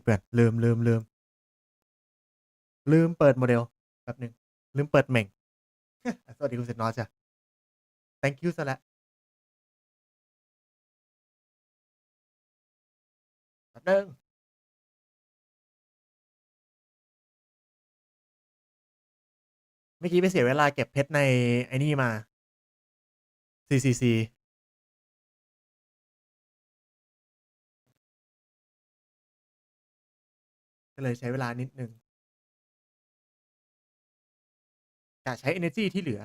เพื่อนลืมเปิดโมเดลแป๊บนึงลืมเปิดเม่ง สวัสดีคุณเซนนอสจ้ะ thank you ซะแล้วแป๊บนึงเมื่อกี้ไปเสียเวลาเก็บเพชรในไอ้นี่มา CCC ก็เลยใช้เวลานิดนึงอยากใช้ energy ที่เหลือ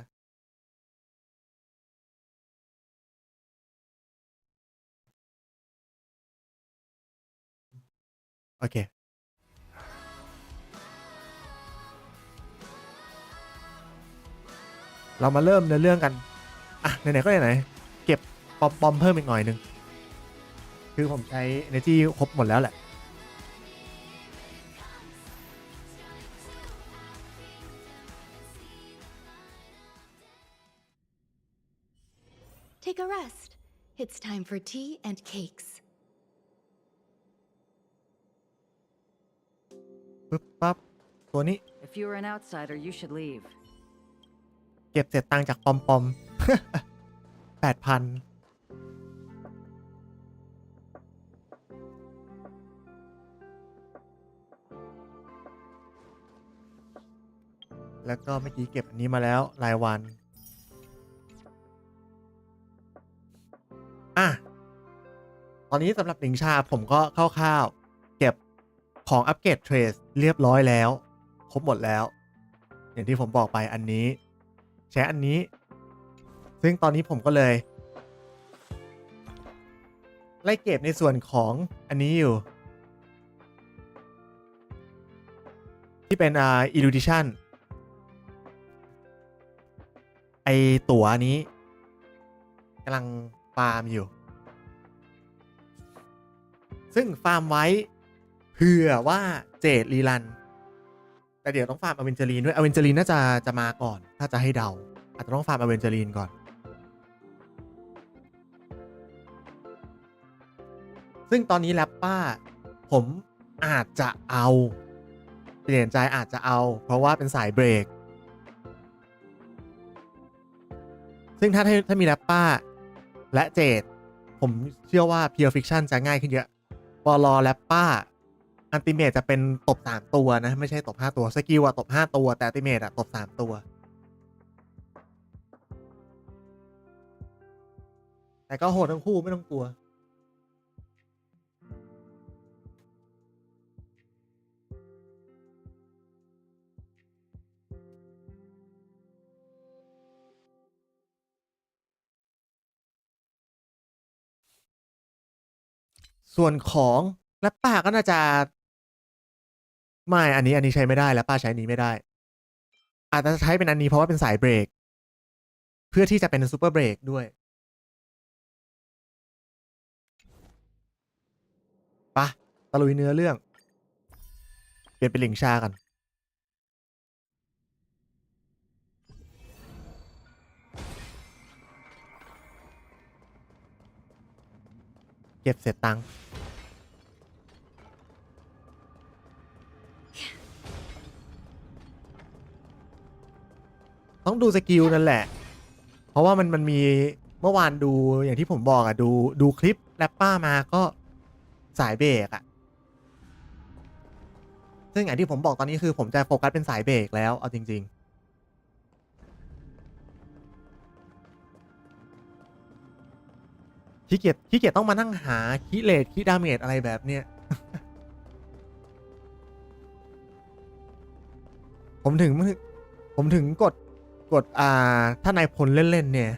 โอเคเรามาเริ่มเนื้อเรื่องกันอ่ะไหนๆก็ไหนๆเก็บปอมเพิ่มอีกหน่อยนึงคือผมใช้ energy ครบหมดแล้วแหละ Take a rest. It's time for tea and cakes. ปึ๊บปั๊บตัวนี้ If you're an outsider, you should leave. เก็บเสร็จตังค์จากปอม 8,000 แล้วก็เมื่อกี้เก็บอันนี้มาแล้วรายวันอ่ะตอนนี้สำหรับหลิงชาผมก็คร่าวๆเก็บของอัปเกรดเทรสเรียบร้อยแล้วครบหมดแล้วอย่างที่ผมบอกไปอันนี้ใช้อันนี้ซึ่งตอนนี้ผมก็เลยไล่เก็บในส่วนของอันนี้อยู่ที่เป็นerudition ไอตั๋วนี้กำลังฟาร์มอยู่ซึ่งฟาร์มไว้เผื่อว่าเจดรีรันแต่เดี๋ยวต้องฟาร์มอเวนเจอรีนด้วยอเวนเจอรีนน่าจะมาก่อนถ้าจะให้เดาอาจจะต้องฟาร์มอเวนเจอรีนก่อนซึ่งตอนนี้แรปป้าผมอาจจะเอาเปลี่ยนใจอาจจะเอาเพราะว่าเป็นสายเบรกซึ่งถ้ามีแรปป้าและเจดผมเชื่อว่า Pure Fiction จะง่ายขึ้นเยอะปลอแรปป้าอัลติเมทจะเป็นตบ3ตัวนะไม่ใช่ตบ5ตัวสกิลอะตบ5ตัวแต่อัลติเมทอะตบ3ตัวแต่ก็โหดทั้งคู่ไม่ต้องกลัวส่วนของแรปป้าก็น่าจะไม่อันนี้ใช้ไม่ได้แรปป้าใช้นี้ไม่ได้อาจจะใช้เป็นอันนี้เพราะว่าเป็นสายเบรกเพื่อที่จะเป็นซูเปอร์เบรกด้วยปะตะลุยเนื้อเรื่องเปลี่ยนเป็นหลิงชากันเก็บเสร็จตังค์ต้องดูสกิลนั่นแหละเพราะว่ามันมีเมื่อวานดูอย่างที่ผมบอกอะดูคลิปแรปป้ามาก็สายเบรกอะซึ่งอย่างที่ผมบอกตอนนี้คือผมจะโฟกัสเป็นสายเบรกแล้วเอาจริงๆขี้เกียจต้องมานั่งหาคีเลทคีดาเมจอะไรแบบเนี้ย ผมถึงกดถ้านายพลเล่นๆเนี่ย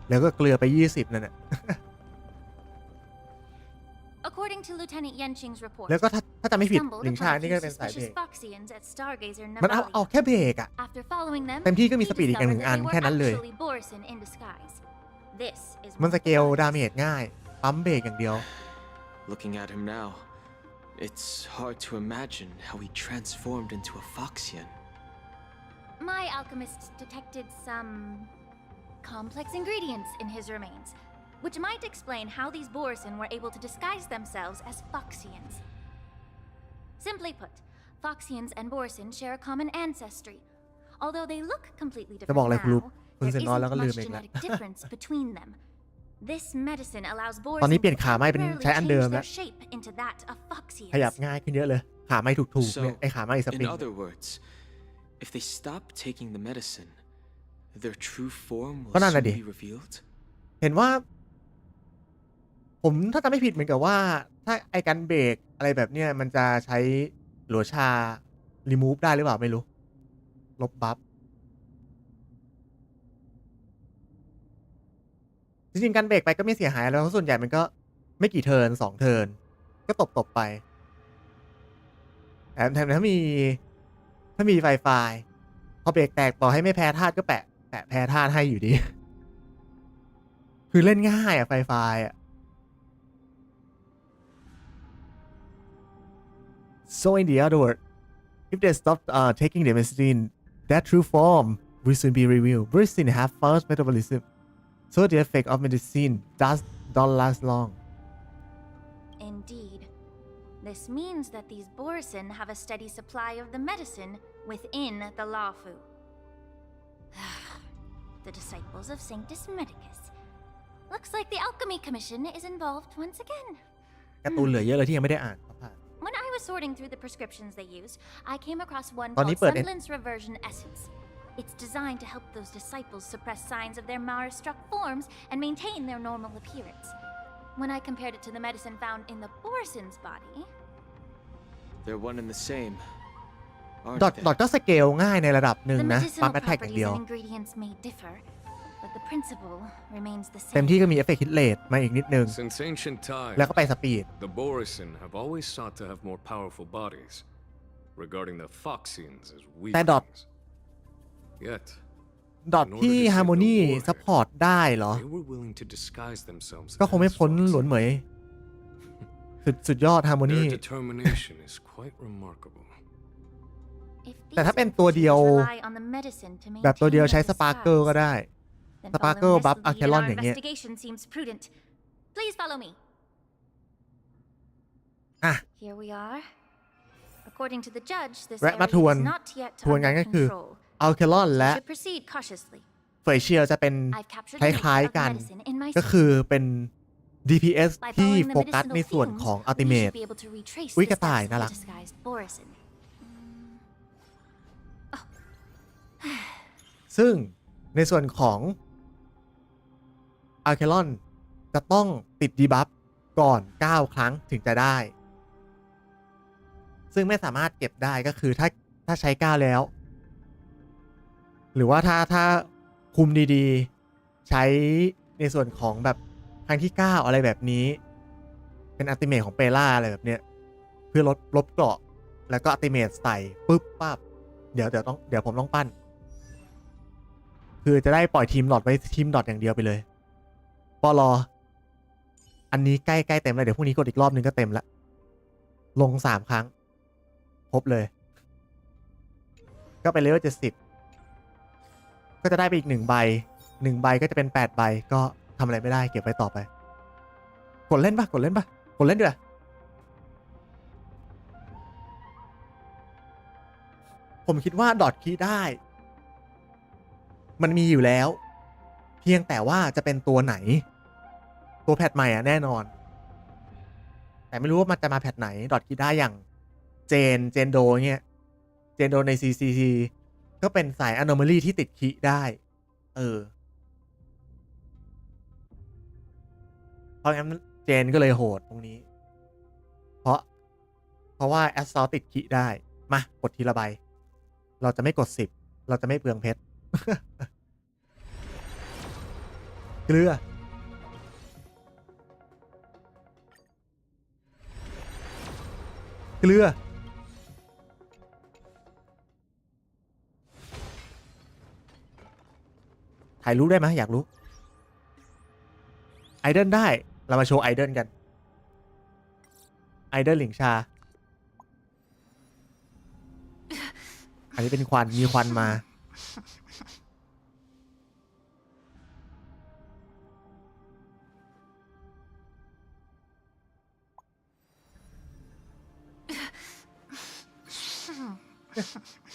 แล้วก็เกลือไป20นั่นแหละ According to Lieutenant Yenching's report, แล้วก็ถ้าจะไม่ผิด stumbled หลิงชา upon a นี่ few ก็เป็นสายเบร suspicious ก Foxians at Stargazer มันเอา Navalia. แค่เบรกอะ After following them, เต็มที่ก็มี he สปีดอีกอย่างหนึ่ง discovered อัน that they แค่ were นั้นเลย actually Borson in disguise. This is มัน one ส of เก the ล others. ดาเมจง่ายปั๊มเบรกอย่างเดียว Looking at him now, it's hard to imagine how he transformed into a Foxian. My alchemists detected some complex ingredients in his remains, which might explain how these Borson were able to disguise themselves as Foxians. Simply put, Foxians and Borson share a common ancestry. Although they look completely จะบอก different อะไรคุณลูก now, เพิ่ง there เซ็นออนแล้ว isn't ก็ลืม much เองละ genetic difference between them. This medicine allows ตอน Borson นี้เปลี่ยน to ขาไม้เป็น temporarily ใช้อันเดิม change แล้ว their shape into that of ขยับ Foxians. ง่ายขึ้นเยอะเลย ขาไม้ถูกๆเนี่ย So, ไอ้ขาไม้สปริ in ง other words, if they stop taking the medicine, their true form will ก็นั่น soon น่ะดิ be revealed. เห็นว่า ผมถ้าจำไม่ผิดเหมือนกับว่า ถ้าไอการเบรกอะไรแบบเนี้ยมันจะใช้หลัวชา รีมูฟได้หรือเปล่าไม่รู้ ลบบัฟจริงๆการเบรกไปก็ไม่เสียหายแล้วเพราะส่วนใหญ่มันก็ไม่กี่เทิร์น2 เทิร์นก็ตบไปแถมถ้ามีไฟพอเบรกแตกต่อให้ไม่แพ้ธาตุก็แปะแพ้ธาตุให้อยู่ดี คือเล่นง่ายอะไฟอะ So in the other word, if they stop taking the medicine, that true form will soon be revealed. Medicine have fast metabolism, so the effect of medicine don't last long. Indeed. This means that these Borson have a steady supply of the medicine within the Lafu. The disciples of Sanctus Medicus. Looks like the Alchemy Commission is involved once again. การ์ตูนเหลือเยอะเลยที่ยังไม่ได้อ่านครับ When I was sorting through the prescriptions they used, I came across one ตอนนี้ called เปิด Semblance Reversion Essence. It's designed to help those disciples suppress signs of their Mara-struck forms and maintain their normal appearance. When I compared it to the medicine found in the Borson's body... They're one and the same, aren't ดอท they? ก็สเกลง่ายในระดับหนึ่ง The นะ ปั๊ม medicinal แอตแทกอย่างเดี properties ยว and ingredients may differ, but the principle remains the เต็ม same. ที่ก็มีเอฟเฟกต์ฮิตเลทมาอีกนิดนึง Since ancient แล้ว times, ก็ไปสปีด the Borison have always sought to have more powerful bodies, regarding the Foxians as แต่ดอท weaklings. Yet, ดอทที่ฮาร์โมนีซัพพอร์ตได้เหรอ they were willing to disguise themselves ก็คงไม่ as พ้น Foxians. หลวนเหมย สุดยอดฮาร์โมนี Their determination is quite remarkable. If แต่ these ถ้าเป็นตัวเดียว Foxians rely on the medicine to แบบตัวเดียว maintain ใช้ their สปาร์เกิล disguise, ก็ได้ then Sparkle following buff this lead in Archelon our อย่างเงี้ย investigation seems prudent. Please follow me. อ่ะ Here we are. According to the judge, this แวะ area มาทวน is not yet ทวนกัน under ก็คือ control. อัลเคลอน We และ should proceed cautiously. เฟยเชียลจะเป็น I've captured ค the nature ล้าย of ๆกัน medicine in my ก็คือ source. เป็น DPS By ที่ following the โฟกัส medicinal ในส่วน fumes, ของ we Ultimate should be able to retrace อุ๊ย the กระต่าย steps น่า of รัก the disguised Borison. ซึ่งในส่วนของอัลเคลอนจะต้องติดดีบัฟก่อน 9 ครั้งถึงจะได้ ซึ่งไม่สามารถเก็บได้ก็คือถ้าใช้ 9 แล้ว หรือว่าถ้าคุมดีๆ ใช้ในส่วนของแบบครั้งที่ 9 อะไรแบบนี้ เป็นอัลติเมทของเปล่าอะไรแบบเนี้ยเพื่อลบเกราะแล้วก็อัลติเมทใส่ปุ๊บปั๊บเดี๋ยวผมต้องปั้น คือจะได้ปล่อยทีมดอทไว้ทีมดอทอย่างเดียวไปเลยปลออันนี้ใกล้เต็มแล้วเดี๋ยวพรุ่งนี้กดอีกรอบนึงก็เต็มละลง3 ครั้งครบเลย ก็ไปเลเวล70ก็จะได้ไปอีก1 ใบก็จะเป็น8 ใบก็ทำอะไรไม่ได้เก็บไว้ต่อไปกดเล่นด้วยผมคิดว่าดอทคีย์ได้มันมีอยู่แล้วเพียงแต่ว่าจะเป็นตัวไหนตัวแพทใหม่แน่นอนแต่ไม่รู้ว่ามันจะมาแพทไหนดอทคิดได้อย่างเจนโดเงี้ยเจนโดใน CCC ก็เป็นสาย Anomaly ที่ติดคีได้เพราะงั้นเจนก็เลยโหดตรงนี้เพราะว่า Assault ติดคีได้มากดทีละใบเราจะไม่กด10เราจะไม่เปลืองเพชร เกลือถ่ายรูปได้ไหมอยากรู้ไอเดิลได้เรามาโชว์ไอเดิลกันไอเดิลหลิงชาอันนี้เป็นมีควันมา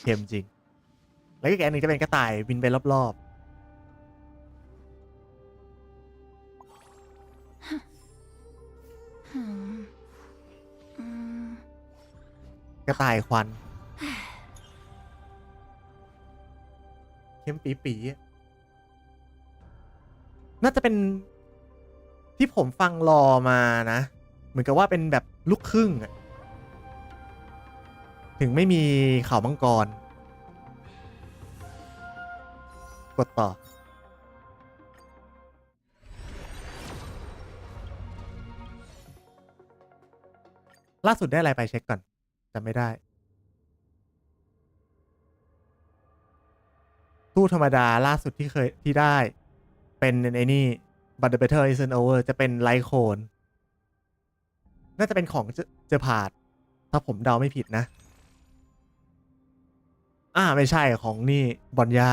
เค็มจริง แล้วก็อีกอันหนึ่งจะเป็นกระต่ายบินไปรอบๆกระต่ายควันเค็มปีๆน่าจะเป็นที่ผมฟังรอมานะ เหมือนกับว่าเป็นแบบลูกครึ่งอะถึงไม่มีเขามังกรกดต่อล่าสุดได้อะไรไปเช็คก่อนจำไม่ได้ตู้ธรรมดาล่าสุดที่ได้เป็นไอ้นี่ but the battle isn't over จะเป็นไลโคนน่าจะเป็นของเจอพาดถ้าผมเดาไม่ผิดนะไม่ใช่ของนี่บอนย่า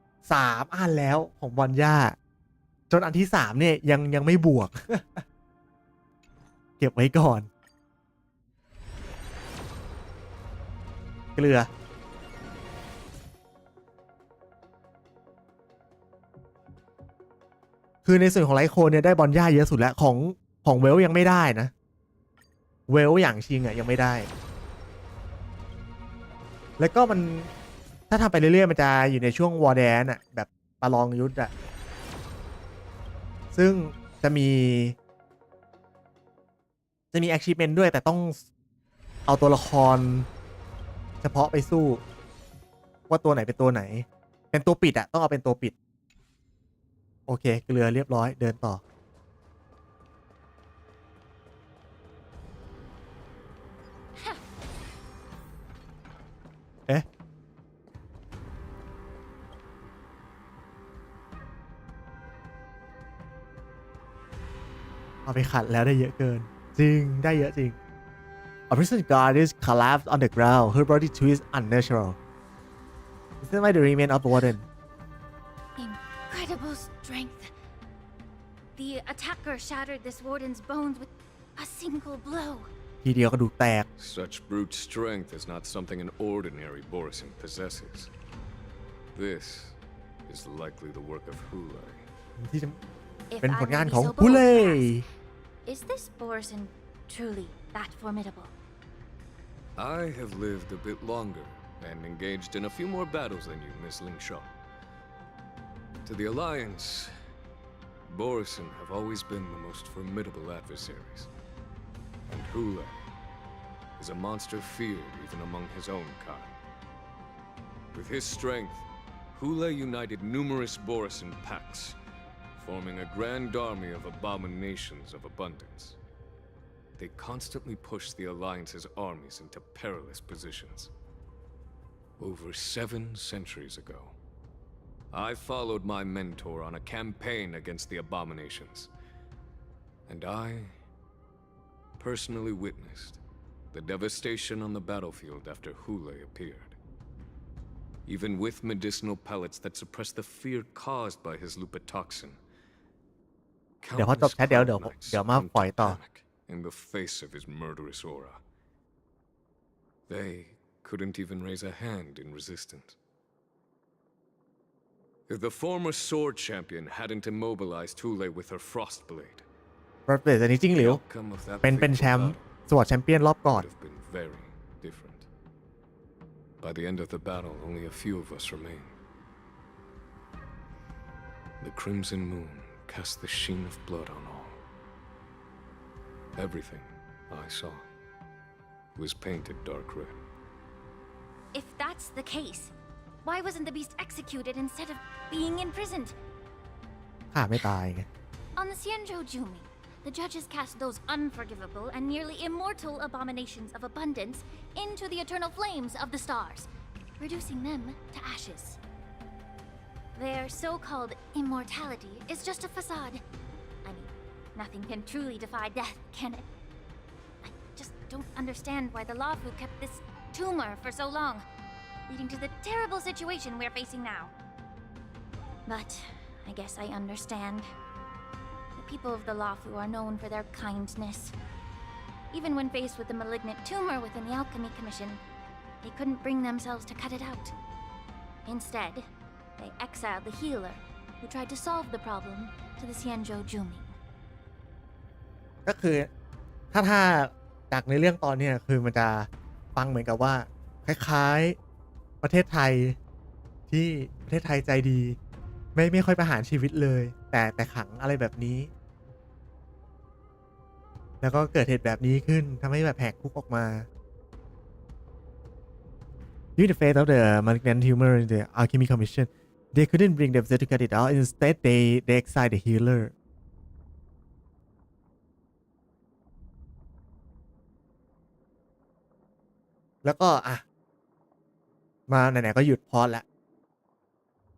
3 อันแล้วของบอนย่าจนอันที่3เนี่ยยังไม่บวก เก็บไว้ก่อนเกลือคือในส่วนของไลโคนเนี่ยได้บอลย่าเยอะสุดแล้วของเวลยังไม่ได้นะเวลอย่างชิงยังไม่ได้แล้วก็มันถ้าทำไปเรื่อยๆมันจะอยู่ในช่วงวอร์แดนแบบประลองยุทธซึ่งจะมี achievement ด้วยแต่ต้องเอาตัวละครเฉพาะไปสู้ว่าตัวไหนเป็นตัวไหนเป็นตัวปิดต้องเอาเป็นตัวปิดโอเคเกลือเรียบร้อยเดินต่อเอาไปขัดแล้วได้เยอะเกินจริงได้เยอะจริง A prison guard is collapsed on the ground. Her body twist unnatural. Is that why the remain of the warden? Incredible strength. The attacker shattered this warden's bones with a single blow. ทีเดียวกระดูกแตก Such brute strength is not something an ordinary Borisin possesses. This is likely the work of Hule. ที่จะ If เป็น I ผลงาน may be ของ so ผู้ bold เล่ to ask, is this Borisin truly that formidable? I have lived a bit longer and engaged in a few more battles than you, Miss Lingshaw. To the Alliance, Borisin have always been the most formidable adversaries. And Hule is a monster feared even among his own kind. With his strength, Hule united numerous Borisin packs, forming a grand army of abominations of abundance. They constantly push the Alliance's armies into perilous positions. Over 7 centuries ago, I followed my mentor on a campaign against the abominations, and I personally witnessed the devastation on the battlefield after Hule appeared. Even with medicinal pellets that suppress the fear caused by his lupitoxin, เดี๋ยวพอจบแชทเดี๋ยวมาปล่อยต่อ in the face of his murderous aura. They couldn't even raise a hand in resistance. If the former sword champion hadn't immobilized Hule with her frost blade, รถเบสอันนี้จริงหรือ the outcome of that เป็นแช fateful มป์ battle สวอตแชมเปี้ยนรอบก่อน would have been very different. By the end of the battle, only a few of us remained. The crimson moon cast the sheen of blood on all. Everything I saw was painted dark red. If that's the case, why wasn't the beast executed instead of being imprisoned? ฆ่าไม่ตายไง On the Xianzhou Jumi, the judges cast those unforgivable and nearly immortal abominations of abundance into the eternal flames of the stars, reducing them to ashes. Their so-called immortality is just a facade. I mean, nothing can truly defy death, can it? I just don't understand why the Lafu kept this tumor for so long, leading to the terrible situation we're facing now. But I guess I understand. The people of the Lafu are known for their kindness. Even when faced with the malignant tumor within the Alchemy Commission, they couldn't bring themselves to cut it out. Instead, they exiled the healer who tried to solve the problem to the Xianzhou Jumi. ก็คือถ้าจากในเรื่องตอนเนี้ยคือมันจะฟังเหมือนกับว่าคล้ายๆประเทศไทยที่ประเทศไทยใจดีไม่ค่อยประหารชีวิตเลยแต่ขังอะไรแบบนี้แล้วก็เกิดเหตุแบบนี้ขึ้นทำให้แบบแหกคุกออกมา Due to the fate of the malignant tumor in the alchemy commission they couldn't bring themselves to cut it out instead they exiled the healer แล้วก็มาไหนๆก็หยุดพอดแล้ว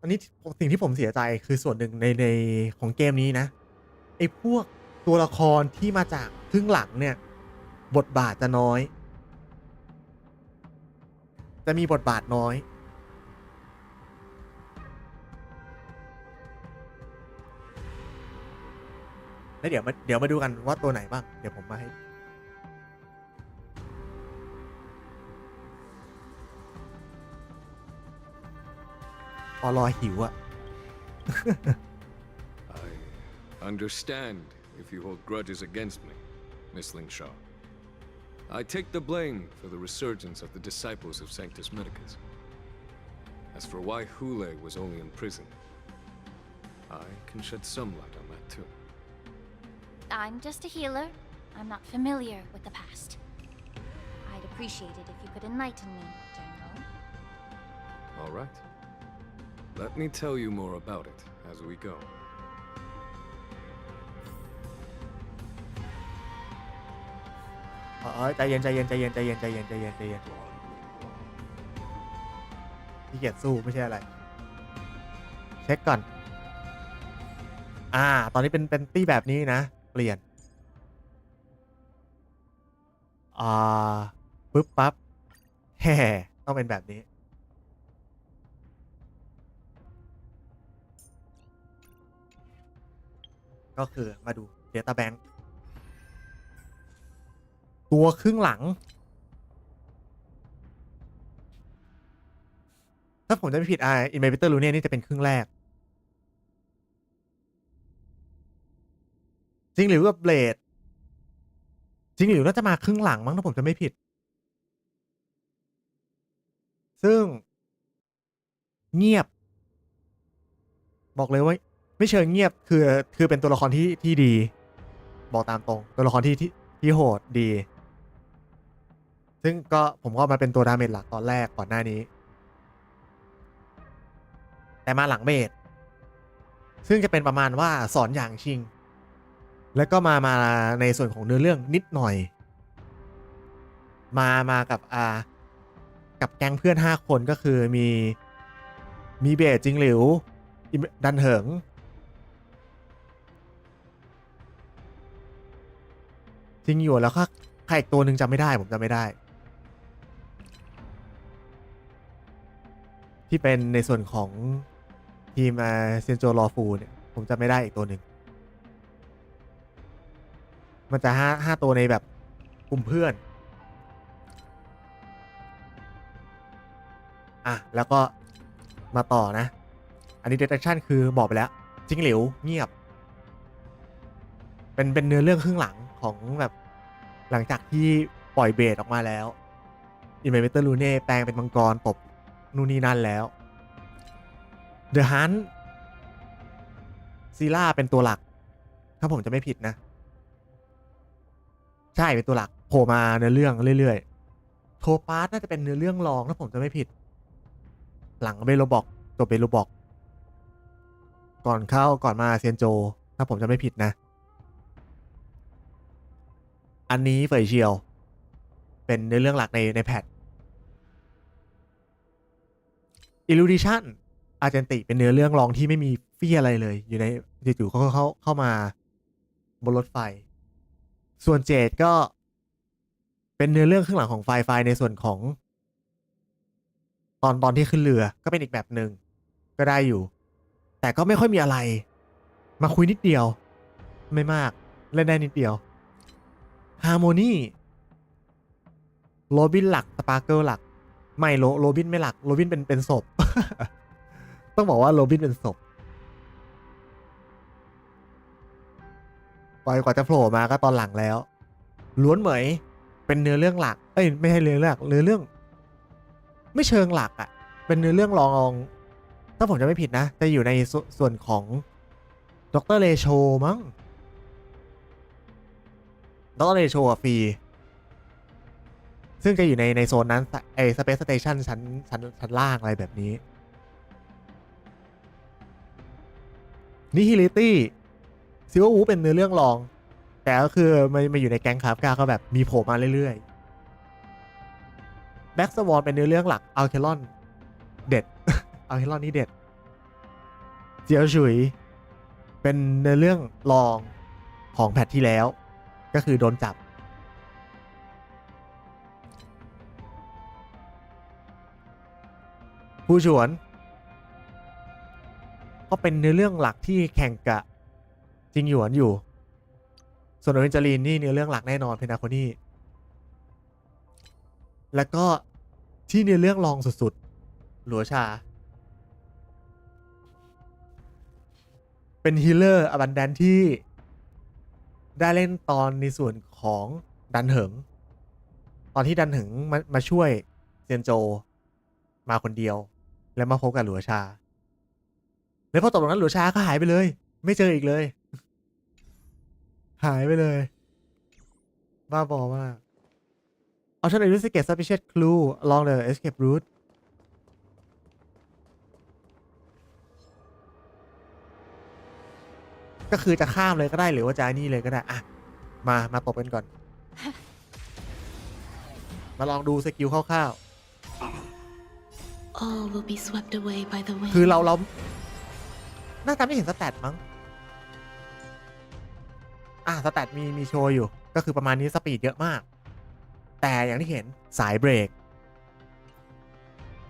อันนี้สิ่งที่ผมเสียใจคือส่วนหนึ่งในของเกมนี้นะไอ้พวกตัวละครที่มาจากครึ่งหลังเนี่ยบทบาทจะน้อยจะมีบทบาทน้อยแล้วเดี๋ยวมาดูกันว่าตัวไหนบ้างเดี๋ยวผมมาให้พอรอหิวอะ I understand if you hold grudges against me, Miss Ling Shaw. I take the blame for the resurgence of the disciples of Sanctus Medicus. As for why Hule was only in prison, I can shed some light on that too. I'm just a healer. I'm not familiar with the past. I'd appreciate it if you could enlighten me, General. All right. Let me tell you more about it as we go. ใจเย็นขี้เกียจสู้ไม่ใช่อะไรเช็คก่อนตอนนี้เป็นตี้แบบนี้นะเปลี่ยนปึ๊บปั๊บแฮ่ต้องเป็นแบบนี้ก็คือมาดู Data Bank ตัวครึ่งหลังถ้าผมจะไม่ผิดInhibitor Lune นี่จะเป็นครึ่งแรกจริงหรือว่าเบลดจริงหรือน่าจะมาครึ่งหลังมั้งถ้าผมจะไม่ผิดซึ่งเงียบบอกเลยว่าไม่เชิงเงียบคือเป็นตัวละครที่ดีบอกตามตรงตัวละครที่โหดดีซึ่งก็ผมก็มาเป็นตัวดาเมจหลักตอนแรกก่อนหน้านี้แต่มาหลังเบสซึ่งจะเป็นประมาณว่าสอนอย่างชิงแล้วก็มาในส่วนของเนื้อเรื่องนิดหน่อยมากับแก๊งเพื่อน5คนก็คือมีเบสจิงหลิวดันเหิงจริงอยู่แล้วก็ใครอีกตัวหนึ่งจำไม่ได้ผมจำไม่ได้ที่เป็นในส่วนของทีมเซนโจลอฟูเนี่ยผมจำไม่ได้อีกตัวหนึ่งมันจะ5ตัวในแบบกลุ่มเพื่อนแล้วก็มาต่อนะอันนี้ detection คือบอกไปแล้วจิงหลิวเงียบเป็นเนื้อเรื่องครึ่งหลังของแบบหลังจากที่ปล่อยเบสออกมาแล้ว Inhibitor Lune แปลงเป็นมังกรตบนู่นนี่นั่นแล้ว The Hunt ซีล่าเป็นตัวหลักถ้าผมจะไม่ผิดนะใช่เป็นตัวหลักโผล่มาเนื้อเรื่องเรื่อยๆโทปาสน่าจะเป็นเนื้อเรื่องรองถ้าผมจะไม่ผิดหลังเบโลบอกจบเบโลบอกก่อนมาเซียนโจถ้าผมจะไม่ผิดนะอันนี้เฟยเชียวเป็นเนื้อเรื่องหลักในแพท Illusion อาร์เจนติเป็นเนื้อเรื่องรองที่ไม่มีฟี่อะไรเลยอยู่ในจู่ๆเขาเข้ามาบนรถไฟส่วนเจดก็เป็นเนื้อเรื่องข้างหลังของไฟในส่วนของตอนที่ขึ้นเรือก็เป็นอีกแบบหนึ่งก็ได้อยู่แต่ก็ไม่ค่อยมีอะไรมาคุยนิดเดียวไม่มากเล่นได้นิดเดียวฮาร์โมนีโรบินหลักสปาร์เกิลหลัก ไม่โรบินไม่หลักโรบินเป็นศพ ต้องบอกว่าโรบินเป็นศพกว่าจะโผล่มาก็ตอนหลังแล้วล้วนเหมยเป็นเนื้อเรื่องหลักเอ้ยไม่ใช่เนื้อเรื่องไม่เชิงหลักอ่ะเป็นเนื้อเรื่องรองถ้าผมจะไม่ผิดนะจะอยู่ในส่วนของดรเลโชมั้งดรเลโชกับฟรีซึ่งจะอยู่ในโซนนั้นไอ้สเปซสเตชันชั้นล่างอะไรแบบนี้นิฮิลิตี้ซิววูเป็นเนื้อเรื่องรองแต่ก็คือมาอยู่ในแก๊งคาฟกาก็แบบมีโผล่มาเรื่อยๆแบ็กสวอนเป็นเนื้อเรื่องหลักอัลเคลอนเด็ด อัลเคลอนนี่เด็ดเจียวฉุยเป็นเนื้อเรื่องรองของแพทที่แล้วก็คือโดนจับผู้ฉวนก็เป็นเนื้อเรื่องหลักที่แข่งกับจิงหยวนอยู่ส่วนโอเรนจารีนนี่เนื้อเรื่องหลักแน่นอนเพนาโคนี่แล้วก็ที่เนื้อเรื่องรองสุดๆหลัวชาเป็นฮีลเลอร์อบันแดนที่ได้เล่นตอนในส่วนของดันเหิงตอนที่ดันเหิงมาช่วยเซียนโจมาคนเดียวแล้วมาพบกับหลัวชาแล้วพอตกลงนั้นหลัวชาก็หายไปเลยไม่เจออีกเลยหายไปเลยบ้าบอมากAlternate investigate suspicious clue along the escape route ก็คือจะข้ามเลยก็ได้หรือว่าจะนี่เลยก็ได้อะมาตบกันก่อน มาลองดูสกิลคร่าวๆ All will be swept away by the wind. คือเราน่าจะไม่เห็นสแตทมั้งสแตทมีโชว์อยู่ก็คือประมาณนี้สปีดเยอะมากแต่อย่างที่เห็นสายเบรก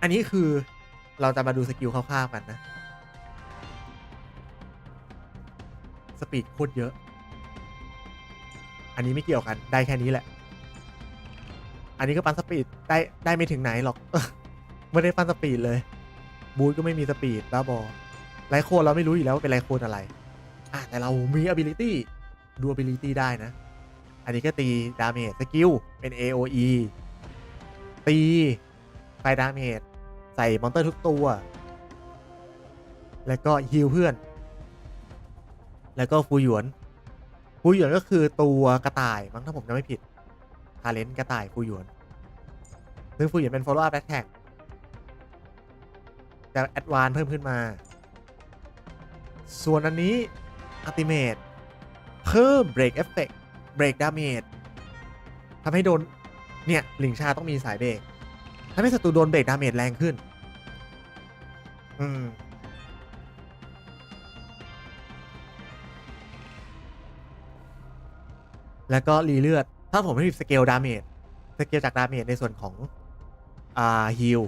อันนี้คือเราจะมาดูสกิลคร่าวๆกันนะสปีดโคตรเยอะอันนี้ไม่เกี่ยวกันได้แค่นี้แหละอันนี้ก็ปันสปีดได้ไม่ถึงไหนหรอก ไม่ได้ปันสปีดเลยบูทก็ไม่มีสปีดบ้าบอไลโคนเราไม่รู้อยู่แล้วว่าเป็นไลโคนอะไรแต่เรามี ability ดู ability ได้นะอันนี้ก็ตีดาเมจสกิลเป็น AOE ตีไฟดาเมจใส่มอนเตอร์ทุกตัวแล้วก็ฮีลเพื่อนแล้วก็ฟูหยวนก็คือตัวกระต่ายมั้งถ้าผมจำไม่ผิดทาเลนต์กระต่ายฟูหยวนซึ่งฟูหยวนเป็น follow up attack จะแอดวานซ์เพิ่มขึ้นมาส่วนอันนี้ ultimate เพิ่ม break effect break damage ทำให้โดนเนี่ยหลิงชาต้องมีสายเบรกทำให้ศัตรูโดนเบรกดาเมจแรงขึ้นแล้วก็รีเลือดถ้าผมไม่มีสเกลดาเมจจากดาเมจในส่วนของฮีล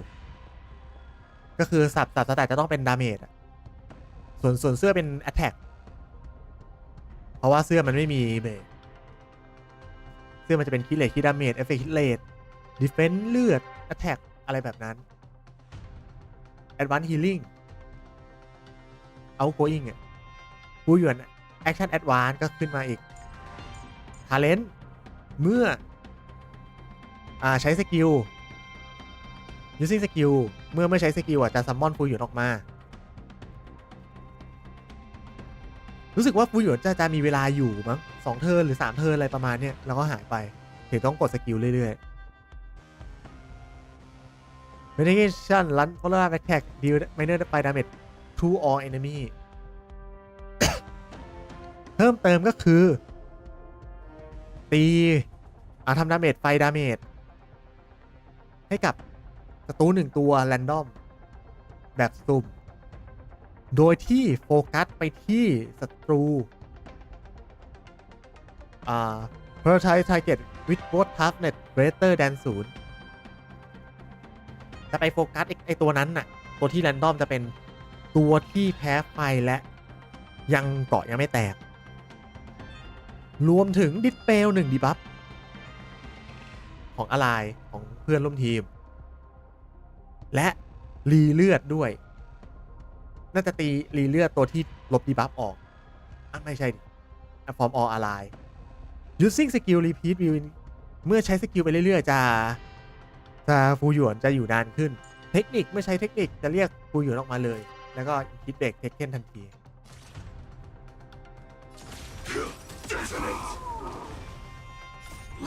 ก็คือสับสแตทจะต้องเป็นดาเมจส่วนเสื้อเป็น attack เพราะว่าเสื้อมันไม่มีเบรกเสื้อมันจะเป็นคิดเลทคิดดาเมจเอฟเฟกต์คิดเลทดิเฟนส์เลือด attack อะไรแบบนั้น advanced healing outgoing ผู้หยวน action advance ก็ขึ้นมาอีก talent เมื่อใช้สกิล using สกิลเมื่อใช้สกิลจะซัมมอนฟูหยวนออกมารู้สึกว่าฟูหยวนจะมีเวลาอยู่มั้ง2 เทิร์นหรือ3 เทิร์นอะไรประมาณเนี้ยแล้วก็หายไปถึงต้องกดสกิลเรื่อยๆ Medication Run Follow Up Attack Deal Minor Fire Damage to all enemy เพิ่มเติมก็คือตีทำดาเมจไฟดาเมจให้กับศัตรู1 ตัวแรนดอมแบบสุ่มโดยที่โฟกัสไปที่ศัตรูPrioritize Target with both toughness greater than 0จะไปโฟกัสไอตัวนั้นน่ะตัวที่แรนดอมจะเป็นตัวที่แพ้ไฟและยังเกาะยังไม่แตกรวมถึงดิสเปล1 ดีบัฟของอะไรของเพื่อนร่วมทีม และรีเลือดด้วยน่าจะตีรีเลือดตัวที่ลบดีบัฟออกไม่ใช่ฟอร์มออลไลน์ using skill repeat will เมื่อใช้สกิลไปเรื่อยๆจะฟูหยวนจะอยู่นานขึ้นเทคนิคเมื่อใช้เทคนิคจะเรียกฟูหยวนออกมาเลยแล้วก็คิดเบรกเทคเคนทันที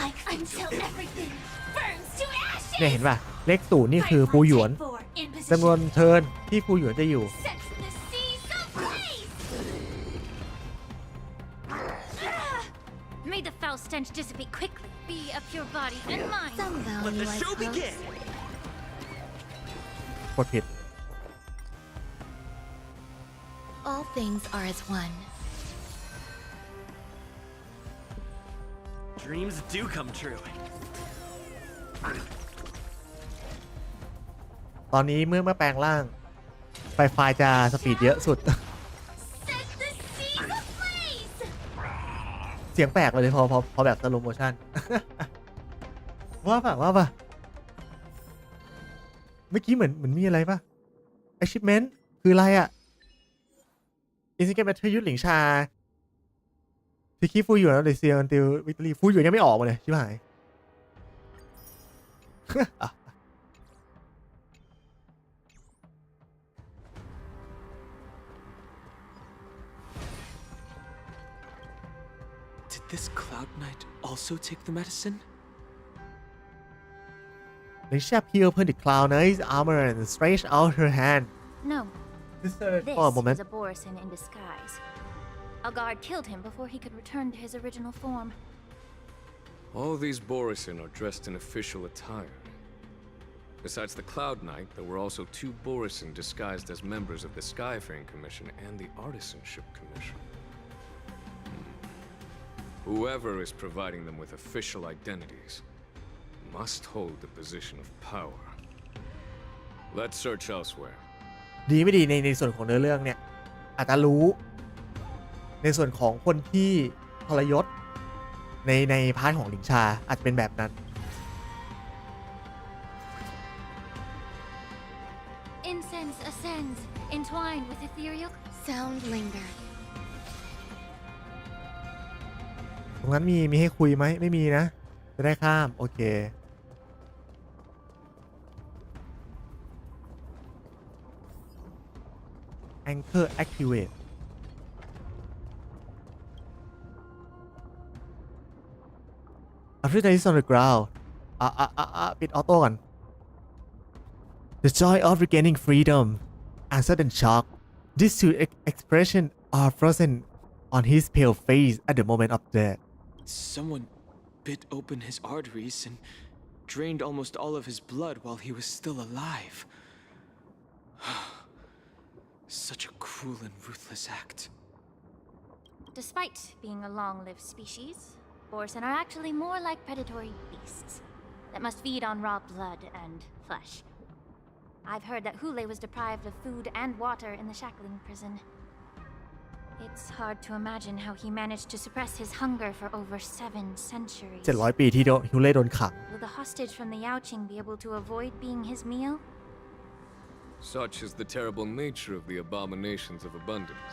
Like until everything burns to ashes. เนี่ยเห็นป่ะเลข0นี่คือฟูหยวนจำนวนเทิร์นที่ฟูหยวนจะอยู่ Set the seas ablaze. May the foul stench dissipate quickly. Be of your body and mind. Some value, I suppose. กดผิด All things are as one. Dreams do come true. ตอนนี้เมื่อแปลงร่างไฟจะสปีดเยอะสุด Set the seas ablaze. เสียงแปลกเลยพอแบบสโลโมชั่น ว่าป่ะเมื่อกี้เหมือนมีอะไรป่ะ achievement คืออะไรอ่ะ instant battle ยุทธหลิงชาที่คีฟูหยวนแล้วเดเซียนติววิกตอรี่ฟูหยวนยังไม่ออกมาเลยชิบหาย Did this Cloud Knight also take the medicine? หลิงชา peel upon the cloud knight's armor and stretch out her hand No, this this for a moment is a Borisin in disguise. A guard killed him before he could return to his original form. All these Borisin are dressed in official attire. Besides the Cloud Knight, there were also 2 Borisin disguised as members of the Skyfaring Commission and the Artisanship Commission. Whoever is providing them with official identities must hold the position of power. Let's search elsewhere. ดีไม่ดีในส่วนของเนื้อเรื่องเนี่ยอาจจะรู้ในส่วนของคนที่ทรยศในพาร์ทของหลิงชาอาจจะเป็นแบบนั้น Incense ascends, entwined with ethereal. Sound lingered. ตรงนั้นมีให้คุยไหมไม่มีนะจะได้ข้ามโอเค Anchor activate After that is on the ground ปิดออโต้ก่อน The joy of regaining freedom and sudden shock these 2 expressions are frozen on his pale face at the moment of death Someone bit open his arteries and drained almost all of his blood while he was still alive. Such a cruel and ruthless act. Despite being a long-lived species, Borisin are actually more like predatory beasts that must feed on raw blood and flesh. I've heard that Hule was deprived of food and water in the shackling prison. It's hard to imagine how he managed to suppress his hunger for over 7 centuries. 700 ปีที่ฮิวเล่โดนขัง Will the hostage from the Yaoqing be able to avoid being his meal? Such is the terrible nature of the abominations of abundance.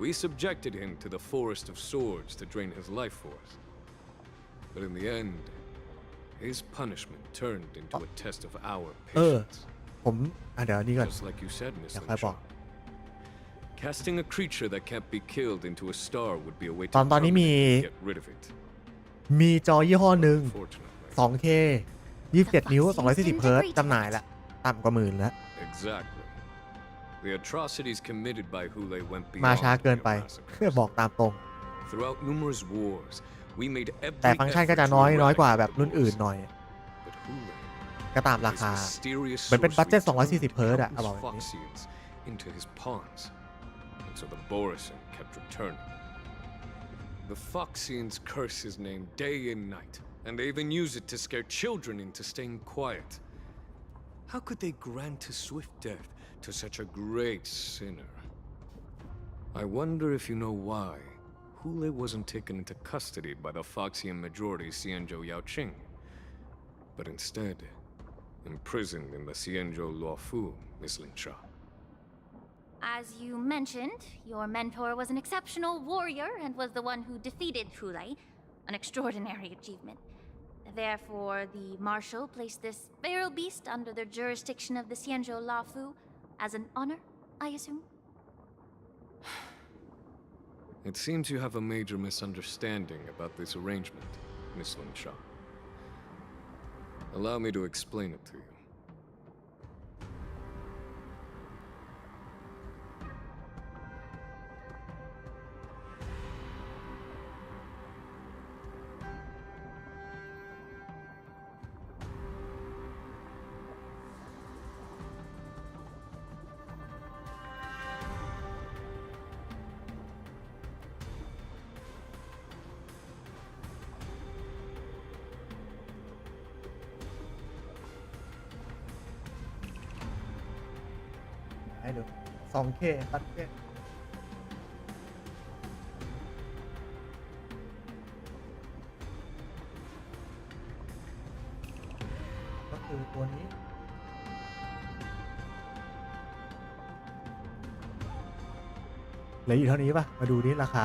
We subjected him to the forest of swords to drain his life force. But in the end, his punishment turned into a test of our patience. ผมเดี๋ยวนี้ก่อน Just like you said, Miss อยากให้บอก Lingshaw. Casting a creature that can't be killed into a star would be a way to ตอนนี้มี permanently get rid of it. มีจอยี่ห้อหนึ่ง Fortunately. 2K 27 นิ้ว 240 เฮิร์ตซ์จำหน่ายละต่ำกว่าหมื่นแล้ว Exactly. The atrocities committed by Hule went มา beyond ช้าเกิน mere ไป massacres. บอกตามตรง Throughout numerous wars, we made every แต่ฟังก์ชัน effort ก็จะ to น้อยกว่า eradicate แบบ the รุ่นอื่น Borisin. หน่อย But Hule, ก็ตามรา his คา mysterious เหมือนเป็น sorcery บัตเจ็ต turned 240 เฮิร์ตซ์อะ countless เอาบอกแบบนี้ Foxians into his pawns, and so the Borisin kept returning. The Foxians curse his name day and night, and they even use it to scare children into staying quiet. How could they grant a swift death to such a great sinner? I wonder if you know why Hule wasn't taken into custody by the Foxian majority Xianzhou Yaoqing, but instead imprisoned in the Xianzhou Luofu, Miss Lingsha. As you mentioned, your mentor was an exceptional warrior and was the one who defeated Hulai, an extraordinary achievement. Therefore, the marshal placed this feral beast under the jurisdiction of the Xianzhou Luofu as an honor, I assume? It seems you have a major misunderstanding about this arrangement, Miss Lingsha. Allow me to explain it to you.ให้ดู 2K บัตเจ็ตก็คือตัวนี้เหลืออยู่เท่านี้ป่ะ มาดูนี่ราคา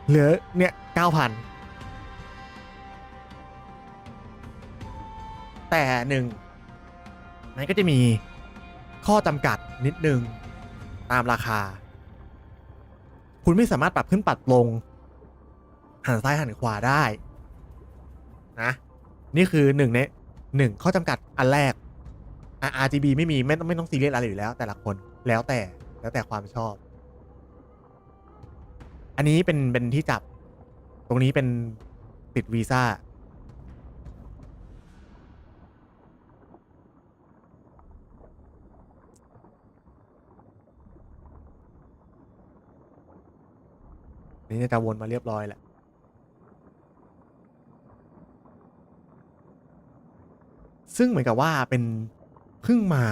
เหลือเนี่ย 9,000 แต่หนึ่งมันก็จะมีข้อจำกัดนิดนึงตามราคา คุณไม่สามารถปรับขึ้นปรับลงหันซ้ายหันขวาได้นะนี่คือหนึ่งข้อจำกัดอันแรก RGB ไม่มีไม่ต้องซีเรียสอะไรอยู่แล้วแต่ละคนแล้วแต่ความชอบ อันนี้เป็นที่จับตรงนี้เป็นติดวีซ่านี่จะวนมาเรียบร้อยแหละซึ่งเหมือนกับว่าเป็นเพิ่งมา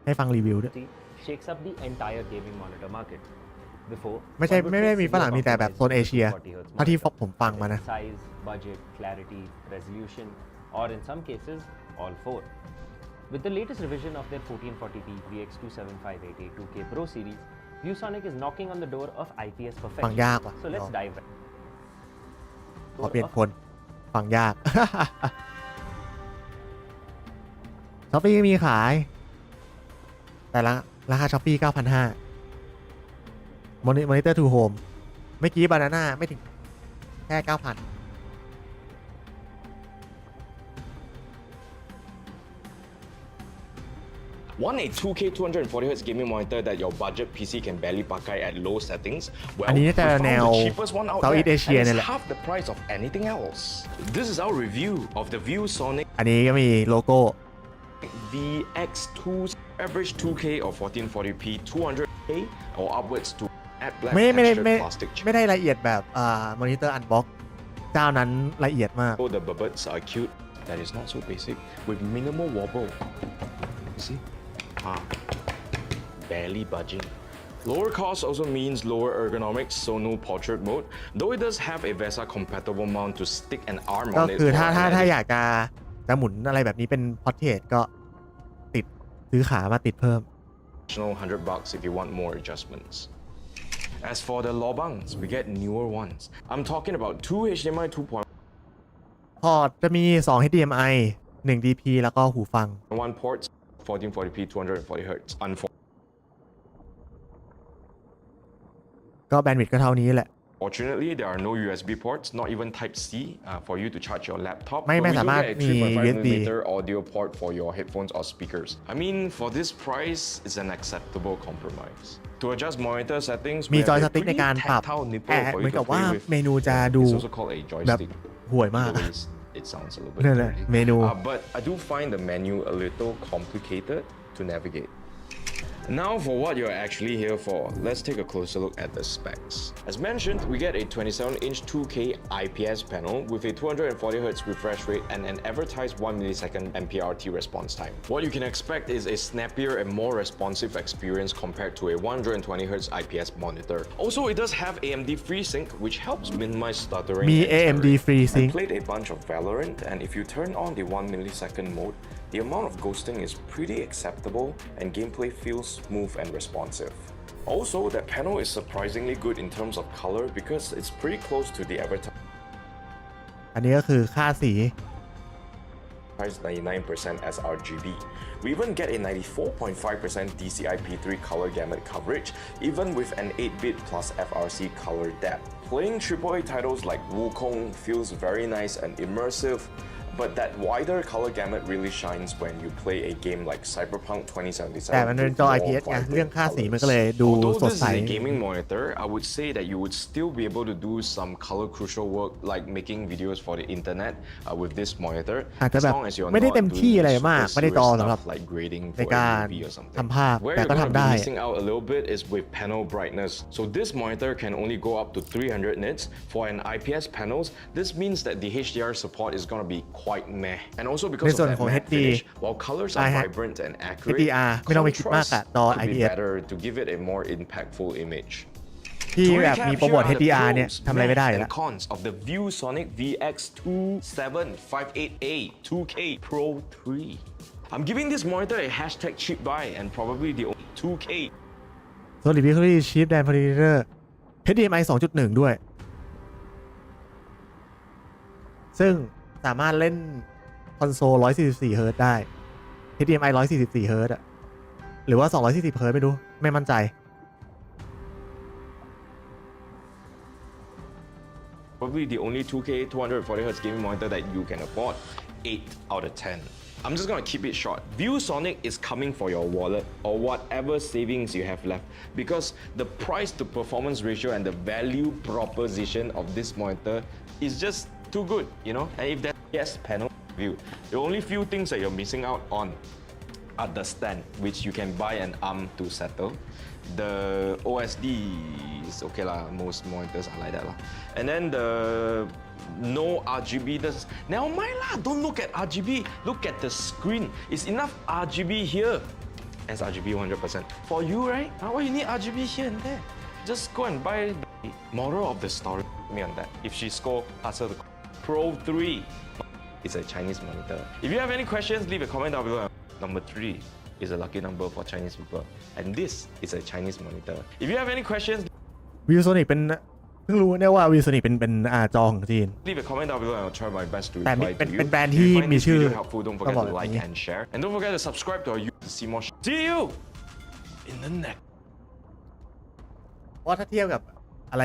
ให้ฟังรีวิวด้วย shakes up the entire gaming monitor market. Before ไม่ได้มีฝรั่งมีแต่แบบโซนเอเชียเท่าที่ผมฟังมานะ size, budget, clarity, resolution, or in some cases, all four. With the latest revision of their 1440p VX27588 2K Pro series, ViewSonic is knocking on the door of IPS ฟัง perfection. ยากว่ะ So let's dive right. ขอเปลี่ยนคนฟังยาก ช้อปปี้มีขายแต่ละราคาช้อปปี้ 9,500 มอนิเตอร์ทูโฮมเมื่อกี้บานาน่าไม่ถึงแค่ 9,000 Want a 2K 240Hz gaming monitor that your budget PC can barely pakai at low settings? Well, อันนี้น่าจะ we found แนว the cheapest one out Southeast there, Asia and นี่ it's แหละ half the price of anything else. This is our review of the ViewSonic อันนี้ก็มีโลโก้ VX2 average 2K or 1440p 200K or upwards to matte black ไม่ textured plastic ไม่ได้ละเอียดแบบมอนิเตอร์อันบ็อกเจ้านั้นละเอียดมาก Oh, the buds are cute. That is not so basic. With minimal wobble. You see? Barely budging. Lower cost also means lower ergonomics, so no portrait mode. Though it does have a VESA compatible mount to stick an arm ก็ on it คือ for ถ้า an อยากจะหมุนอะไรแบบนี้เป็นพอร์เทรตก็ติดซื้อขามาติดเพิ่ม additional $100 if you want more adjustments. As for the lobangs, we get newer ones. I'm talking about 2 HDMI 2.1 พอร์ตจะมี 2 HDMI 1 DP แล้วก็หูฟัง ports, 1440p 240Hz. ก็แบนด์วิดต์ก็เท่านี้แหละ Fortunately, there are no USB ports, not even Type-C for you to charge your laptop. ไม่ But we do สามารถ get a มี USB $3.5mm audio port for your headphones or speakers. I mean, for this price, it's an acceptable compromise. To adjust monitor settings, มี we จอย have ส a ติ๊กใน pretty การปรับ tactile แต่ nipple for เหมื you อนกับ to ว่า play with. เมนูจะดู It's also called a แบบ joystick. ห่วยมาก The ways it sounds a little bit นั่นแหละ dirty. เมนู But I do find the menu a little complicated to navigate. Now for what you're actually here for, let's take a closer look at the specs. As mentioned, we get a 27-inch 2K IPS panel with a 240Hz refresh rate and an advertised 1 millisecond MPRT response time. What you can expect is a snappier and more responsive experience compared to a 120Hz IPS monitor. Also, it does have AMD FreeSync, which helps minimize stuttering. มี and AMD tearing. FreeSync I played a bunch of Valorant, and if you turn on the 1 millisecond mode, the amount of ghosting is pretty acceptable and gameplay feels smooth and responsive. Also, that panel is surprisingly good in terms of color because it's pretty close to the advertised อันนี้ก็คือค่าสี 99% sRGB. We even get a 94.5% DCI-P3 color gamut coverage, even with an 8-bit plus FRC color depth. Playing AAA titles like Wukong feels very nice and immersive, but that wider color gamut really shines when you play a game like Cyberpunk 2077. แต่มันเป็นจอ with more IPS ไง vibrant เรื่องค่าสีมัน colors. ก็เลยดู Although สด this ใส is a gaming monitor, I would say that you would still be able to do some color crucial work like making videos for the internet with this monitor, อาจจะ as แบบ long as you're ไม่ได้ not เต็มที่ doing อะไรมาก super ไม่ได้จอ serious สำหรับ stuff like grading ใน for การ a movie or something. ทำภาพ Where แต่ you're ก็ going to ทำ be ได้ missing out a little bit is with panel brightness. So this monitor can only go up to 300 nits. For an IPS panels, this means that the HDR support is going to be quite meh. And also ใน because ส่ of วน that ของ matte HD finish, while colors are vibrant and accurate, HDR ไม่ต้องไปคิดมากอะจอ contrast could be IPS better to give it a more impactful image. ที่ To แบบ recap, มีโปรโมท here are the HDR เนี่ย pros, ทำอะไรไม่ได้ pros แล้ว and cons of the ViewSonic VX27588A 2K Pro 3. I'm giving this monitor a hashtag cheap buy and probably the only 2K. ส่วน Recovery Chip Dan Monitor HDMI 2.1 ด้วย ซึ่งสามารถเล่นคอนโซล 144Hz ได้ HDMI 144Hz อะหรือว่า 240Hz ไม่รู้ ไม่มั่นใจ Probably the only 2K 240Hz gaming monitor that you can afford. 8 out of 10. I'm just gonna keep it short. ViewSonic is coming for your wallet or whatever savings you have left because the price to performance ratio and the value proposition of this monitor is just too good, you know? And if that yes panel view, the only few things that you're missing out on are the stand, which you can buy an arm to settle. The OSD is okay lah, most monitors are like that lah. And then the no RGB, never mind lah, don't look at RGB, look at the screen. It's enough RGB here. As RGB 100%. For you, right? Why you need RGB here and there? Just go and buy the moral of the story. Me on that. If she score, ask her the Pro 3. It's a Chinese monitor. If you have any questions, leave a comment down below. Number 3 is a lucky number for Chinese people. And this is a Chinese monitor. If you have any questions, ViewSonic เป็นเพิ่งรู้เนี่ยว่า ViewSonic เป็นจอของจีน leave a comment down below and I'll try my best to แต่ reply เป็น to you. เป็นแบรนด์ If ที่ you find มี this ชื่อ video helpful, don't ต้อง forget บอก to แบบ like นี้ and share. And don't forget to subscribe to our YouTube to see more. See you in the next. เพราะถ้าเทียบกับอะไร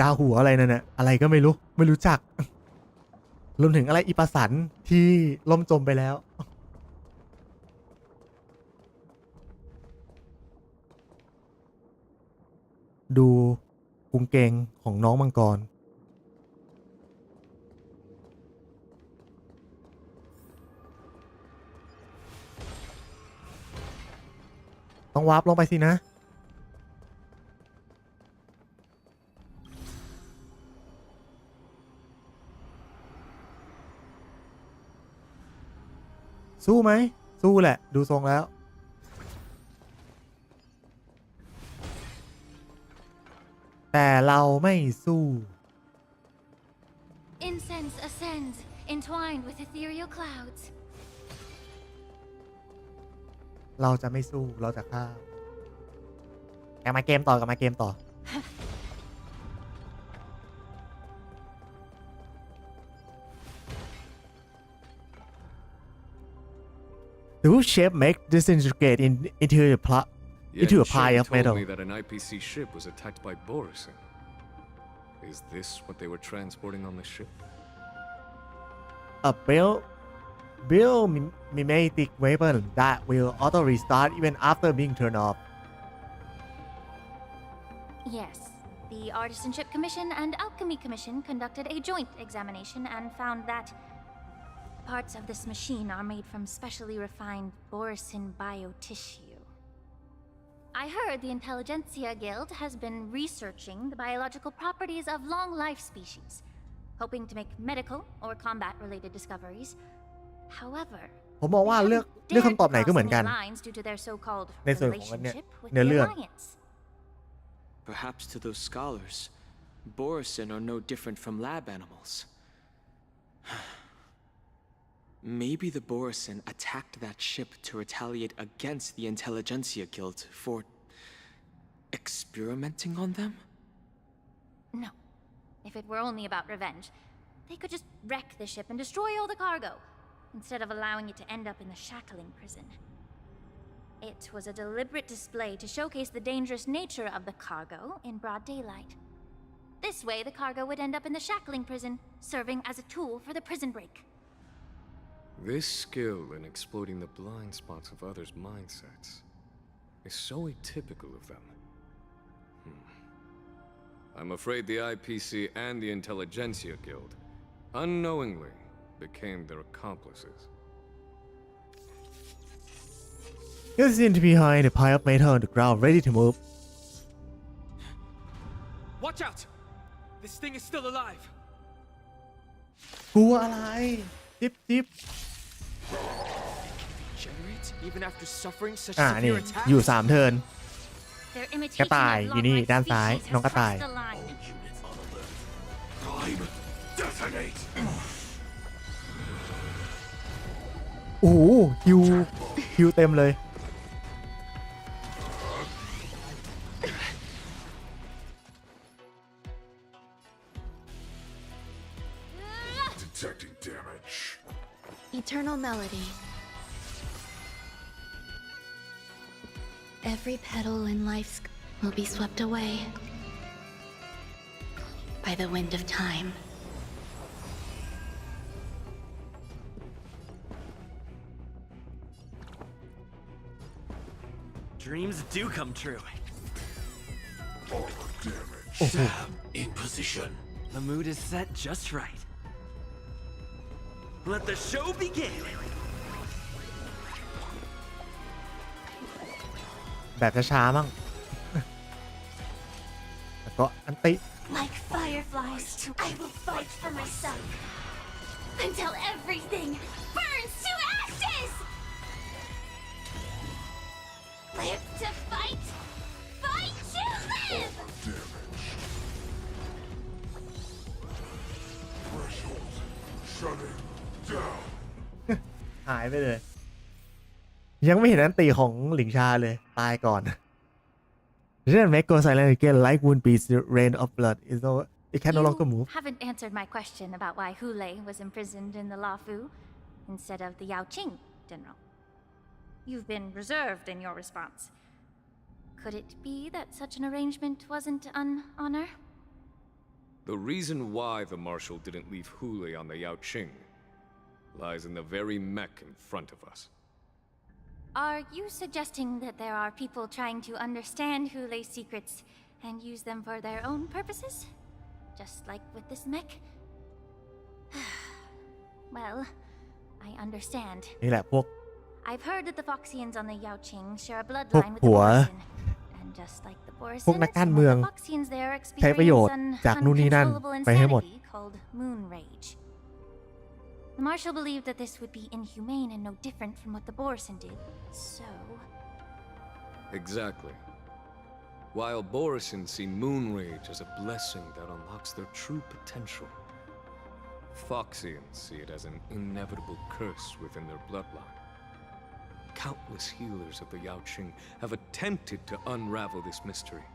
ดาวหัวอะไรนั่นน่ะอะไรก็ไม่รู้ไม่รู้จัก รวมถึงอะไรอีปาสันที่ล่มจมไปแล้ว ดูกรุงเกงของน้องมังกร ต้องวาร์ปลงไปสินะ สู้ไหม สู้แหละ ดูทรงแล้ว แต่เราไม่สู้ Incense ascends, entwined with ethereal clouds. เราจะไม่สู้ เราจะฆ่า กลับมาเกมต่อกลับมาเกมต่อ The wood shape make disintegrate into a pile of Shen metal. told me that an IPC ship was attacked by Borison. Is this what they were transporting on the ship? A mimetic weapon that will auto restart even after being turned off. Yes. The Artisanship Commission and Alchemy Commission conducted a joint examination and found that parts of this machine are made from specially refined Borison biotissue. I heard the Intelligentsia Guild has been researching the biological properties of long-life species, hoping to make medical or combat-related discoveries. However, ผมมองว่าเลือกคำตอบไหนก็เหมือนกัน lines due to their so-called ในส่วนของเนี่ย relationship with เนื้อ the เรื่อง Alliance. Perhaps to those scholars, Borisin are no different from lab animals. Maybe the Borisin attacked that ship to retaliate against the Intelligentsia Guild for experimenting on them? No. If it were only about revenge, they could just wreck the ship and destroy all the cargo, instead of allowing it to end up in the shackling prison. It was a deliberate display to showcase the dangerous nature of the cargo in broad daylight. This way, the cargo would end up in the shackling prison, serving as a tool for the prison break. This skill in exploiting the blind spots of others' mindsets is so atypical of them. I'm afraid the IPC and the Intelligentsia Guild unknowingly became their accomplices. You seem to be behind a pile of metal on the ground, ready to move. Watch out! This thing is still alive. กลัวอะไรจิ๊บ Generate even after suffering such นี่ severe attacks. อยู่3เทิร์น Their imitation กระต่าย of อยู่นี่ long-life ด้านซ้าย species น้อง has กระต่าย crossed the line. Detonate! โอ้โหคิวเต็มเลย Detecting damage. Eternal melody. Every petal in life's will be swept away by the wind of time. Dreams do come true. Over damage. Sam in position. The mood is set just right. Let the show begin. แบบช้าๆมั่ง แล้วก็อันติ Like fireflies, I will fight for myself until everything burns to ashes! Live to fight, fight to live! Damage. Threshold. Shutting down. หายไปเลย ยังไม่เห็นอันติของหลิงชาเลย ตายก่อน Then Mick goes silent again like wound beats the rain of blood. It can no longer move. You haven't answered my question about why Hulei was imprisoned in the Lafu instead of the Yaoqing, General. You've been reserved in your response. Could it be that such an arrangement wasn't an honor? The reason why the Marshal didn't leave Hulei on the Yaoqing lies in the very mech in front of us. Are you suggesting that there are people trying to understand Hulei's secrets and use them for their own purposes? Just like with this mech? Well, I understand. นี่แหละพวก I've heard that the Foxians on the Yaoqing share a พวก bloodline with หั the ว Borisin. And just like the พวก Borisin, นักการ some เมือง of the Foxians there ใช้ประโยชน์ experience จาก an นู่นนี่นั่น uncontrollable ไปให้หมด insanity called moon rage. The Marshal believed that this would be inhumane and no different from what the Borisin did, so... Exactly. While Borisin see moon rage as a blessing that unlocks their true potential, Foxians see it as an inevitable curse within their bloodline. Countless healers of the Yaoqing have attempted to unravel this mystery,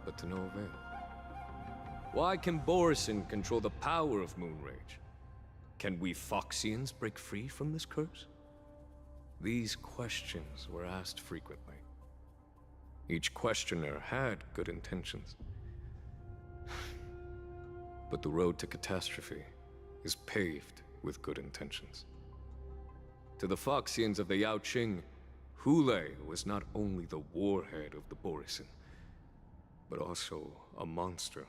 but to no avail. Why can Borisin control the power of moon rage? Can we Foxians break free from this curse? These questions were asked frequently. Each questioner had good intentions. But the road to catastrophe is paved with good intentions. To the Foxians of the Yaoqing, Hulei was not only the warhead of the Borisin, but also a monster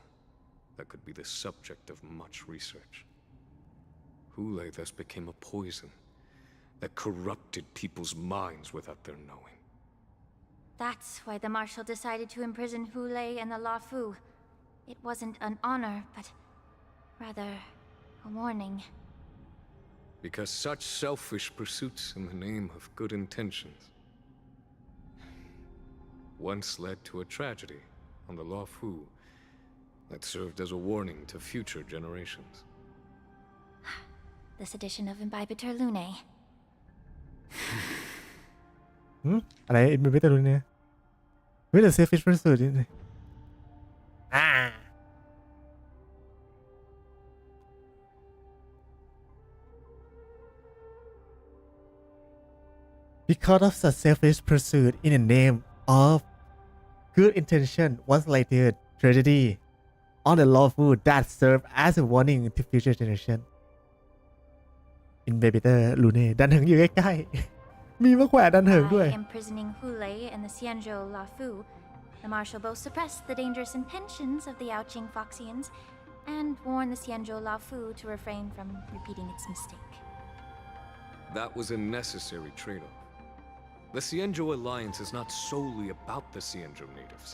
that could be the subject of much research. Hulei thus became a poison that corrupted people's minds without their knowing. That's why the Marshal decided to imprison Hu Lei and the La Fu. It wasn't an honor, but rather a warning. Because such selfish pursuits in the name of good intentions once led to a tragedy on the La Fu that served as a warning to future generations. The sedition of Imbibitor Lunae. อะไรมันไม่ตรงนี้ไม่แต่ selfish pursuit นี่ Because of such selfish pursuit in the name of good intention was later tragedy on the lawful that served as a warning to future generation. Inhibitor Lune ดันเหิงอยู่ใกล้ๆ มีมะแขวดันเหิงด้วย By imprisoning Hu Lei and the Xianzhou La Fu, the Marshal both suppressed the dangerous intentions of the Yaoqing Foxians and warned the Xianzhou La Fu to refrain from repeating its mistake. That was a necessary trade-off. The Xianzhou alliance is not solely about the Xianzhou natives.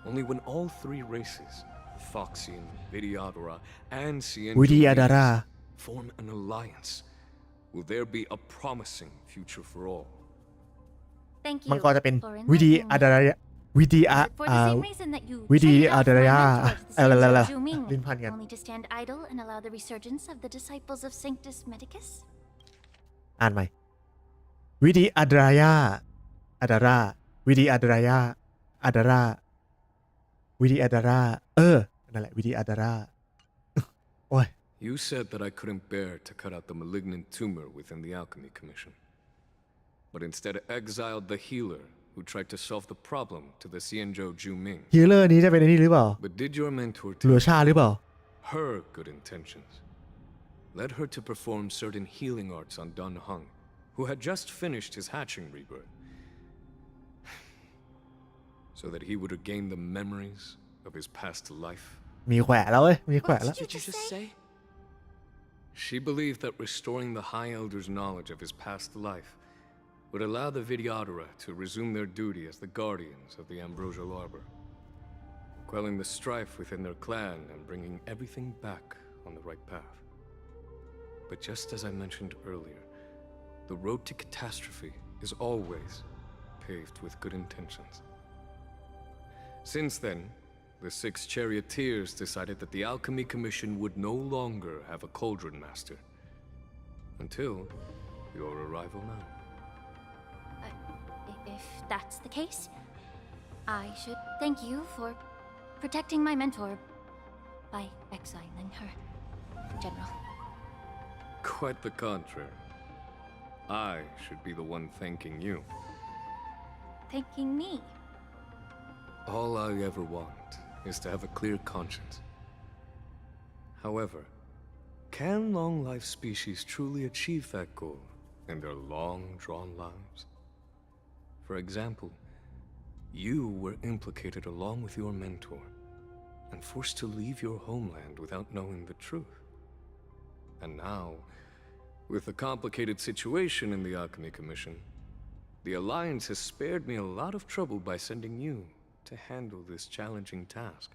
Only when all three races, Foxian, Vidyadhara, and Xianzhou Vidyadhara form an alliance, will there be a promising future for all. Thank you มันก็จะเป็น for วิธี enlightening อา me. ดารยะวิธี Is it for the same reason that you วิธี traded อา off ดาร my ยะ mentor to the อะไร Xianzhou Zhuming, ลิ้นพันกัน only to stand idle and allow the resurgence of the disciples of Sanctus Medicus? อ่านใหม่วิธีอาดารยะอาดาราวิธีอาดารยะอาดาราวิธีอาดารานั่นแหละวิธีอาดารา โอ้ย You said that I couldn't bear to cut out the malignant tumor within the Alchemy Commission, but instead exiled the healer who tried to solve the problem to the Xianzhou Zhuming. ฮีเลอร์นี้จะเป็นอันนี้หรือเปล่า But did your mentor หลัว tell ชาหรือเปล่า her good intentions led her to perform certain healing arts on Dan Heng, who had just finished his hatching rebirth, so that he would regain the memories of his past life? มีแขวะแล้วเว้ยมีแขวะ What แล้ว did you just say? She believed that restoring the High Elder's knowledge of his past life would allow the Vidyadhara to resume their duty as the guardians of the Ambrosial Arbor, quelling the strife within their clan and bringing everything back on the right path. But just as I mentioned earlier, the road to catastrophe is always paved with good intentions. Since then, the 6 charioteers decided that the Alchemy Commission would no longer have a cauldron master. Until your arrival now. If that's the case, I should thank you for protecting my mentor by exiling her, General. Quite the contrary. I should be the one thanking you. Thanking me. All I ever want is to have a clear conscience. However, can long-life species truly achieve that goal in their long-drawn lives? For example, you were implicated along with your mentor and forced to leave your homeland without knowing the truth. And now, with the complicated situation in the Alchemy Commission, the Alliance has spared me a lot of trouble by sending you to handle this challenging task.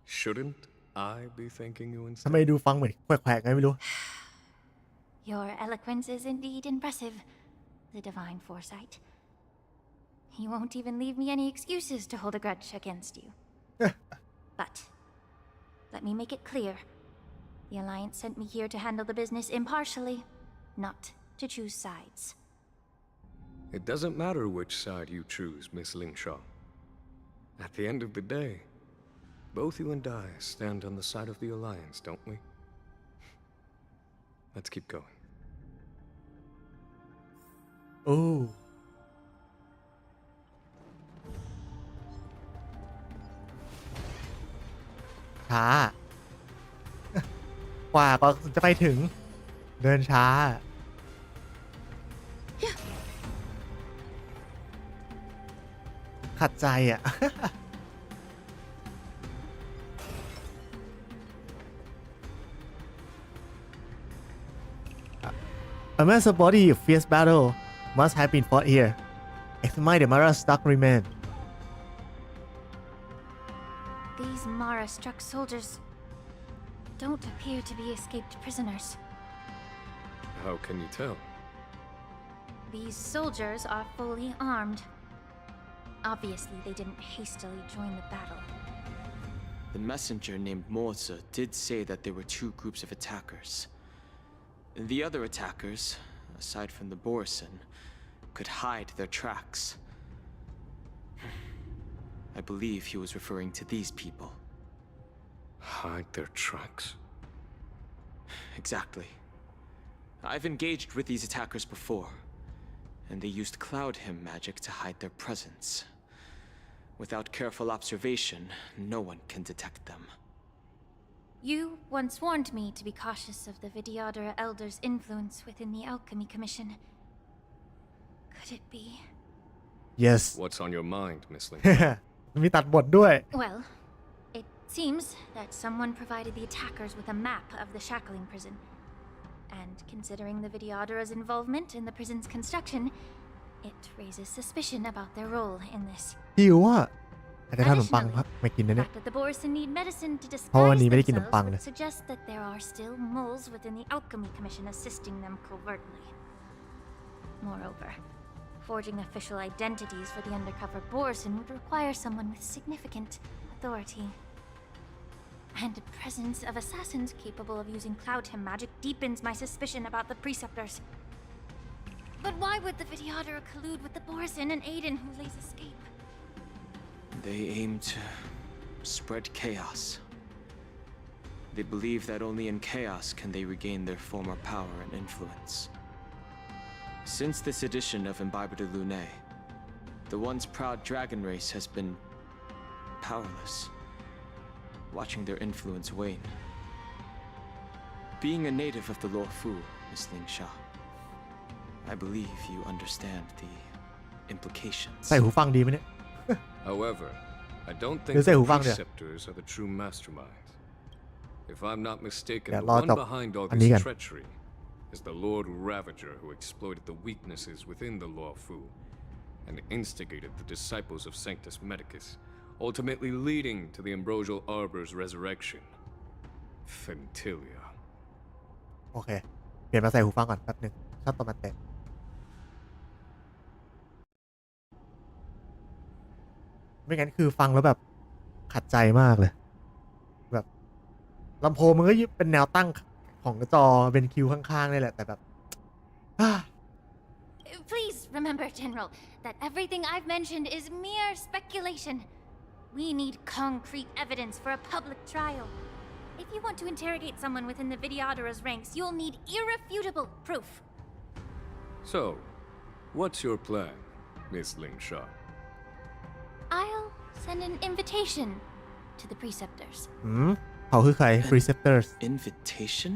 Shouldn't I be thanking you ทำไม instead? ดูฟังเหมือนแขวะๆไงไม่รู้ Your eloquence is indeed impressive, the divine foresight. You won't even leave me any excuses to hold a grudge against you. But let me make it clear. The Alliance sent me here to handle the business impartially, not to choose sides. It doesn't matter which side you choose, Miss Lingshaw. At the end of the day, both you and I stand on the side of the Alliance, don't we? Let's keep going. โอ้ช้ากว่าก็จะไปถึงเดินช้า ขัดใจอ่ะ A massive body fierce battle must have been fought here. Examine the Mara stock remain. These Mara-struck soldiers don't appear to be escaped prisoners. How can you tell? These soldiers are fully armed. Obviously, they didn't hastily join the battle. The messenger named Morza did say that there were two groups of attackers. The other attackers, aside from the Borison, could hide their tracks. I believe he was referring to these people. Hide their tracks? Exactly. I've engaged with these attackers before, and they used cloud hymn magic to hide their presence. Without careful observation, no one can detect them. You once warned me to be cautious of the Vidyadhara Elder's influence within the Alchemy Commission. Could it be? Yes. What's on your mind, Miss Link? มีตัดบทด้วย Well, it seems that someone provided the attackers with a map of the shackling prison. And considering the Vidyadhara's involvement in the prison's construction, it raises suspicion about their role in this. หิวอ่ะอาจจะทำขนมปังครับไม่กินนะ The เนี่ย fact that the Borison need medicine to เพราะวัน disguise นี้ไม่ได้กินขนม themselves ปังเลย would suggest that there are still moles within the Alchemy Commission assisting them covertly. Moreover, forging official identities for the undercover Borison would require someone with significant authority. And the presence of assassins capable of using cloud hymn magic deepens my suspicion about the Preceptors. But why would the Vidyadhara collude with the Borison and aid in Hulei's escape? They aim to spread chaos. They believe that only in chaos can they regain their former power and influence. Since this edition of Imbibe de Lune, the once proud dragon race has been powerless, watching their influence wane. Being a native of the Luofu, Miss Ling Sha, I believe you understand the implications. ใส่หูฟังดีไหมเนี่ย However, I don't think Đưa xe the hủ vang kìa. Preceptors are the true masterminds. If I'm not mistaken, Dạ, the lo one chọc behind all anh đi this gần. treachery is the Lord Ravager who exploited the weaknesses within the Luofu and instigated the disciples of Sanctus Medicus, ultimately leading to the Ambrosial Arbor's resurrection. Fentilia. โอเค เปลี่ยนมาใส่หูฟังก่อนแป๊บหนึงชอบตอนมันเตะไม่งั้นคือฟังแล้วแบบขัดใจมากเลย แบบลำโพงมันก็เป็นแนวตั้งของจอเป็นคิวข้างๆนี่แหละแต่แบบ Please remember, General, that everything I've mentioned is mere speculation. We need concrete evidence for a public trial. If you want to interrogate someone within the Vidyadhara's ranks, you'll need irrefutable proof. So, what's your plan, Miss Ling Sha? I'll send an invitation to the Preceptors. เขาคือใคร Preceptors Invitation?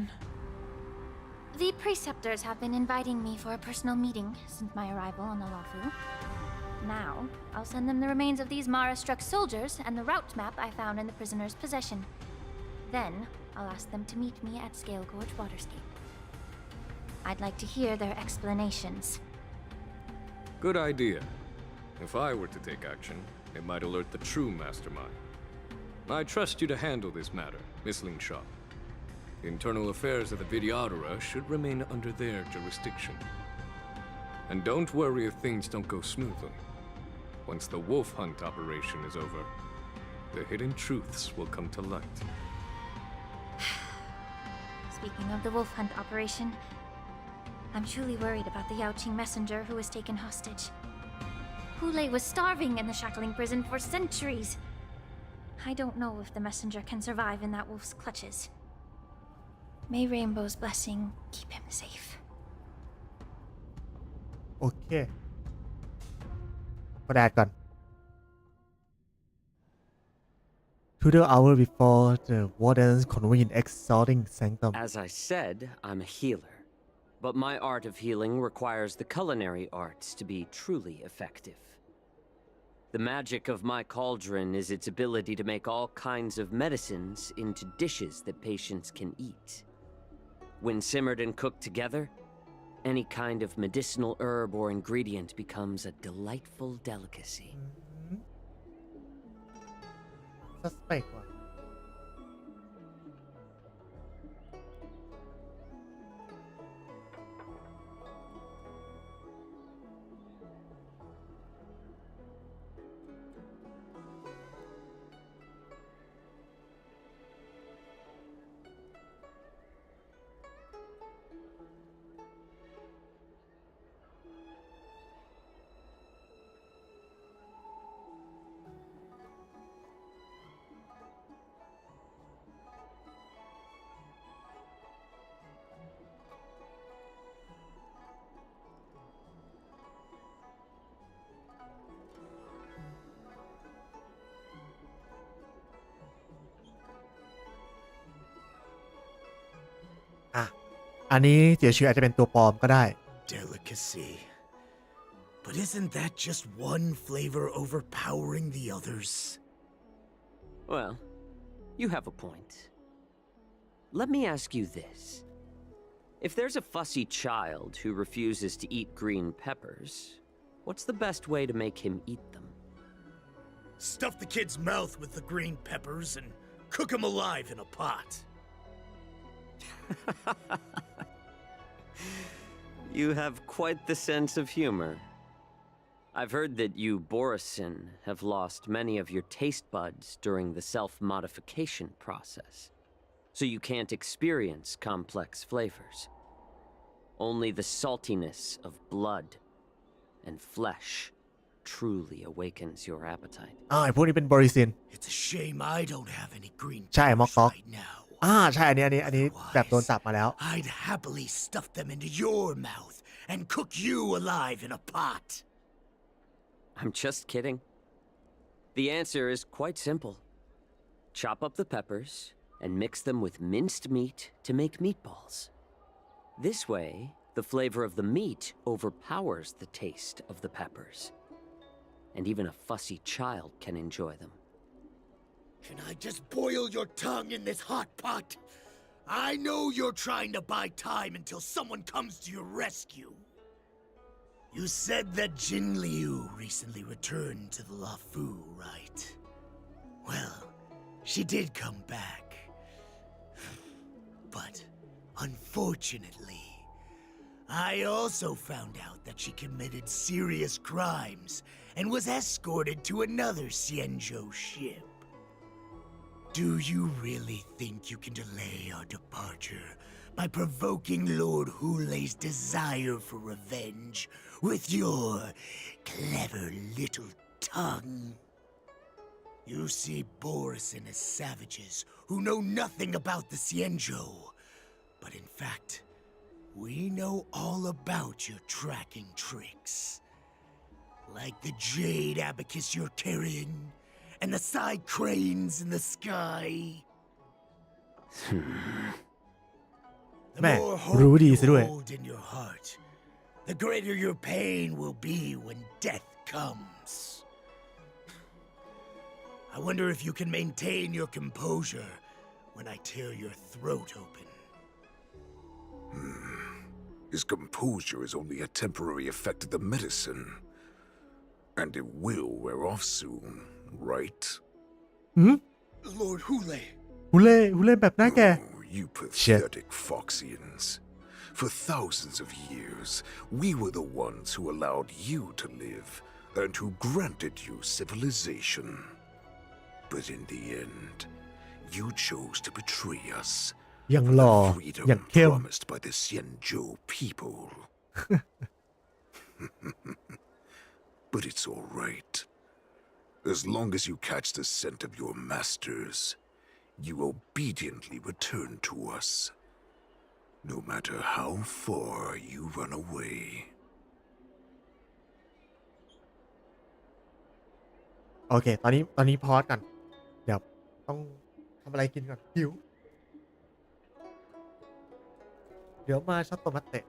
The Preceptors have been inviting me for a personal meeting since my arrival on the Luofu. Now, I'll send them the remains of these Mara-struck soldiers and the route map I found in the prisoner's possession. Then, I'll ask them to meet me at Scale Gorge Waterscape. I'd like to hear their explanations. Good idea. If I were to take action, it might alert the true mastermind. I trust you to handle this matter, Miss Ling Sha. The internal affairs of the Vidyadhara should remain under their jurisdiction. And don't worry if things don't go smoothly. Once the wolf hunt operation is over, the hidden truths will come to light. Speaking of the wolf hunt operation, I'm truly worried about the Yaoqing messenger who was taken hostage. Hulei was starving in the shackling prison for centuries. I don't know if the messenger can survive in that wolf's clutches. May Rainbow's blessing keep him safe. โอเคกระดาษก่อน To the hour before the wardens convene exalting sanctum. As I said, I'm a healer. But my art of healing requires the culinary arts to be truly effective. The magic of my cauldron is its ability to make all kinds of medicines into dishes that patients can eat. When simmered and cooked together, any kind of medicinal herb or ingredient becomes a delightful delicacy. suspect ว่ะ อ่ะ อันนี้เจียชื่ออาจจะเป็นตัวปลอมก็ได้ Delicacy. But isn't that just one flavor overpowering the others? Well, you have a point. Let me ask you this. If there's a fussy child who refuses to eat green peppers, what's the best way to make him eat them? Stuff the kid's mouth with the green peppers and cook him alive in a pot. You have quite the sense of humor. I've heard that you, Borisin, have lost many of your taste buds during the self-modification process, so you can't experience complex flavors. Only the saltiness of blood and flesh truly awakens your appetite. ไอ้พวกนี้เป็นบริซิน It's a shame I don't have any green ใช่ม็อก peppers ก๊อก right now. ใช่อันนี้แบบโดนจับมาแล้ว I'd happily stuff them into your mouth and cook you alive in a pot. I'm just kidding. The answer is quite simple. Chop up the peppers and mix them with minced meat to make meatballs. This way, the flavor of the meat overpowers the taste of the peppers, and even a fussy child can enjoy them. Can I just boil your tongue in this hot pot? I know you're trying to buy time until someone comes to your rescue. You said that Jin Liu recently returned to the Lafu, right? Well, she did come back. But, unfortunately, I also found out that she committed serious crimes and was escorted to another Xianzhou ship. Do you really think you can delay our departure by provoking Lord Hulei's desire for revenge with your clever little tongue? You see Borisin as savages who know nothing about the Xianzhou, but in fact, we know all about your tracking tricks. Like the jade abacus you're carrying, and the side cranes in the sky. The แม่ more รู้ hope ดี you ซะด้วย hold in your heart, the greater your pain will be when death comes. I wonder if you can maintain your composure when I tear your throat open. His composure is only a temporary effect of the medicine. And it will wear off soon, right? Lord Hulei. ฮูเล่แบบหน้าแก Oh, you pathetic Foxians. For thousands of years, we were the ones who allowed you to live and who granted you civilization. But in the end, you chose to betray us ยัง for หล่อ the อย่าง freedom เข้ม promised by the Xianzhou people. But it's all right. As long as you catch the scent of your masters, you obediently return to us, no matter how far you run away. โอเค ตอนนี้พอสกัน เดี๋ยวต้องทำอะไรกินก่อนหิว เดี๋ยวมาช็อตโตมัตเตะ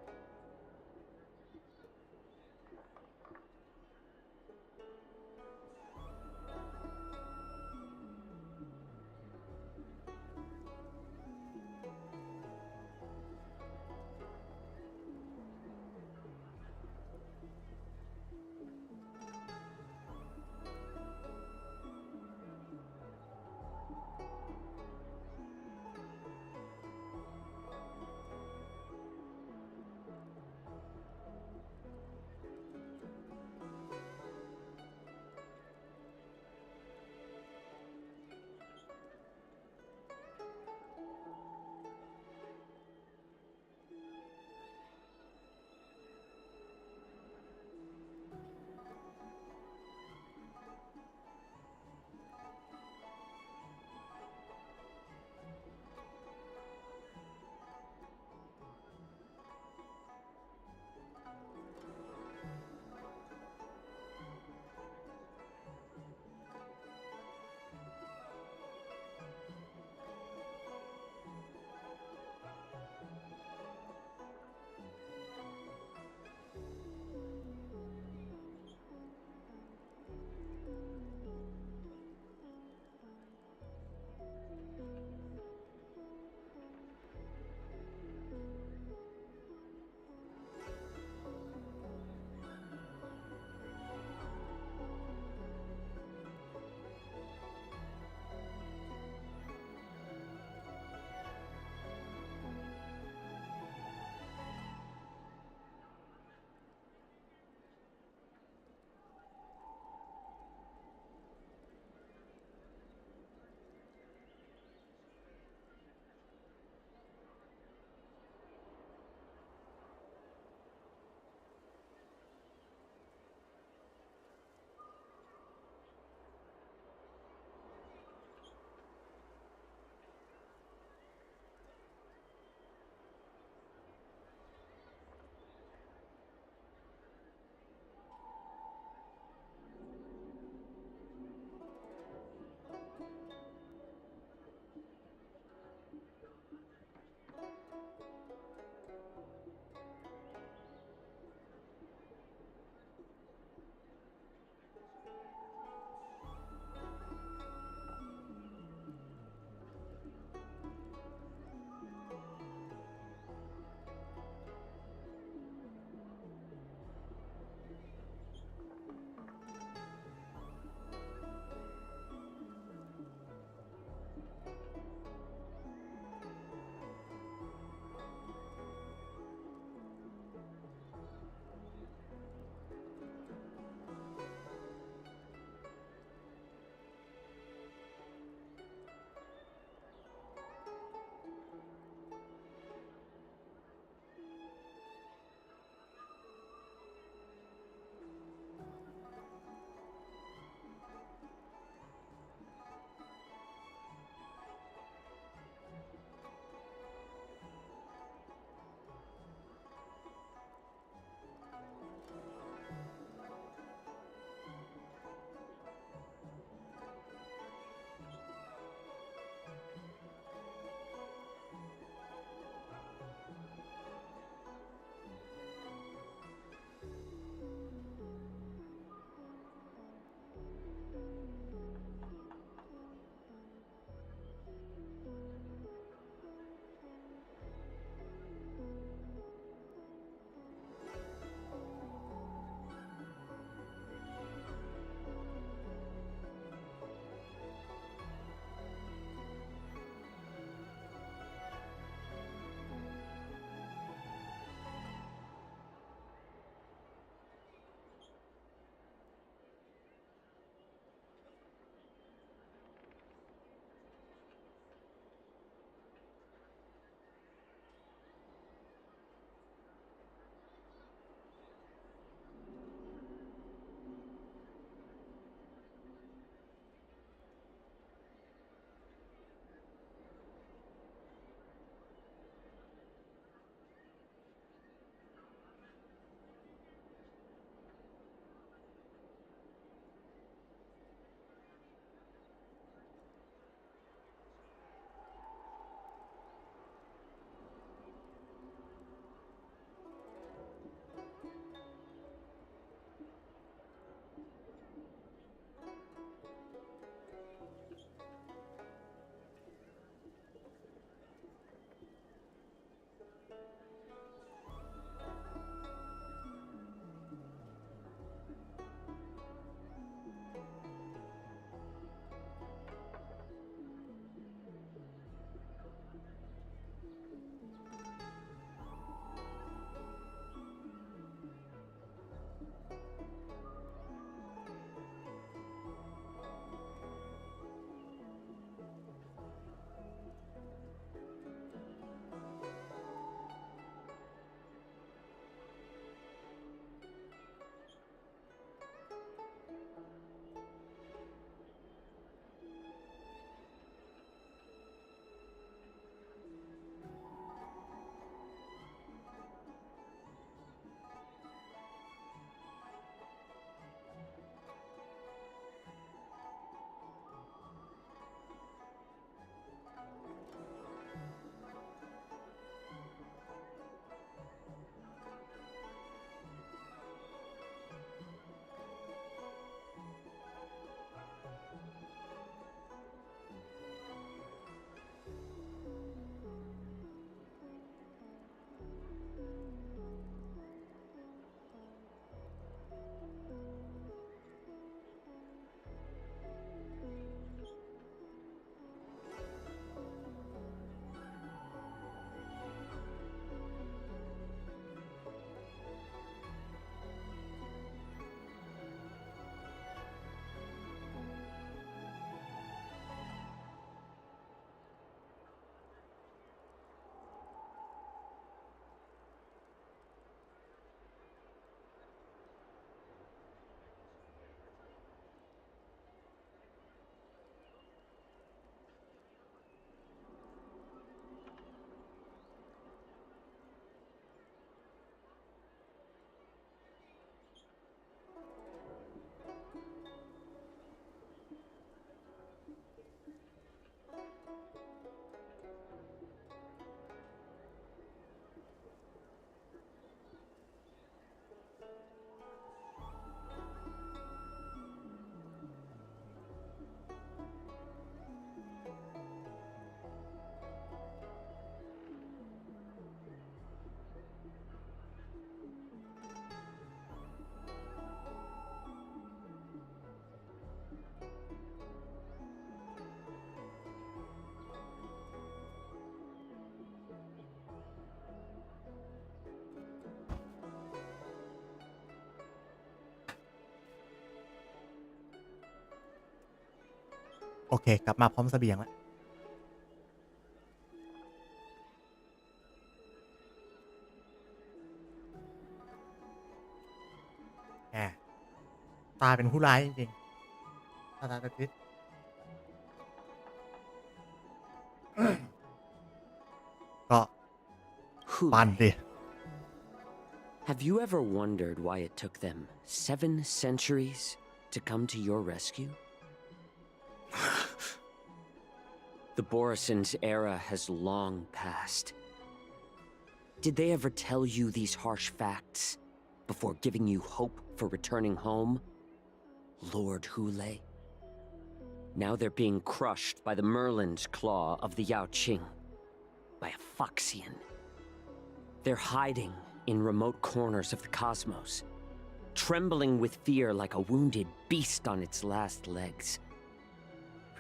อเคกลับมาพร้อมเสบียงแล้วแหมตาเป็นผู้ร้ายจริงๆตาตะติดก็ปันดิ Have you ever wondered why it took them 7 centuries to come to your rescue? The Borison's era has long passed. Did they ever tell you these harsh facts before giving you hope for returning home? Lord Hule? Now they're being crushed by the Merlin's claw of the Yao Qing, by a Foxian. They're hiding in remote corners of the cosmos, trembling with fear like a wounded beast on its last legs,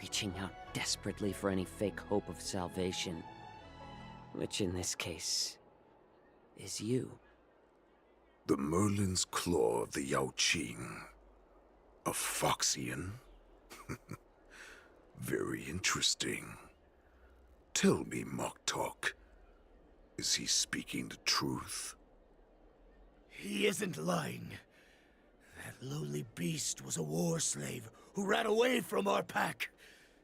reaching out desperately for any fake hope of salvation, which in this case is you. The Merlin's claw of the Yao Qing. A Foxian? Very interesting. Tell me, Moktok, is he speaking the truth? He isn't lying. That lowly beast was a war slave who ran away from our pack.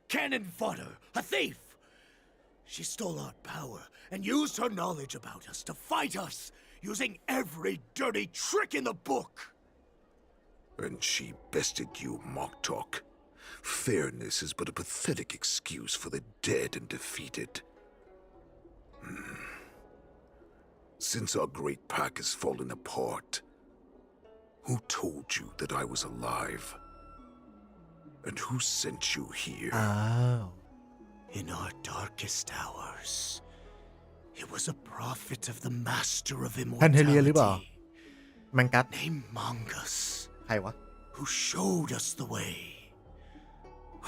Cannon fodder, a thief. She stole our power and used her knowledge about us to fight us, using every dirty trick in the book. And she bested you, Moktok. Fairness is but a pathetic excuse for the dead and defeated. Since our great pack has fallen apart, who told you that I was alive? And who sent you here? In our darkest hours, it was a prophet of the Master of ท่านเทเลียหรือเปล่า Immortality มังกัด named Mongus, ใครวะ who showed us the way.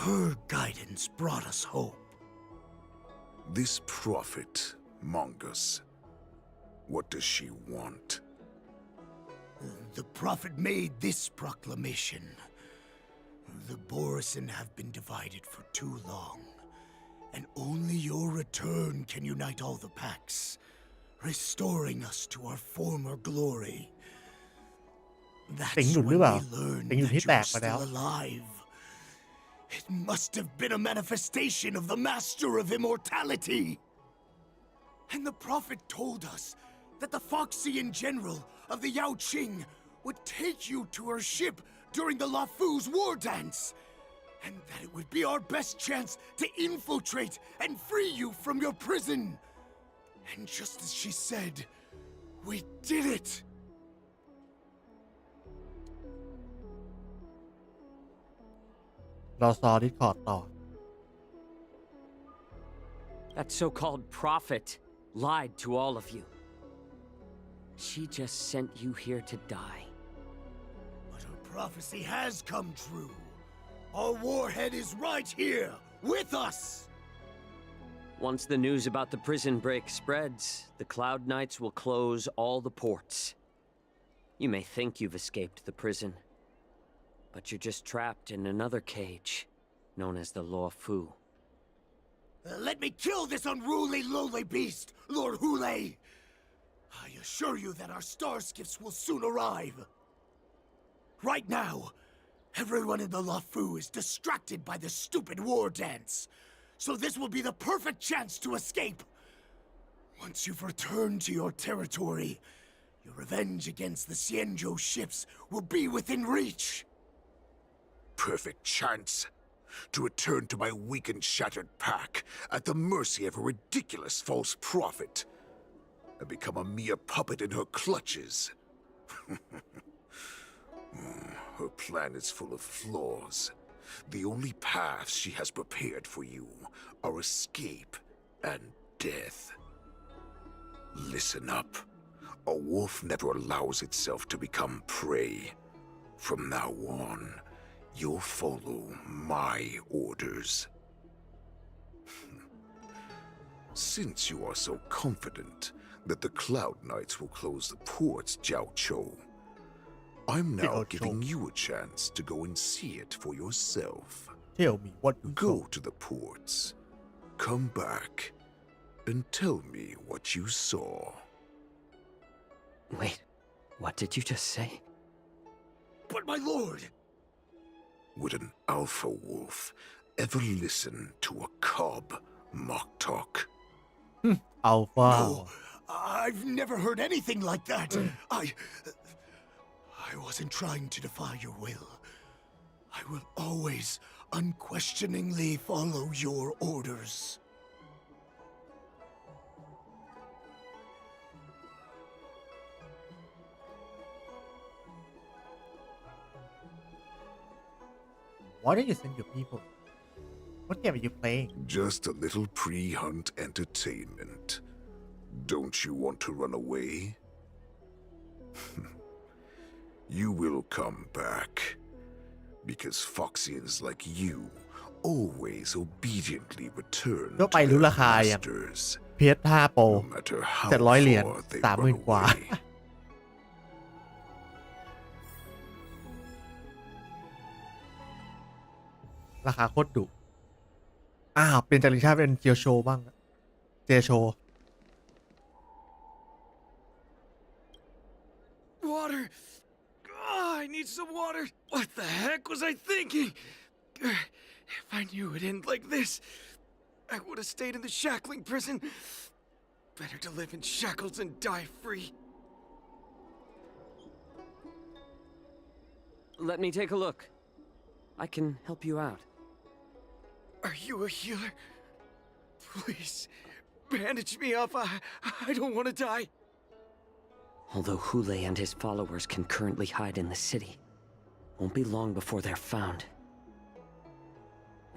Her guidance brought us hope. This prophet, Mongus, what does she want? The prophet made this proclamation. The Borison have been divided for too long, and only your return can unite all the packs, restoring us to our former glory. That's สิงหยุด when หรือเปล่า we learned สิงหยุด that ที่ you แต were กไปแล้ว still alive. It must have been a manifestation of the Master of Immortality. And the prophet told us that the Foxian general of the Yao Qing would take you to her ship during the Lafu's war dance, and that it would be our best chance to infiltrate and free you from your prison. And just as she said, we did it. เราซอดิสคอร์ดต่อ That so-called prophet lied to all of you. She just sent you here to die. But her prophecy has come true. Our warhead is right here, with us! Once the news about the prison break spreads, the Cloud Knights will close all the ports. You may think you've escaped the prison, but you're just trapped in another cage, known as the Law Fu. Let me kill this unruly, lowly beast, Lord Hule! I assure you that our star skiffs will soon arrive. Right now, everyone in the Lafu is distracted by the stupid war dance, so this will be the perfect chance to escape. Once you've returned to your territory, your revenge against the Xianzhou ships will be within reach. Perfect chance to return to my weak and shattered pack at the mercy of a ridiculous false prophet and become a mere puppet in her clutches. Her plan is full of flaws. The only paths she has prepared for you are escape and death. Listen up. A wolf never allows itself to become prey. From now on, you'll follow my orders. Since you are so confident that the Cloud Knights will close the ports, Jiao Chou, I'm now Jiao Chou. giving you a chance to go and see it for yourself. Tell me what you Go saw. to the ports. Come back and tell me what you saw. Wait, what did you just say? But my lord! Would an alpha wolf ever listen to a cub mock talk? Alpha No, I've never heard anything like that. I wasn't trying to defy your will. I will always unquestioningly follow your orders. Why don't you send your people? What game are you playing? Just a little pre-hunt entertainment. Don't you want to run away? You will come back. Because Foxians like you always obediently return ก็ไป to รู้ their ราคาอย่าง masters, PS5 Pro no matter how 700 เหรียญ far they 30,000 run กว่า away. ราคาโคตรดุอ้าวเป็นจริงชาติเป็นเจียวโชบ้างเจโช Water! Oh, I need some water. What the heck was I thinking? If I knew it'd end like this, I would have stayed in the shackling prison. Better to live in shackles and die free. Let me take a look. I can help you out. Are you a healer? Please, bandage me up. I don't want to die. Although Hule and his followers can currently hide in the city, won't be long before they're found.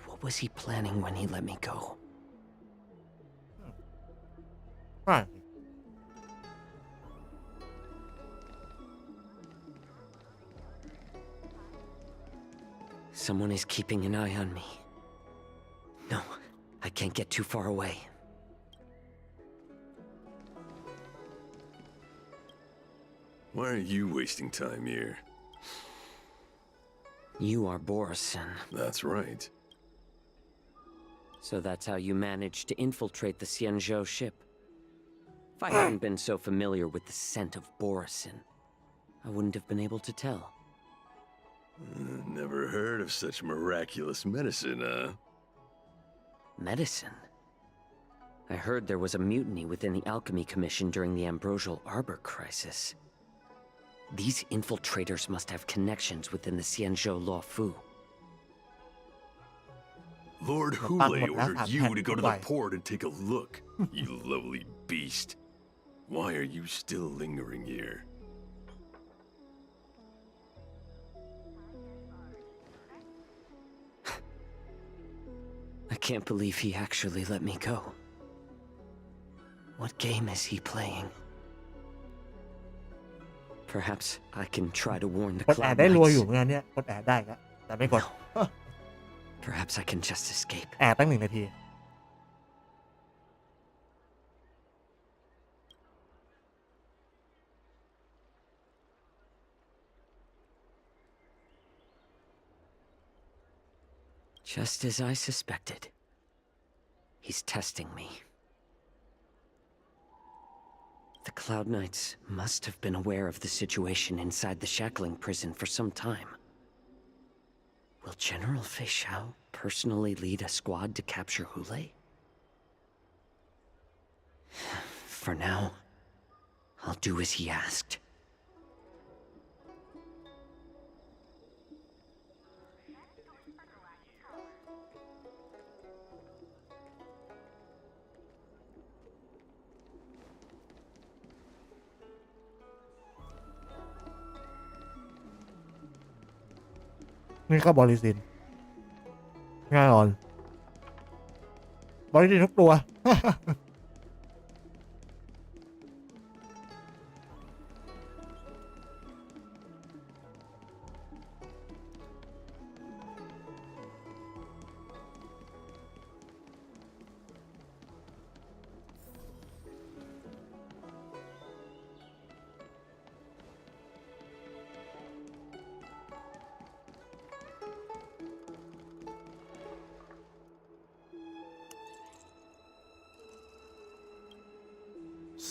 What was he planning when he let me go? ใช่ Someone is keeping an eye on me. No, I can't get too far away. Why are you wasting time here? You are Borison. That's right. So that's how you managed to infiltrate the Xianzhou ship. If I hadn't been so familiar with the scent of Borison, I wouldn't have been able to tell. Never heard of such miraculous medicine, Medicine? I heard there was a mutiny within the Alchemy Commission during the Ambrosial Arbor crisis. These infiltrators must have connections within the Xianzhou Law Fu. Lord Well, Hule well, ordered that's you not to go to the right. port and take a look, you lovely beast. Why are you still lingering here? I can't believe he actually let me go. What game is he playing? Perhaps I can try to warn the กดแอด Cloud ได้รัวอยู่ Knights. งานเนี้ยกดแอดได้ครับแต่ไม่กด Perhaps I can just escape. แอดตั้ง1 นาที Just as I suspected. He's testing me. The Cloud Knights must have been aware of the situation inside the shackling prison for some time. Will General Fei Xiao personally lead a squad to capture Hule? For now, I'll do as he asked.นี่ก็บริสินง่ายอ่อนบริสินทุกตัว I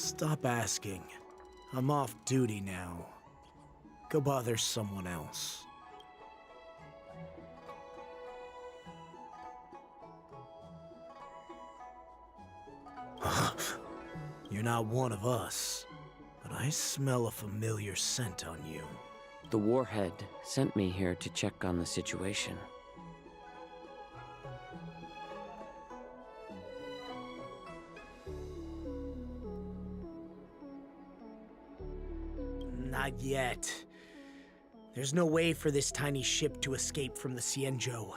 Stop asking. I'm off duty now. Go bother someone else. You're not one of us, but I smell a familiar scent on you. The warhead sent me here to check on the situation. Not yet. There's no way for this tiny ship to escape from the Cienjo.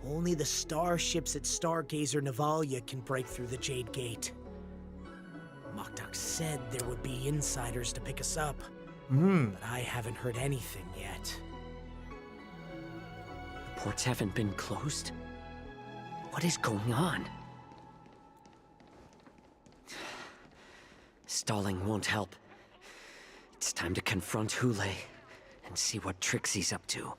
Only the starships at Stargazer Navalia can break through the Jade Gate. Moktuk said there would be insiders to pick us up, but I haven't heard anything yet. The ports haven't been closed? What is going on? Stalling won't help. It's time to confront Hule and see what tricks he's up to.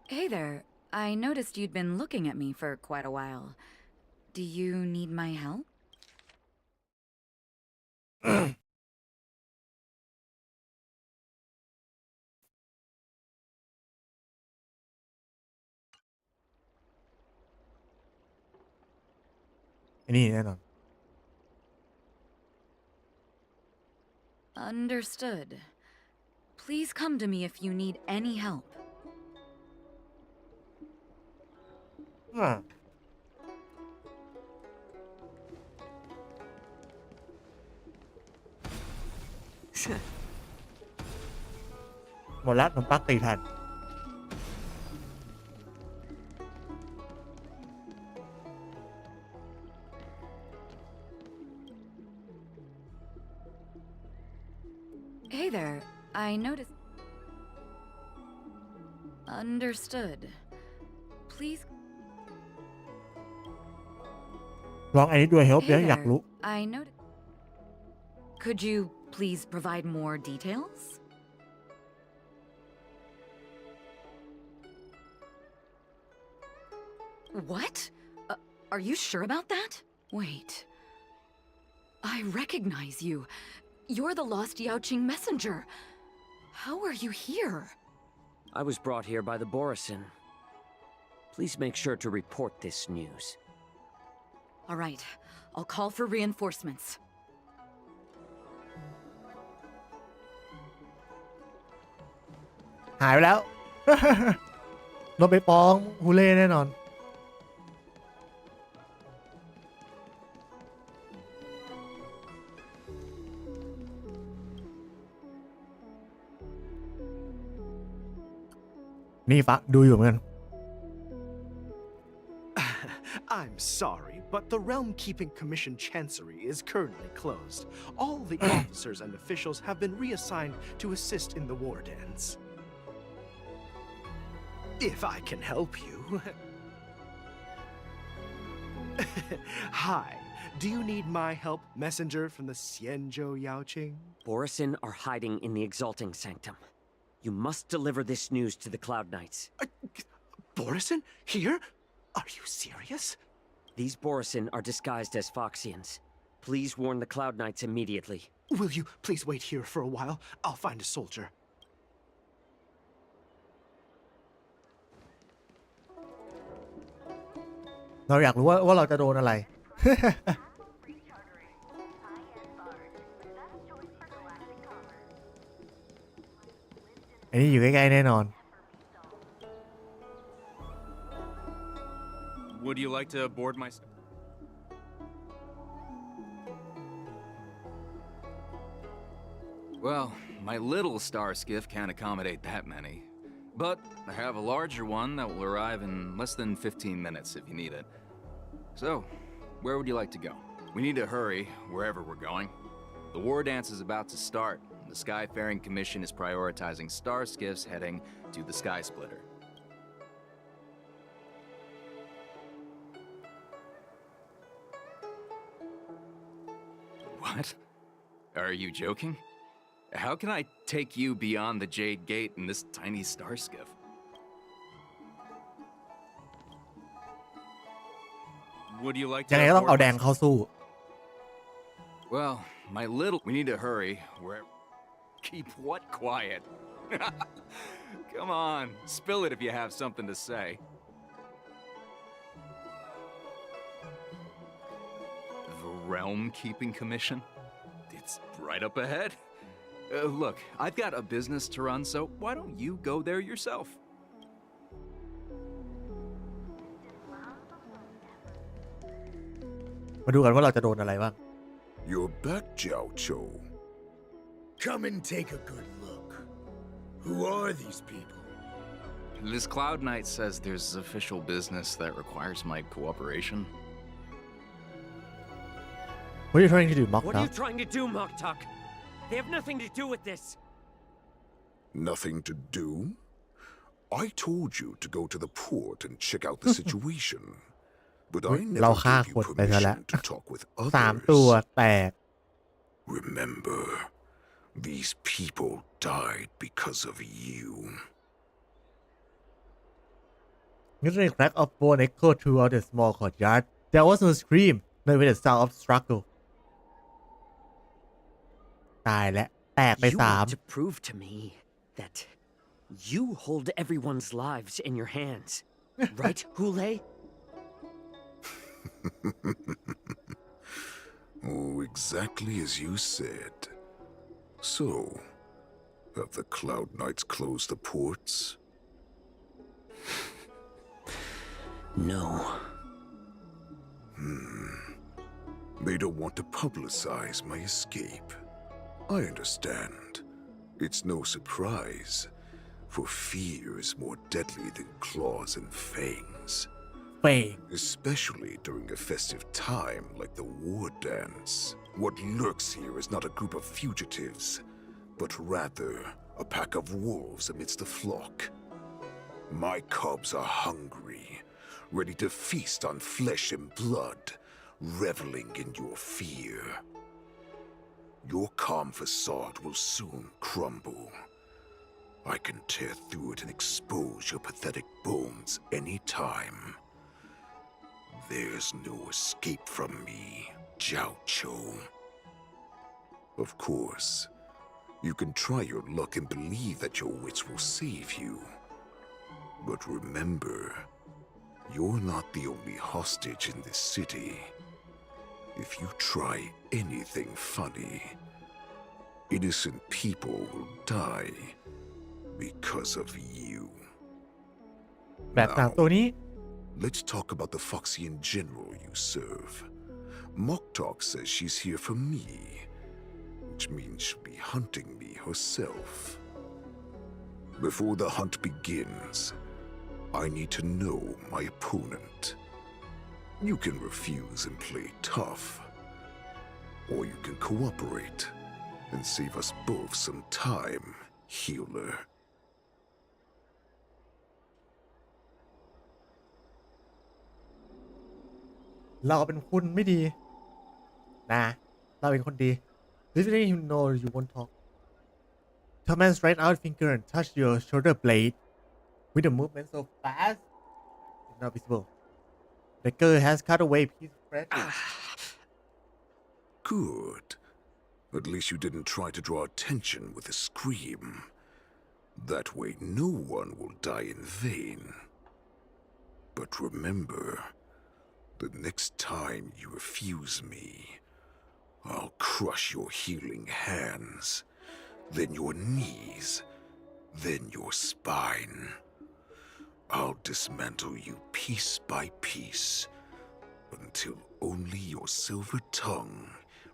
Hey there. I noticed you'd been looking at me for quite a while. Do you need my help? ไอ้นี่แน่นอน Understood. Please come to me if you need any help. อ่าหมดแล้วขนมปังตีแผ่น Hey there. I noticed. Understood. Please. ลองไอ้นี้ด้วยเฮลป์ Hey เดี๋ยวอยากรู้ there. I noticed. Could you please provide more details? What? Are you sure about that? Wait. I recognize you. You're the lost Yaoqing messenger. How are you here? I was brought here by the Borisin. Please make sure to report this news. All right. I'll call for reinforcements. หายไปแล้ว โดนไปฟ้องฮูเล่แน่นอน นี่ฟักดูอยู่เหมือนกัน I'm sorry, but the Realm Keeping Commission Chancery is currently closed. All the officers and officials have been reassigned to assist in the war dance. If I can help you. Hi, do you need my help, messenger from the Xianzhou Yaoqing? Borisin are hiding in the Exalting Sanctum. You must deliver this news to the Cloud Knights. Borisin? Here? Are you serious? These Borisin are disguised as Foxians. Please warn the Cloud Knights immediately. Will you please wait here for a while? I'll find a soldier. เราอยากรู้ว่าเราจะโดนอะไร อันนี้อยู่ใกล้ๆแน่นอน Would you like to board my... Well, my little star skiff can't accommodate that many. But I have a larger one that will arrive in less than 15 minutes if you need it. So, where would you like to go? We need to hurry wherever we're going. The war dance is about to start. The Skyfaring Commission is prioritizing star skiffs heading to the Sky Splitter. What? Are you joking? How can I take you beyond the Jade Gate in this tiny star skiff? would you like ยังไง to ก็ต้องเอา board แดง my- เข้าสู้ Well, my little... We need to hurry. We're... Keep what quiet? Come on, spill it if you have something to say. The Realm Keeping Commission? It's right up ahead. Look, I've got a business to run, so why don't you go there yourself? มาดูกันว่าเราจะโดนอะไรบ้าง You're back, Jiao Cho. Come and take a good look. Who are these people? This Cloud Knight says there's official business that requires my cooperation. What are you trying to do, Mock What are you Tuck? trying to do, Mock Tuck? They have nothing to do with this. Nothing to do? I told you to go to the port and check out the situation. But I เรา never ฆ่า gave ค you นไปซะแล้ว permission to talk with 3 ตัว others. แตก Remember, these people died because of you. Using a crack of bone echoed throughout the small courtyard. There was no scream, nor even the sound of struggle. ตายแล้วแตกไป You 3 want to prove to me that you hold everyone's lives in your hands, right, Hule? Oh, exactly as you said. So, have the Cloud Knights closed the ports? No. They don't want to publicize my escape. I understand. It's no surprise, for fear is more deadly than claws and fangs. เฟง Especially during a festive time like the war dance. What lurks here is not a group of fugitives, but rather a pack of wolves amidst the flock. My cubs are hungry, ready to feast on flesh and blood, reveling in your fear. Your calm facade will soon crumble. I can tear through it and expose your pathetic bones any time. There's no escape from me, Jiao Cho. Of course, you can try your luck and believe that your wits will save you. But remember, you're not the only hostage in this city. If you try anything funny, innocent people will die because of you. แบบ 3 ตัวนี้ Let's talk about the Foxian general you serve. Moktok says she's here for me, which means she'll be hunting me herself. Before the hunt begins, I need to know my opponent. You can refuse and play tough, or you can cooperate and save us both some time, healer. เราเป็นคนไม่ดี นะ เราเป็นคนดี Listening him know you won't talk. Thomas right out finger and touch your shoulder blade with a movement so fast it's not visible. The girl has cut away piece of bread. Good. At least you didn't try to draw attention with a scream. That way no one will die in vain. But remember, the next time you refuse me, I'll crush your healing hands, then your knees, then your spine. I'll dismantle you piece by piece until only your silver tongue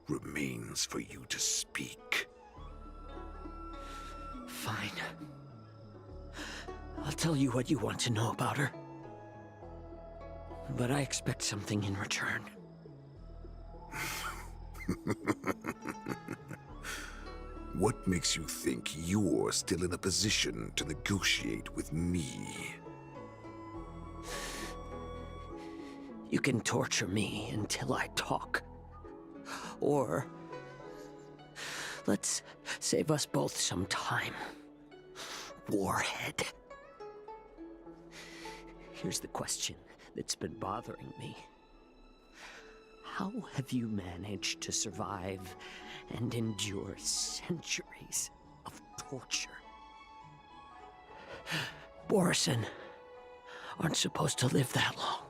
remains for you to speak. Fine. I'll tell you what you want to know about her. But I expect something in return. What makes you think you're still in a position to negotiate with me? You can torture me until I talk. Or let's save us both some time. Warhead. Here's the question that's been bothering me. How have you managed to survive and endure centuries of torture? Borison aren't supposed to live that long,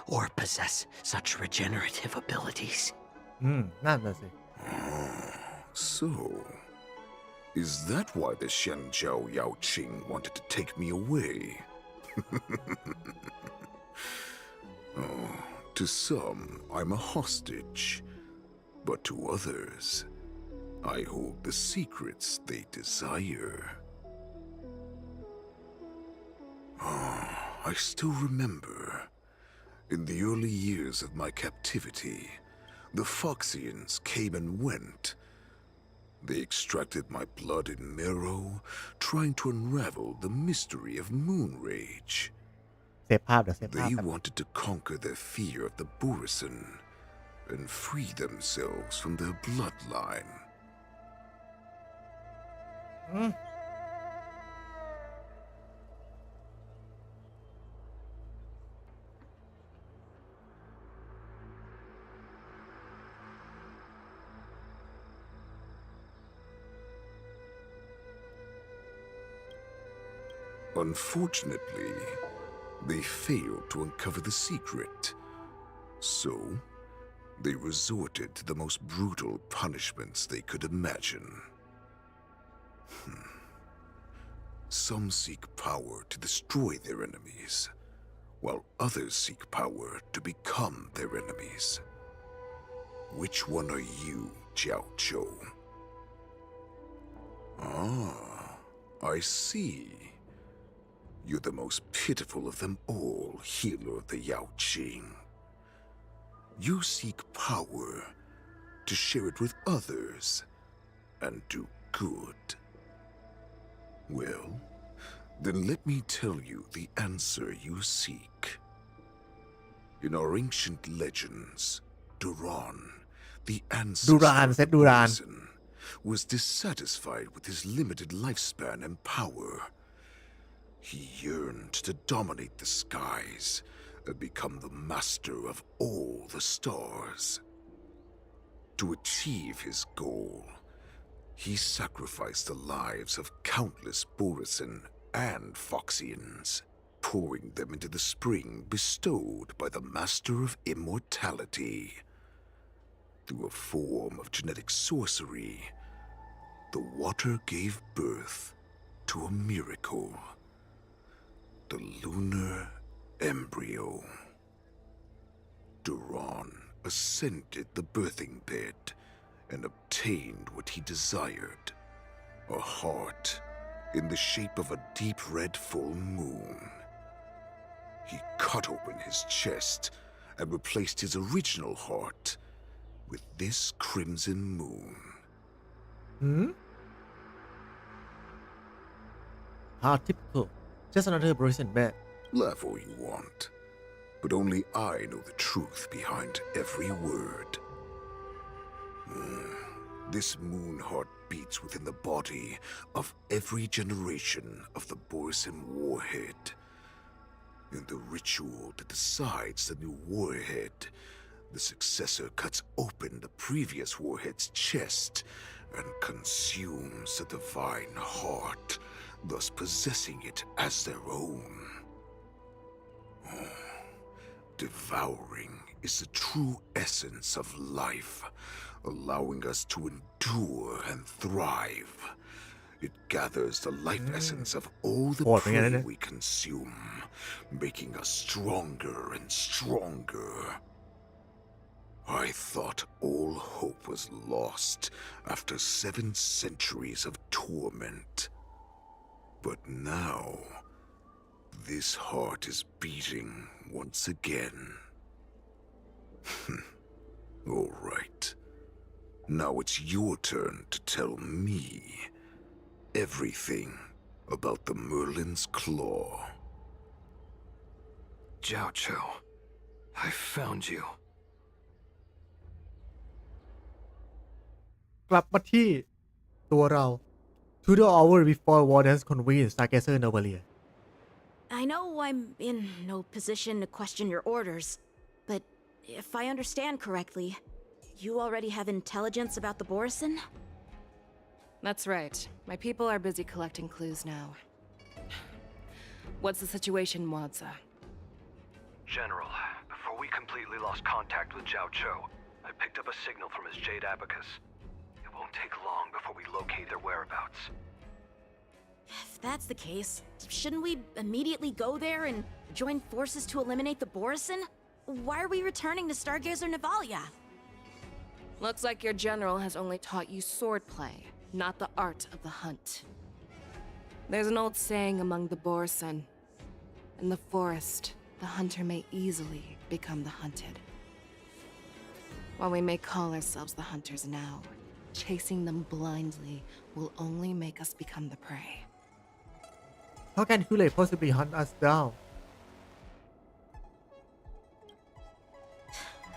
or possess such regenerative abilities. นั่นน่ะสิ So, is that why the Shenjiao Yaoqing wanted to take me away? Oh, to some, I'm a hostage, but to others, I hold the secrets they desire. I still remember, in the early years of my captivity, the Foxians came and went. They extracted my blood and marrow, trying to unravel the mystery of moon rage. เซฟภาพเดี๋ยวเซฟภาพ They wanted to conquer their fear of the Borison and free themselves from their bloodline. Unfortunately, they failed to uncover the secret. So, they resorted to the most brutal punishments they could imagine. Some seek power to destroy their enemies, while others seek power to become their enemies. Which one are you, Jiao Zhou? Ah, I see. You're the most pitiful of them all, healer of the Yaoqing. You seek power to share it with others and do good. Well, then let me tell you the answer you seek. In our ancient legends, Duran, the ancestor of the Borison, was dissatisfied with his limited lifespan and power. He yearned to dominate the skies and become the master of all the stars. To achieve his goal, he sacrificed the lives of countless Borison and Foxians, pouring them into the spring bestowed by the Master of Immortality. Through a form of genetic sorcery, the water gave birth to a miracle. The lunar embryo. Duran ascended the birthing bed and obtained what he desired, a heart in the shape of a deep red full moon. He cut open his chest and replaced his original heart with this crimson moon. How typical. Just another Borison bed. Laugh all you want, but only I know the truth behind every word. This moon heart beats within the body of every generation of the Borison warhead. In the ritual that decides the new warhead, the successor cuts open the previous warhead's chest and consumes the divine heart, thus possessing it as their own. Devouring is the true essence of life, allowing us to endure and thrive. It gathers the life essence of all the prey we consume, making us stronger and stronger. I thought all hope was lost after 7 centuries of torment. But now, this heart is beating once again. All right. Now it's your turn to tell me everything about the Merlin's Claw. Jiao Zhou, I found you. กลับมาที่ตัวเรา 2 hour before Warden's convenes HKSR Novalia. I know I'm in no position to question your orders, but if I understand correctly, you already have intelligence about the Borison? That's right. My people are busy collecting clues now. What's the situation, Wadza? General, before we completely lost contact with Zhao Cho, I picked up a signal from his Jade Abacus. It won't take long before we locate their whereabouts. If that's the case, shouldn't we immediately go there and join forces to eliminate the Borison? Why are we returning to Stargazer Navalia? Looks like your general has only taught you swordplay, not the art of the hunt. There's an old saying among the Borison. In the forest, the hunter may easily become the hunted. While we may call ourselves the hunters now, chasing them blindly will only make us become the prey. How can Hule possibly hunt us down?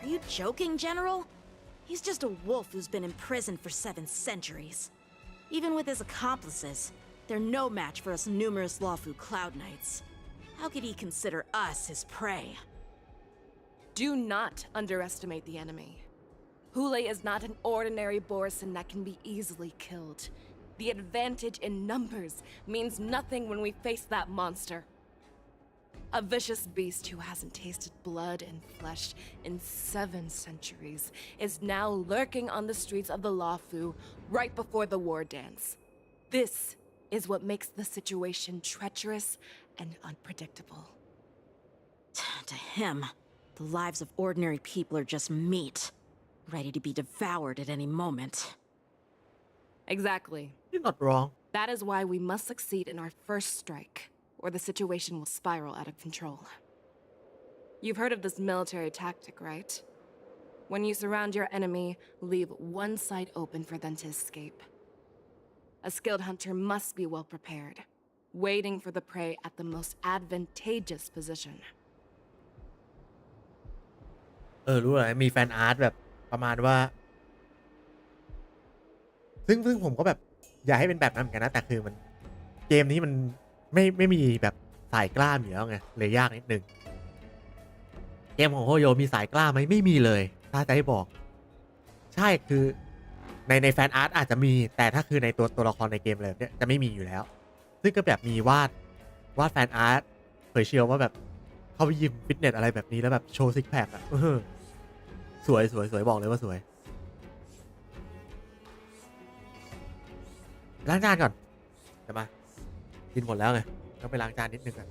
Are you joking, General? He's just a wolf who's been imprisoned for 7 centuries. Even with his accomplices, they're no match for us numerous Lawfu Cloud Knights. How could he consider us his prey? Do not underestimate the enemy. Hule is not an ordinary Borison that can be easily killed. The advantage in numbers means nothing when we face that monster. A vicious beast who hasn't tasted blood and flesh in 7 centuries is now lurking on the streets of the Lawfu right before the war dance. This is what makes the situation treacherous and unpredictable. To him, the lives of ordinary people are just meat, ready to be devoured at any moment. Exactly. You're not wrong. That is why we must succeed in our first strike, or the situation will spiral out of control. You've heard of this military tactic, right? When you surround your enemy, leave one side open for them to escape. A skilled hunter must be well prepared, waiting for the prey at the most advantageous position. รู้เลยมีแฟนอาร์ตแบบประมาณว่าซึ่งผมก็แบบอยากให้เป็นแบบนั้นเหมือนกันนะแต่คือมันเกมนี้มันไม่มีแบบสายกล้าอยู่แล้วไงเลยยากนิดนึงเกมของโฮโยมีสายกล้าไหมไม่มีเลยถ้าจะให้บอกใช่คือในแฟนอาร์ตอาจจะมีแต่ถ้าคือในตัวละครในเกมเลยเนี่ยจะไม่มีอยู่แล้วซึ่งก็แบบมีวาดแฟนอาร์ตเผยเชียวว่าแบบเข้าไปยิมฟิตเนสอะไรแบบนี้แล้วแบบโชว์ซิกแพคอะสวยบอกเลยว่าสวยล้างจานก่อนเดี๋ยวมากินหมดแล้วไงต้องไปล้างจานนิดนึงอ่ะ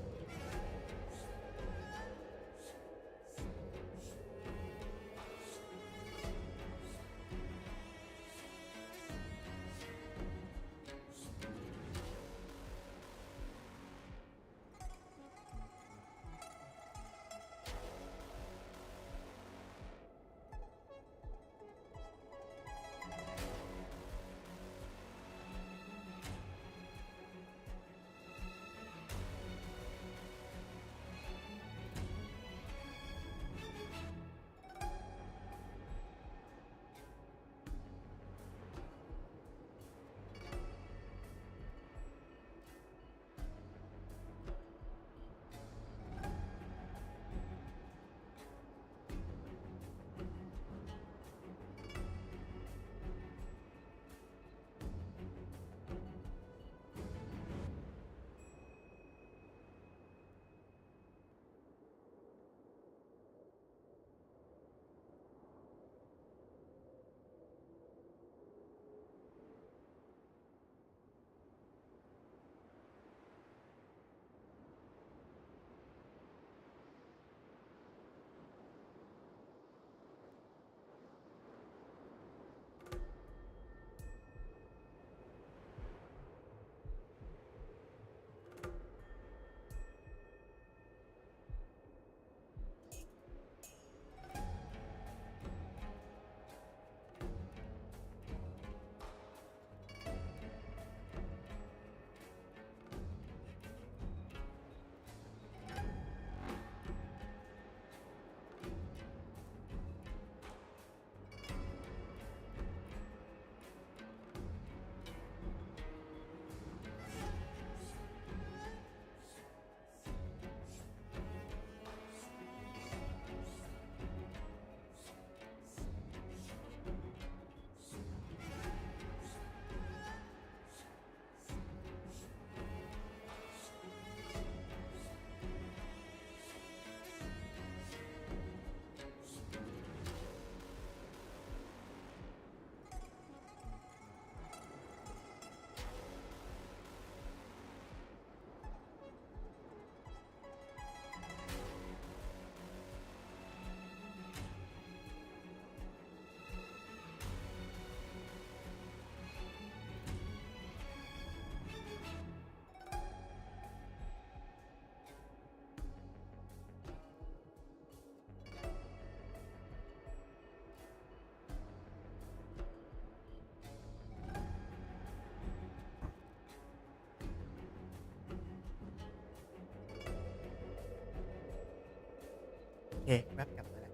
เคแป๊บกลับมาแล้ว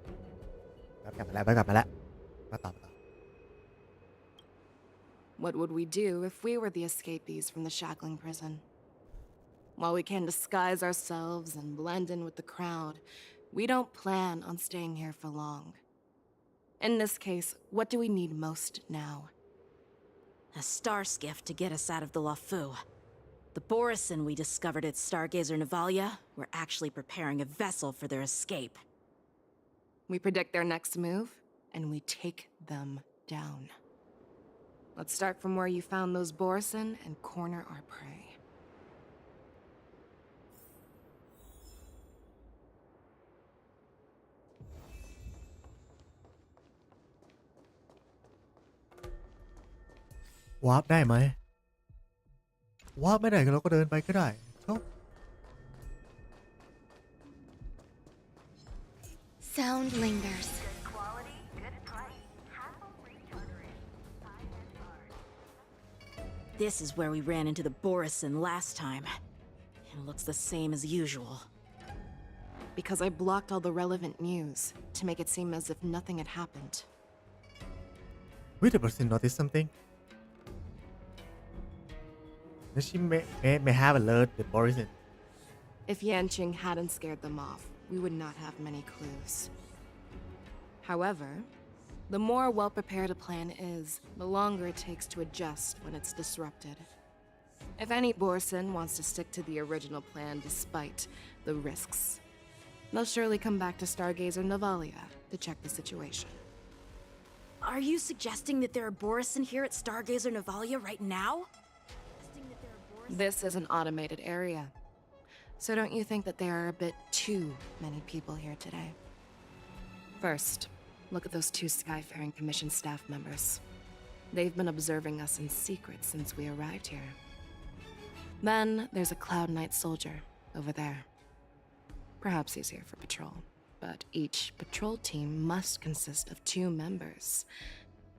แป๊บกลับมาแล้วมาต่อ What would we do if we were the escapees from the shackling prison? While we can disguise ourselves and blend in with the crowd, we don't plan on staying here for long. In this case, what do we need most now? A star skiff to get us out of the Lafu. The Borison we discovered at Stargazer Navalia were actually preparing a vessel for their escape. We predict their next move, and we take them down. Let's start from where you found those Borison and corner our prey. Warp ได้ไหม Warp ไม่ได้ก็เราก็เดินไปก็ได้ชอบ Sound lingers. This is where we ran into the Borison last time. It looks the same as usual. Because I blocked all the relevant news to make it seem as if nothing had happened. Wait, the person noticed something? She may have alerted the Borison. If Yanqing hadn't scared them off, we would not have many clues. However, the more well-prepared a plan is, the longer it takes to adjust when it's disrupted. If any Borison wants to stick to the original plan despite the risks, they'll surely come back to Stargazer Navalia to check the situation. Are you suggesting that there are Borison here at Stargazer Navalia right now? This is an automated area. So don't you think that there are a bit too many people here today? First, look at those 2 Skyfaring Commission staff members. They've been observing us in secret since we arrived here. Then there's a Cloud Knight soldier over there. Perhaps he's here for patrol, but each patrol team must consist of 2 members.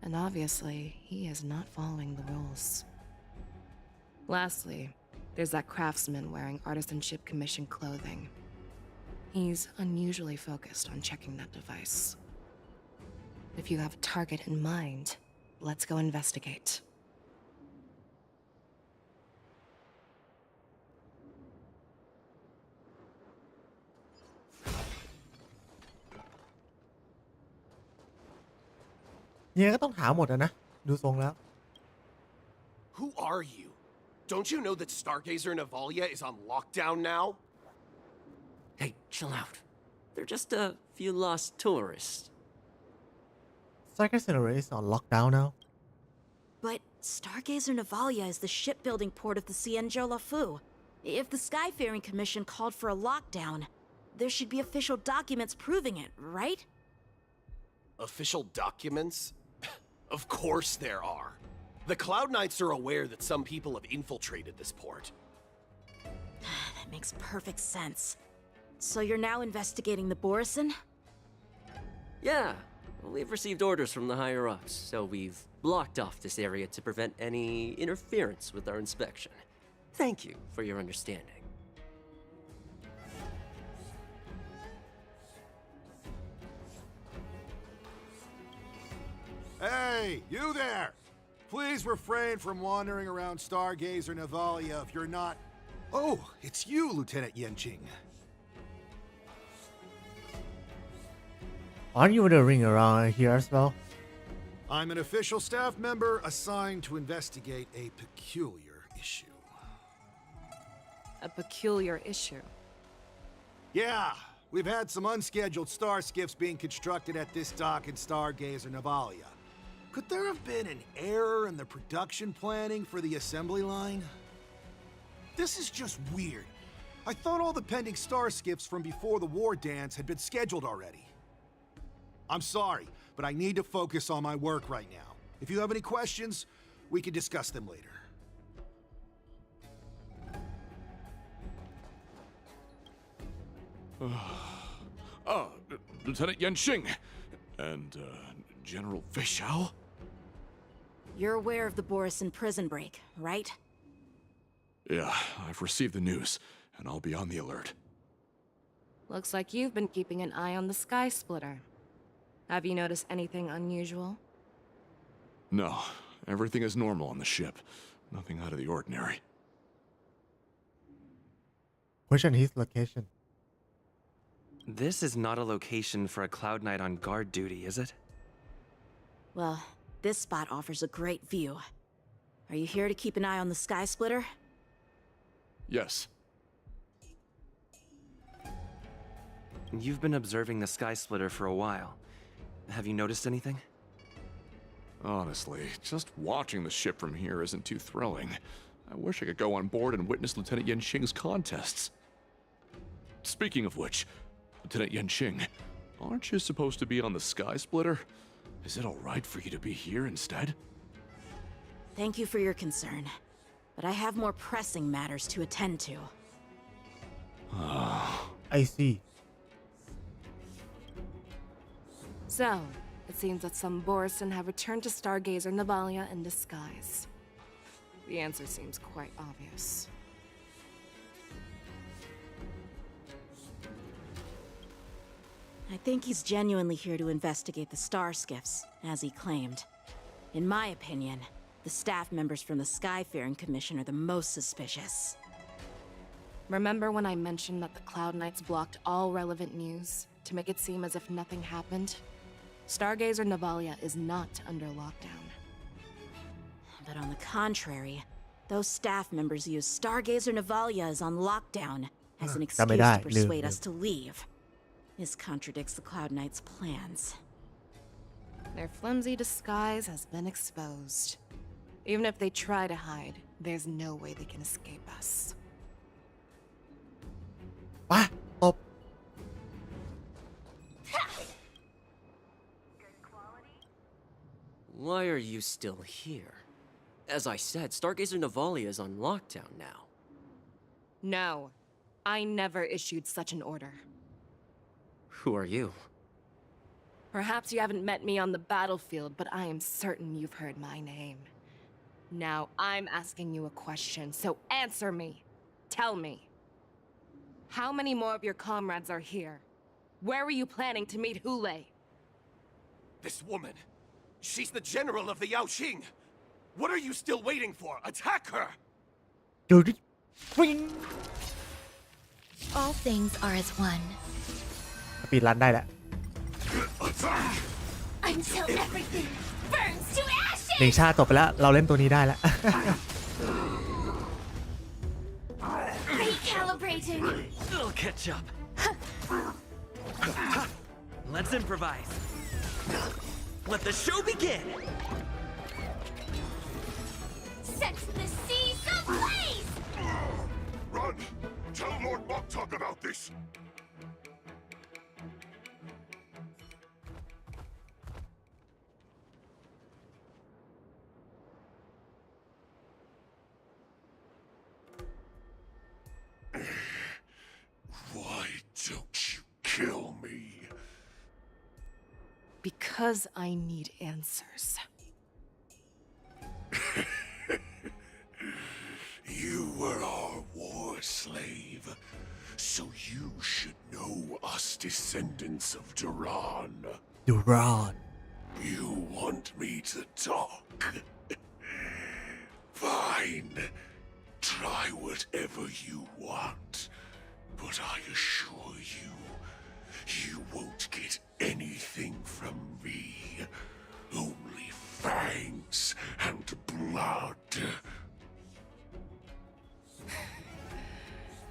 And obviously, he is not following the rules. Lastly, there's that craftsman wearing Artisanship Commission clothing. He's unusually focused on checking that device. If you have a target in mind, let's go investigate. Yeah, ก็ต้องถามหมดนะดูทรงแล้ว Who are you? Don't you know that Stargazer Navalia is on lockdown now? Hey, chill out. They're just a few lost tourists. Stargazer is on lockdown now. But Stargazer Navalia is the shipbuilding port of the Cienjo Lafu. If the Skyfaring Commission called for a lockdown, there should be official documents proving it, right? Official documents? Of course there are. The Cloud Knights are aware that some people have infiltrated this port. That makes perfect sense. So you're now investigating the Borison? Yeah, we've received orders from the higher-ups, so we've blocked off this area to prevent any interference with our inspection. Thank you for your understanding. Hey, you there! Please refrain from wandering around Stargazer Navalia if you're not... Oh, it's you, Lieutenant Yanqing. Aren't you wandering around here as well? I'm an official staff member assigned to investigate a peculiar issue. A peculiar issue? Yeah, we've had some unscheduled star skiffs being constructed at this dock in Stargazer Navalia. Could there have been an error in the production planning for the assembly line? This is just weird. I thought all the pending star skiffs from before the war dance had been scheduled already. I'm sorry, but I need to focus on my work right now. If you have any questions, we can discuss them later. Lieutenant Yanqing and General Fischau? You're aware of the Borison prison break, right? Yeah, I've received the news, and I'll be on the alert. Looks like you've been keeping an eye on the Sky Splitter. Have you noticed anything unusual? No, everything is normal on the ship. Nothing out of the ordinary. Question his location. This is not a location for a Cloud Knight on guard duty, is it? Well, this spot offers a great view. Are you here to keep an eye on the Sky Splitter? Yes. You've been observing the Sky Splitter for a while. Have you noticed anything? Honestly, just watching the ship from here isn't too thrilling. I wish I could go on board and witness Lieutenant Yenqing's contests. Speaking of which, Lieutenant Yenqing, aren't you supposed to be on the Sky Splitter? Is it alright for you to be here instead? Thank you for your concern, but I have more pressing matters to attend to. I see. So, it seems that some Borison have returned to Stargazer Navalia in disguise. The answer seems quite obvious. I think he's genuinely here to investigate the star skiffs, as he claimed. In my opinion, the staff members from the Skyfaring Commission are the most suspicious. Remember when I mentioned that the Cloud Knights blocked all relevant news to make it seem as if nothing happened? Stargazer Navalia is not under lockdown. But on the contrary, those staff members use Stargazer Navalia as on lockdown as an excuse to persuade us to leave. This contradicts the Cloud Knights' plans. Their flimsy disguise has been exposed. Even if they try to hide, there's no way they can escape us. Why are you still here? As I said, Stargazer Navalia is on lockdown now. No, I never issued such an order. Who are you? Perhaps you haven't met me on the battlefield, but I am certain you've heard my name. Now, I'm asking you a question, so answer me. Tell me. How many more of your comrades are here? Where were you planning to meet Hule? This woman, she's the general of the Yaoqing. What are you still waiting for? Attack her! All things are as one. ปีนรันได้แล้ว Until everything burns to หนึ่ง ashes! ชาติจบไปแล้ว เราเล่นตัวนี้ได้แล้ว Recalibrating! It'll catch up. Let's improvise. Let the show begin. Set the seas ablaze! Run! Tell Lord Moktok about this! Why don't you kill me? Because I need answers. You were our war slave, so you should know us descendants of Duran. Duran. You want me to talk? Fine. Try whatever you want. But I assure you, you won't get anything from me. Only fangs and blood.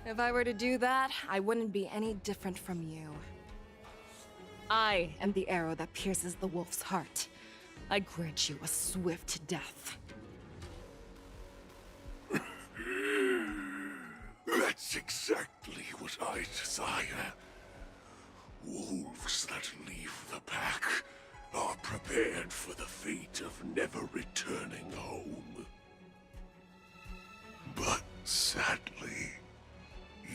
If I were to do that, I wouldn't be any different from you. I am the arrow that pierces the wolf's heart. I grant you a swift death. That's exactly what I desire. Wolves that leave the pack are prepared for the fate of never returning home. But sadly,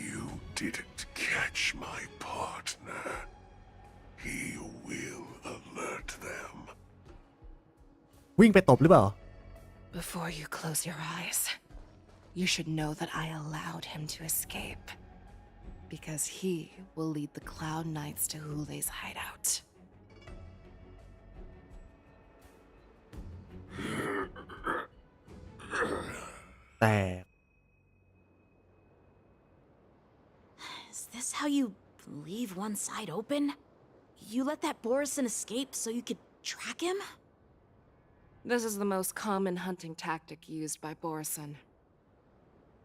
you didn't catch my partner. He will alert them. วิ่งไปตบหรือเปล่า Before you close your eyes, you should know that I allowed him to escape. Because he will lead the Cloud Knights to Hulei's hideout. แต่ Is this how you leave one side open? You let that Borison escape so you could track him? This is the most common hunting tactic used by Borison.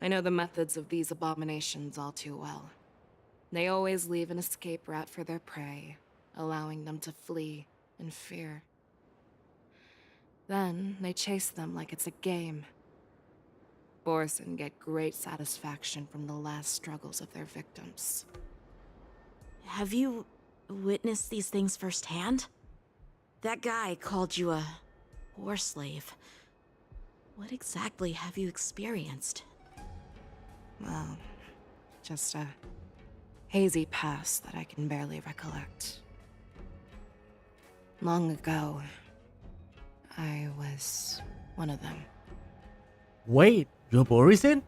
I know the methods of these abominations all too well. They always leave an escape route for their prey, allowing them to flee in fear. Then they chase them like it's a game. Borison get great satisfaction from the last struggles of their victims. Have you witnessed these things firsthand? That guy called you a war slave. What exactly have you experienced? Well, just a hazy past that I can barely recollect. Long ago, I was one of them. Wait, you're Borison?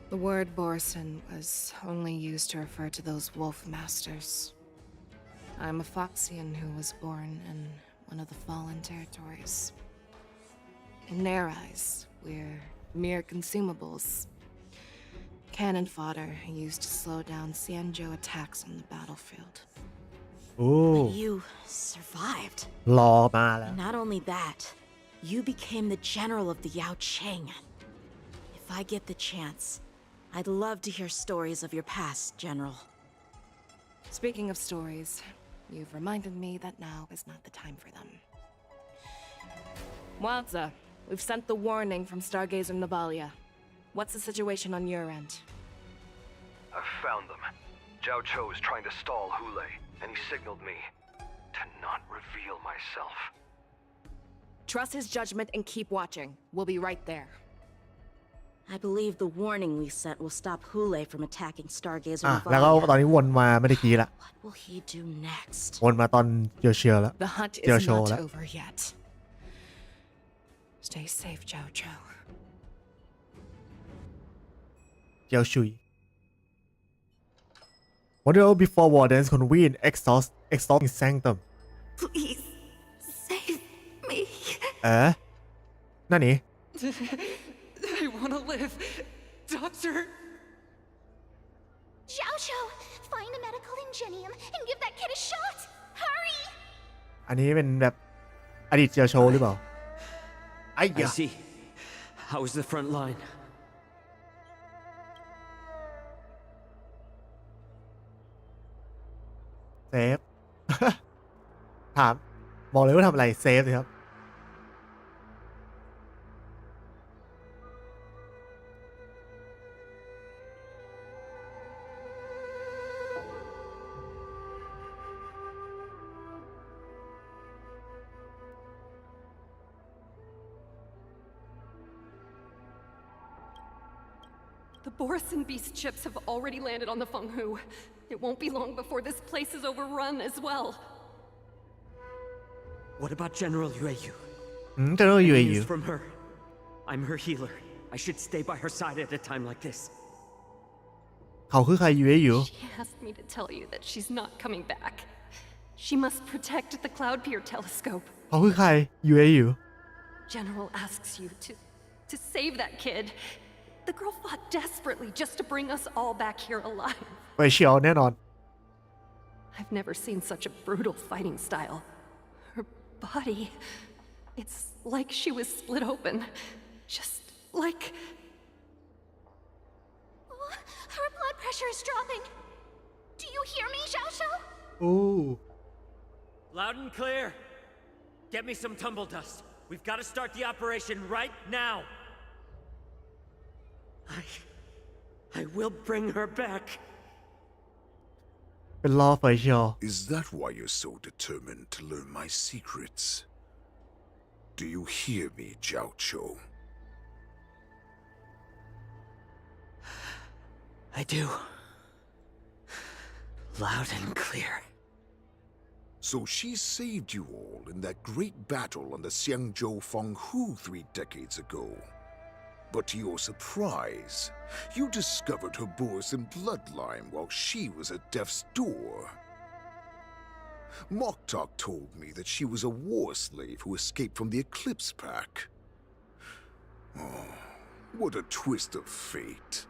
The word Borison was only used to refer to those wolf masters. I'm a Foxian who was born in one of the fallen territories. In their eyes, we're mere consumables. Cannon fodder used to slow down Xianzhou attacks on the battlefield. Oh, But you survived. รอมาแล้ว And not only that, you became the general of the Yao Cheng. If I get the chance, I'd love to hear stories of your past, General. Speaking of stories, you've reminded me that now is not the time for them. Wadza, we've sent the warning from Stargazer Navalia. What's the situation on your end? I've found them. Zhao Cho is trying to stall Hulei, and he signaled me to not reveal myself. Trust his judgment and keep watching. We'll be right there. I believe the warning we sent will stop Hulei from attacking Stargazer แล้วก็ Navalia. ตอนนี้วนมาไม่ได้กี้ละ What will he do next? วนมาตอนเจียวเชียวแล้ว The hunt เจียว is โชว์ not แล้ว over yet. Stay safe, Zhao Cho. เจียวชุย Model before Wardens convene exhausting sanctum Please, save me. นั่นนี่ I want to live. Doctor. Xiaoshu, find a medical ingenium and give that kid a shot. Hurry! อันนี้เป็นแบบอดีตเจียวโชว์หรือเปล่า ไอ้ I ยะ see. How is the front line? เซฟ ถามบอกเลยว่าทำอะไรเซฟสิครับ The Borison Beast chips have already landed on the Fenghu. It won't be long before this place is overrun as well. What about General Yueyu? เจออยู่ Any อยู่ news from her? I'm her healer. I should stay by her side at a time like this. เขาคือใครอยู่อยู่ She asked me to tell you that she's not coming back. She must protect the Cloud Pier telescope. เขาคือใครอยู่อยู่ General asks you to save that kid. The girl fought desperately just to bring us all back here alive. ไปเชียวแน่นอน I've never seen such a brutal fighting style. Her body, it's like she was split open. Just like... Oh, her blood pressure is dropping. Do you hear me, Xiaoshu? โอ้ Loud and clear. Get me some tumble dust. We've got to start the operation right now. I will bring her back. เป็นรอไฟเชียว Is that why you're so determined to learn my secrets? Do you hear me, Zhao Cho? I do. Loud and clear. So she saved you all in that great battle on the Xiangzhou Fenghu 3 decades ago. But to your surprise, you discovered her Borisin bloodline while she was at Death's door. Moktok told me that she was a war slave who escaped from the Eclipse Pack. Oh, what a twist of fate.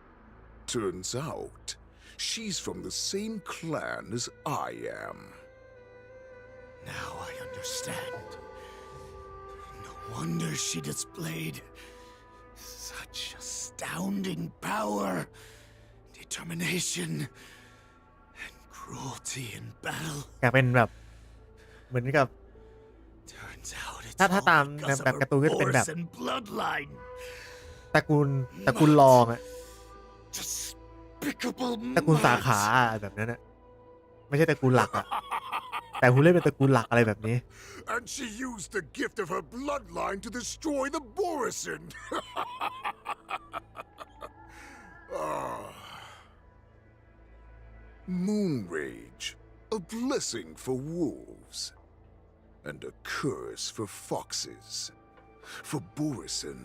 Turns out, she's from the same clan as I am. Now I understand. No wonder she displayed such astounding power, determination, and cruelty in battle. อยากเป็นแบบเหมือนกับ Turns out it's ถ้า all ตาม because แบบ of การ์ตูน her ก็จะเป็นแบบ Borisin bloodline. ตระกูลรองอะ Despicable ตระกูลสาขาอะแบบนั้นอะไม่ใช่ตระกูลหลักอะแต่คุณเล่นเป็นตระกูลหลักอะไรแบบนี้ And she used the gift of her bloodline to destroy the Borisin. Moon Rage, a blessing for wolves, and a curse for foxes. For Borisin,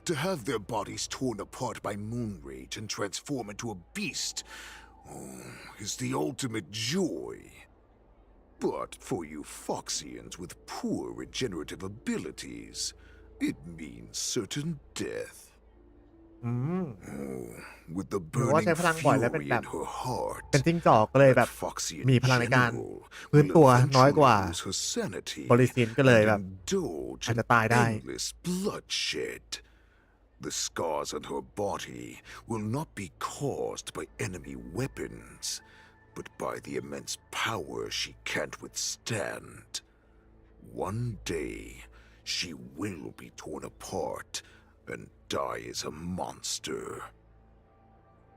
to have their bodies torn apart by Moon Rage and transform into a beast, is the ultimate joy. But for you Foxians with poor regenerative abilities, it means certain death. With the หรือว่า burning ใช้พลังบ่อยแล้วเป็น fury แบ in บ her heart, เป็นจิ้งจอกก็เลยแบบ Foxian มีพลังในการ general พื้นตัว will น้อยกว่า eventually lose her sanity บริสินก็เลยแบบ and indulge อาจ in จะตายได้ endless bloodshed. The scars on her body will not be caused by enemy weapons, but by the immense power she can't withstand. One day, she will be torn apart and die as a monster.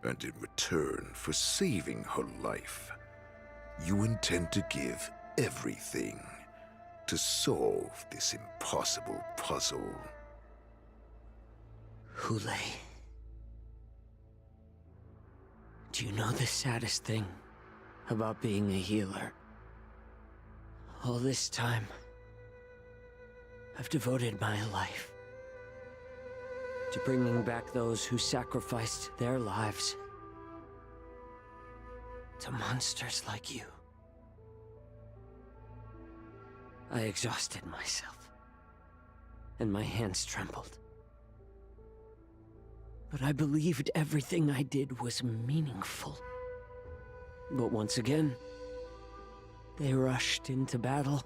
And in return for saving her life, you intend to give everything to solve this impossible puzzle. Hule. Do you know the saddest thing about being a healer? All this time, I've devoted my life to bringing back those who sacrificed their lives to monsters like you. I exhausted myself, and my hands trembled. But I believed everything I did was meaningful. But once again, they rushed into battle.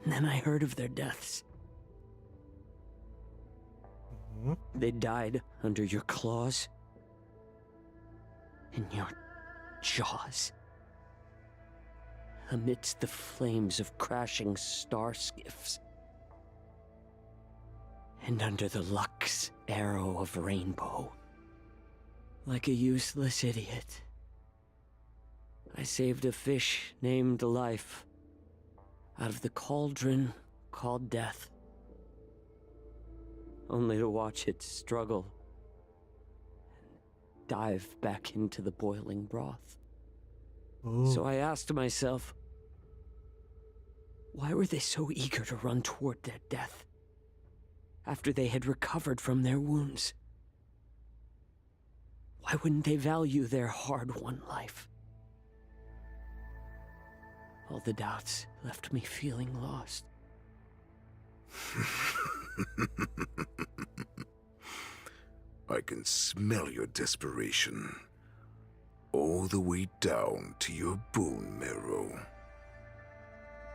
And then I heard of their deaths. They died under your claws, in your jaws, amidst the flames of crashing star skiffs, and under the Lux arrow of rainbow. Like a useless idiot, I saved a fish named Life out of the cauldron called Death, only to watch it struggle and dive back into the boiling broth. So I asked myself, why were they so eager to run toward their death after they had recovered from their wounds? Why wouldn't they value their hard-won life? All the doubts left me feeling lost. I can smell your desperation, all the way down to your bone marrow.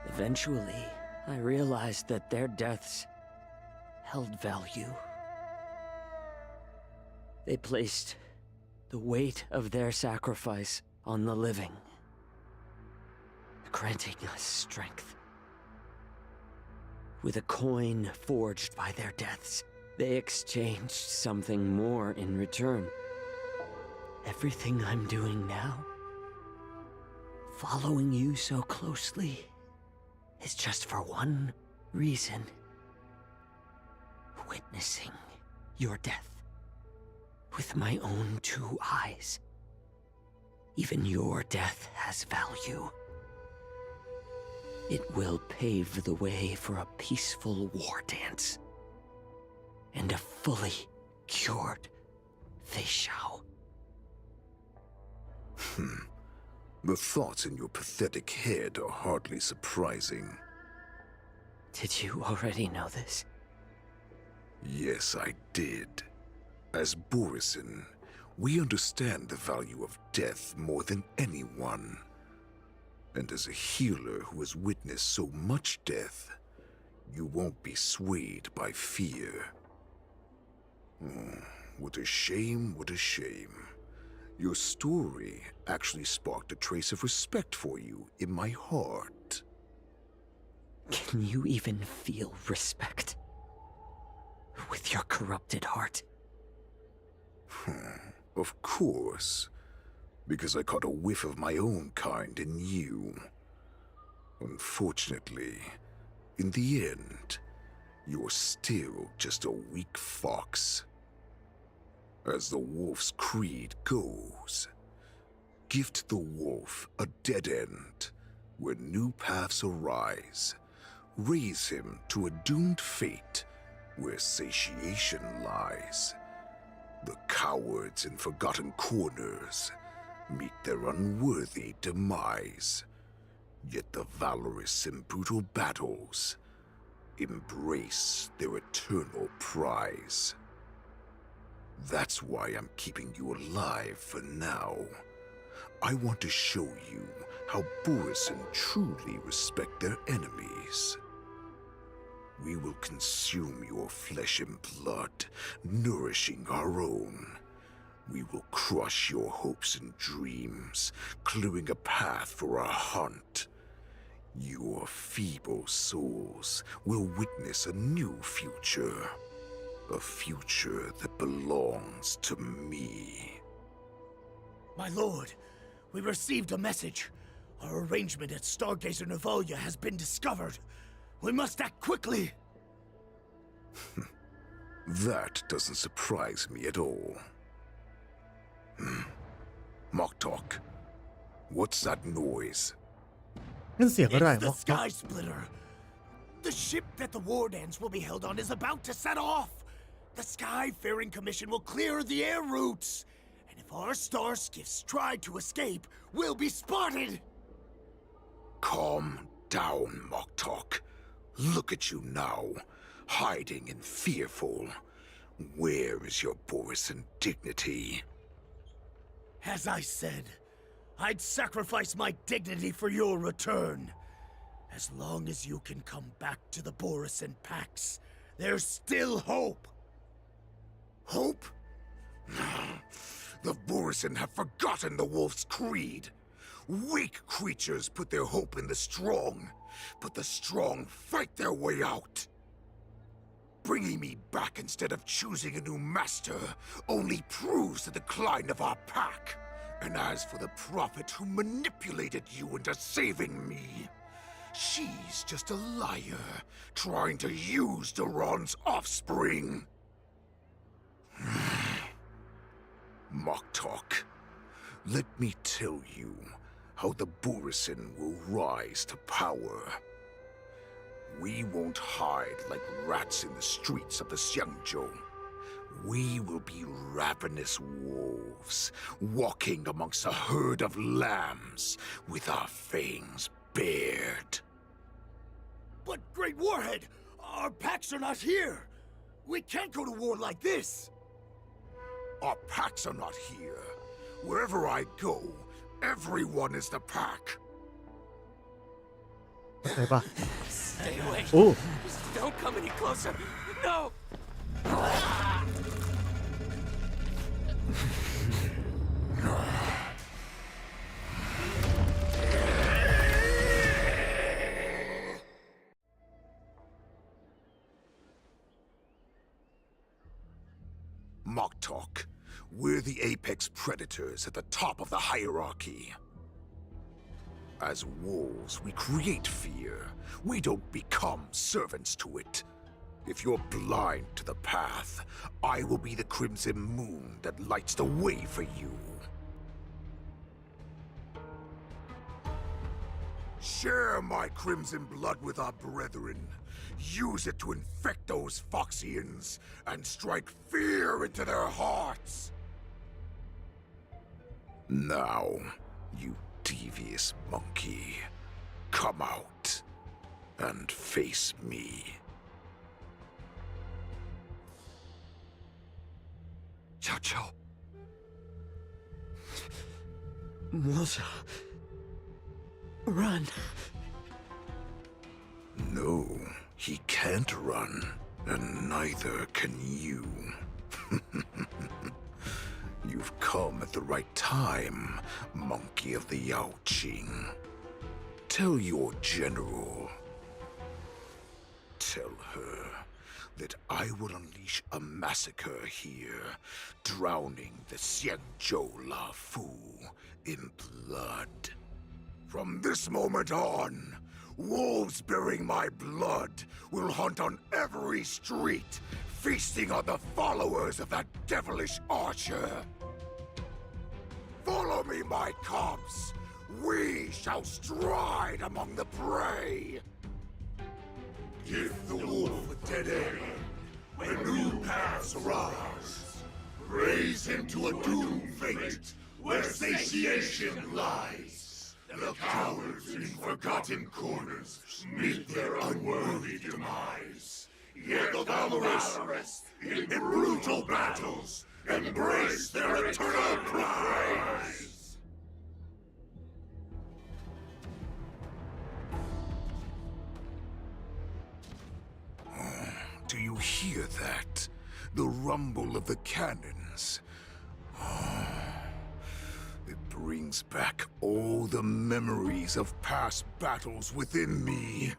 Eventually, I realized that their deaths held value. They placed the weight of their sacrifice on the living, granting us strength. With a coin forged by their deaths, they exchanged something more in return. Everything I'm doing now, following you so closely, is just for one reason: witnessing your death with my own two eyes. Even your death has value. It will pave the way for a peaceful war dance and a fully cured Feishao. The thoughts in your pathetic head are hardly surprising. Did you already know this? Yes, I did. As Borisin, we understand the value of death more than anyone. And as a healer who has witnessed so much death, you won't be swayed by fear. Oh, what a shame, what a shame. Your story actually sparked a trace of respect for you in my heart. Can you even feel respect with your corrupted heart? Of course, because I caught a whiff of my own kind in you. Unfortunately, in the end, you're still just a weak fox. As the wolf's creed goes, gift the wolf a dead end where new paths arise. Raise him to a doomed fate where satiation lies. The cowards in forgotten corners meet their unworthy demise. Yet the valorous in brutal battles embrace their eternal prize. That's why I'm keeping you alive for now. I want to show you how Borisin truly respect their enemies. We will consume your flesh and blood, nourishing our own. We will crush your hopes and dreams, clearing a path for our hunt. Your feeble souls will witness a new future. A future that belongs to me. My lord, we received a message. Our arrangement at Stargazer Navalia has been discovered. We must act quickly. That doesn't surprise me at all. Moktok, what's that noise? It's the Sky Splitter. The ship that the Wardens will be held on is about to set off. The Skyfaring Commission will clear the air routes. And if our star skiffs try to escape, we'll be spotted. Calm down, Moktok. Look at you now, hiding and fearful. Where is your Borisin dignity? As I said, I'd sacrifice my dignity for your return. As long as you can come back to the Borisin Pax, there's still hope. Hope? The Borisin have forgotten the wolf's creed. Weak creatures put their hope in the strong, but the strong fight their way out. Bringing me back instead of choosing a new master only proves the decline of our pack. And as for the prophet who manipulated you into saving me, she's just a liar trying to use Duran's offspring. Moktok, let me tell you how the Borisin will rise to power. We won't hide like rats in the streets of the Xiangzhou. We will be ravenous wolves, walking amongst a herd of lambs with our fangs bared. But, Great Warhead, our packs are not here. We can't go to war like this. Our packs are not here. Wherever I go, everyone is the pack. เข้าใจปะ Stay away. โอ้ Just don't come any closer. No. Moktok, we're the apex predators at the top of the hierarchy. As wolves, we create fear. We don't become servants to it. If you're blind to the path, I will be the crimson moon that lights the way for you. Share my crimson blood with our brethren. use it to infect those Foxians and strike fear into their hearts. Now, you devious monkey, come out and face me. Chow Chow. Moza. Run. No, he can't run, and neither can you. You've come at the right time, monkey of the Yaoqing. Tell your general. Tell her that I will unleash a massacre here, drowning the Xianzhou Lafu in blood. From this moment on, wolves bearing my blood will hunt on every street, feasting on the followers of that devilish archer. Follow me, my cubs. We shall stride among the prey. Give the wolf a dead end when new paths arise. Raise him to a doomed fate where satiation lies. The cowards in forgotten corners meet their unworthy demise. Yet the valorous in brutal battles embrace their eternal prize. Do you hear that? The rumble of the cannons. It brings back all the memories of past battles within me.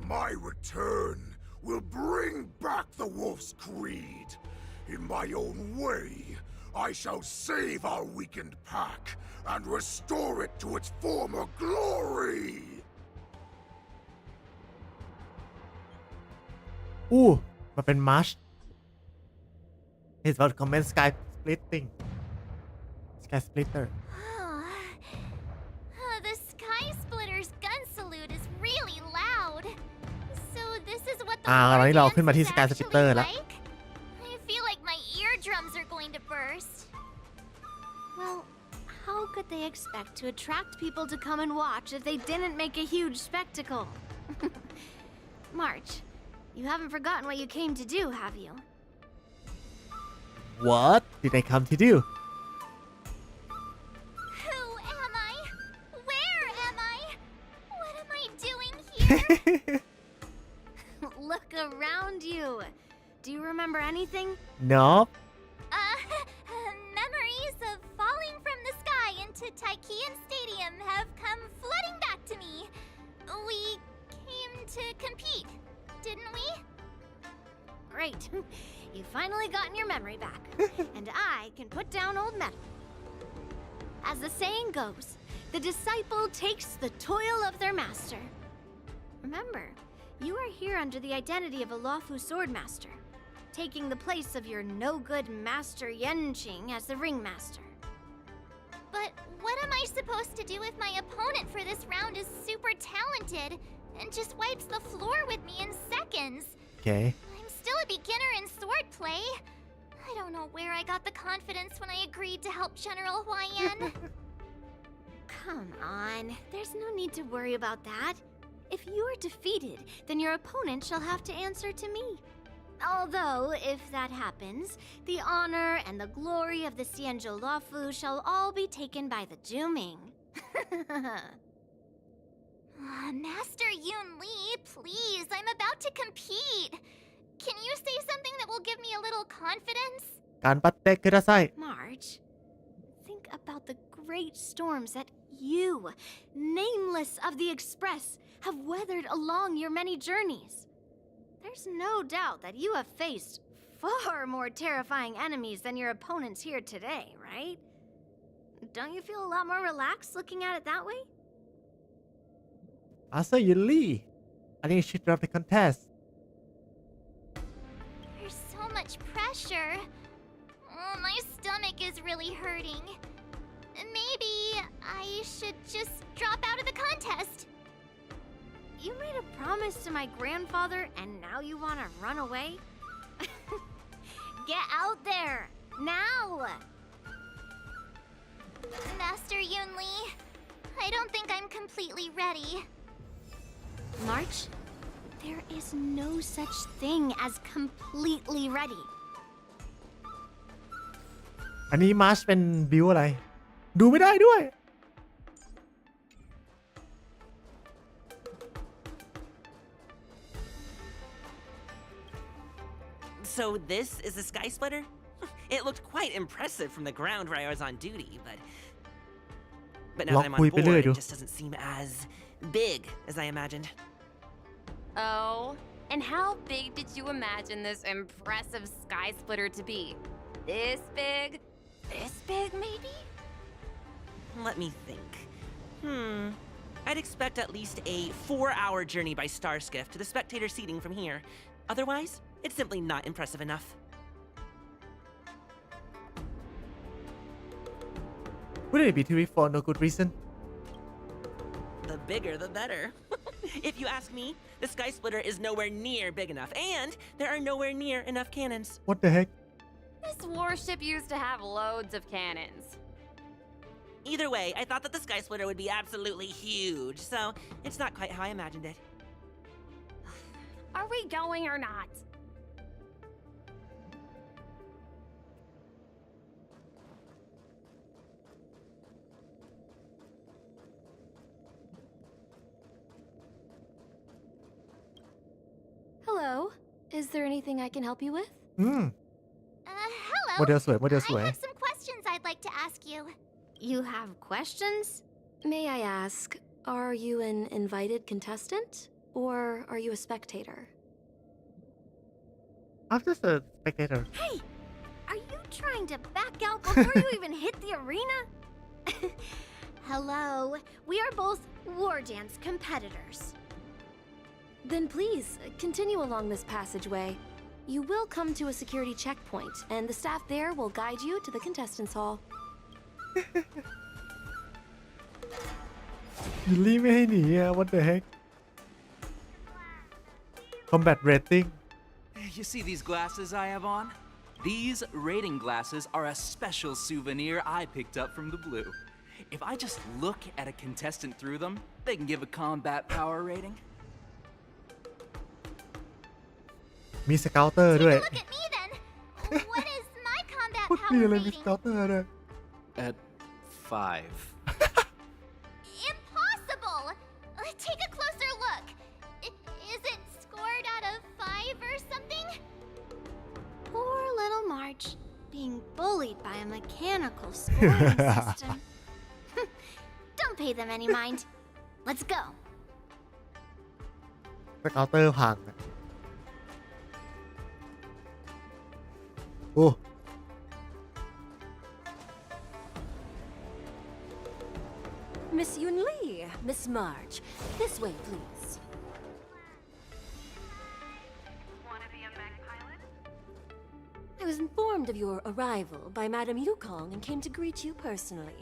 My return will bring back the wolf's creed. In my own way, I shall save our weakened pack and restore it to its former glory. มันเป็นมาร์ช It's about comment sky splitting sky splitter The Sky Splitter's gun salute is really loud. So this is what the ตอนนี้เราขึ้นมาที่ war sky dance is splitter actually แล้ว like? I feel like my eardrums are going to burst. Well, how could they expect to attract people to come and watch if they didn't make a huge spectacle? March, you haven't forgotten what you came to do, have you? What did I come to do? Who am I? Where am I? What am I doing here? Look around you. Do you remember anything? Nope. Memories of falling from the sky into Taikian Stadium have come flooding back to me. We came to compete, didn't we? Great. You finally gotten your memory back. And I can put down old metal. As the saying goes, the disciple takes the toil of their master. Remember, you are here under the identity of a Luofu swordmaster, taking the place of your no-good master Yenqing as the ringmaster. But what am I supposed to do if my opponent for this round is super talented and just wipes the floor with me in seconds? Okay. I'm still a beginner in swordplay. I don't know where I got the confidence when I agreed to help General Huaiyan. Come on, there's no need to worry about that. If you're defeated, then your opponent shall have to answer to me. Although, if that happens, the honor and the glory of the Xianzhou Luofu shall all be taken by the Juming. Master Yun Li, please, I'm about to compete. Can you say something that will give me a little confidence? การปัดเตะください March, think about the great storms that you, nameless of the Express, have weathered along your many journeys. There's no doubt that you have faced far more terrifying enemies than your opponents here today, right? Don't you feel a lot more relaxed looking at it that way? Master Yun Li I think you should drop the contest There's so much pressure. Oh, my stomach is really hurting. Maybe I should just drop out of the contest. You made a promise to my grandfather and now you want to run away? Get out there! Now! Master Yunli, I don't think I'm completely ready. March, there is no such thing as completely ready. อันนี้มาร์ชเป็นบิวอะไร ดูไม่ได้ด้วย So this is the Sky Splitter? It looked quite impressive from the ground where I was on duty, but now that I'm on board, it just doesn't seem as big as I imagined. Oh, and how big did you imagine this impressive Sky Splitter to be? This big? This big, maybe? Let me think. I'd expect at least a 4-hour journey by star skiff to the spectator seating from here. Otherwise, it's simply not impressive enough. Wouldn't it be too big for no good reason? The bigger, the better. If you ask me, the Sky Splitter is nowhere near big enough, and there are nowhere near enough cannons. What the heck? This warship used to have loads of cannons. Either way, I thought that the Sky Splitter would be absolutely huge, so it's not quite how I imagined it. Are we going or not? Hello. Is there anything I can help you with? Hello. โมเดลสวย โมเดลสวย I have some questions I'd like to ask you. You have questions? May I ask, are you an invited contestant? Or are you a spectator? I'm just a spectator. Hey! Are you trying to back out before you even hit the arena? Hello. We are both war dance competitors. Then please, continue along this passageway. You will come to a security checkpoint, and the staff there will guide you to the contestants' hall. ยูรี่ไม่ให้หนีอะ What the heck Combat rating You see these glasses I have on? These rating glasses are a special souvenir I picked up from the blue. If I just look at a contestant through them, they can give a combat power rating. มีสเกาเตอร์ด้วย Look at me then. What is my combat พูดดี power เลยมี rating? สเกาเตอร์ด้วย At 5. Impossible! Take a closer look. Is it scored out of 5 or something? Poor little March, being bullied by a mechanical scoring system. Don't pay them any mind. Let's go. สเกาเตอร์พังอะโอ้ Miss Yunli, Miss March, this way, please. I was informed of your arrival by Madame Yukong and came to greet you personally.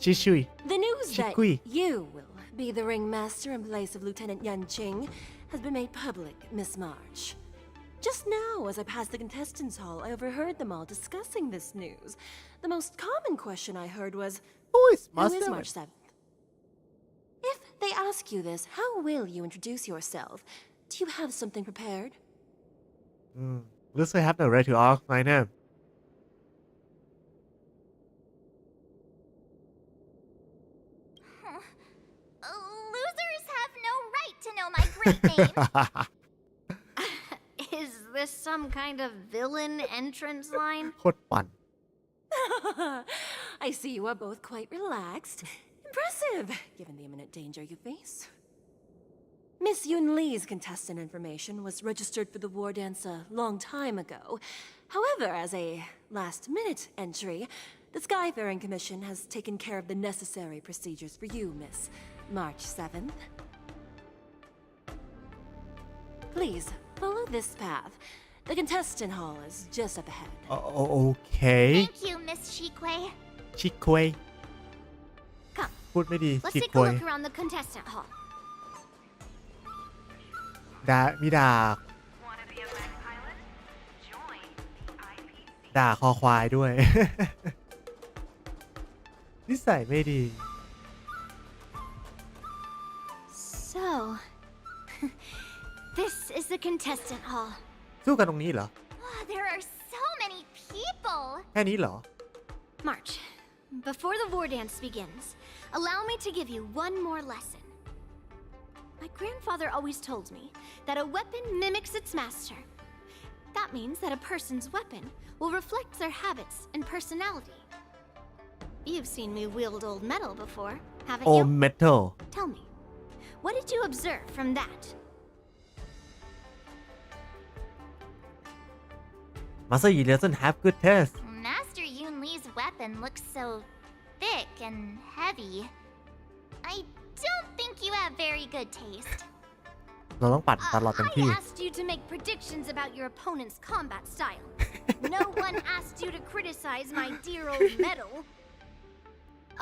ชิชุย The news ชิ that คุย you will be the ringmaster in place of Lieutenant Yanqing has been made public, Miss March. Just now, as I passed the contestants' hall, I overheard them all discussing this news. The most common question I heard was, Who is March 7th? If they ask you this, how will you introduce yourself? Do you have something prepared? Looks like I have no right to ask my name. Losers have no right to know my great name. Is this some kind of villain entrance line? โคตรปั่น I see you are both quite relaxed. Impressive, given the imminent danger you face. Miss Yunli's contestant information was registered for the war dance a long time ago. However, as a last-minute entry, the Skyfaring Commission has taken care of the necessary procedures for you, Miss March 7th. Please, follow this path. The contestant hall is just up ahead. Okay. Thank you, Miss Shikwe. ชิควย Come, พูดไม่ดี let's ชิ take ค a วย look around the contestant hall. มีด่าคอควายด้วย นิสัยไม่ดี So, this is the contestant hall. สู้กันตรงนี้เหรอ There are so many people. แค่นี้เหรอ March, before the war dance begins, allow me to give you one more lesson. My grandfather always told me that a weapon mimics its master. That means that a person's weapon will reflect their habits and personality. You've seen me wield old metal before, haven't you? Old metal. Tell me, what did you observe from that? Master Yi doesn't have good taste. Master Yun Li's weapon looks so thick and heavy. I don't think you have very good taste. เราต้องปัดตลอดเต็มที่ I asked you to make predictions about your opponent's combat style. No one asked you to criticize my dear old metal.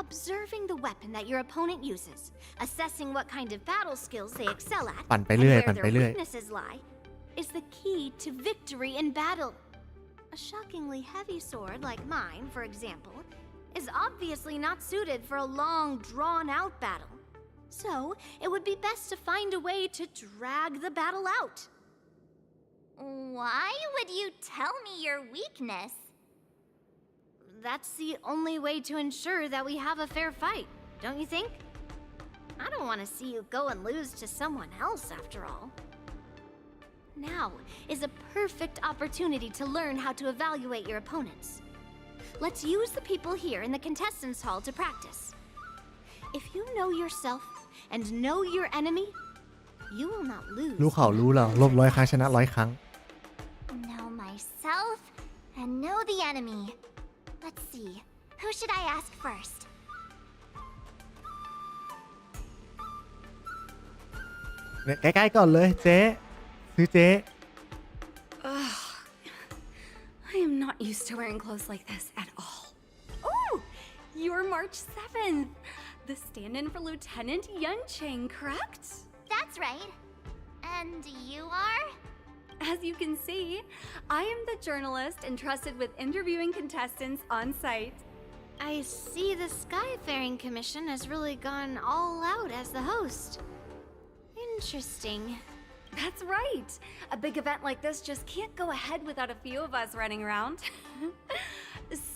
Observing the weapon that your opponent uses, assessing what kind of battle skills they excel at, ปั่นไป and เรื่อย where ปั่นไป their เรื่อย weaknesses lie, is the key to victory in battle. A shockingly heavy sword like mine, for example, is obviously not suited for a long, drawn-out battle. So, it would be best to find a way to drag the battle out. Why would you tell me your weakness? That's the only way to ensure that we have a fair fight, don't you think? I don't want to see you go and lose to someone else, after all. Now is a perfect opportunity to learn how to evaluate your opponents. Let's use the people here in the contestants' hall to practice. If you know yourself and know your enemy, you will not lose. รู้เขารู้เราลบ100 ครั้งชนะ100 ครั้ง Know myself and know the enemy. Let's see. Who should I ask first? เนี่ยใกล้ๆก่อนเลยเจ๊ซื้อเจ๊ I am not used to wearing clothes like this at all. Oh, you're March 7th. The stand-in for Lieutenant Yunqing, correct? That's right. And you are? As you can see, I am the journalist entrusted with interviewing contestants on site. I see the Skyfaring Commission has really gone all out as the host. Interesting. That's right. A big event like this just can't go ahead without a few of us running around.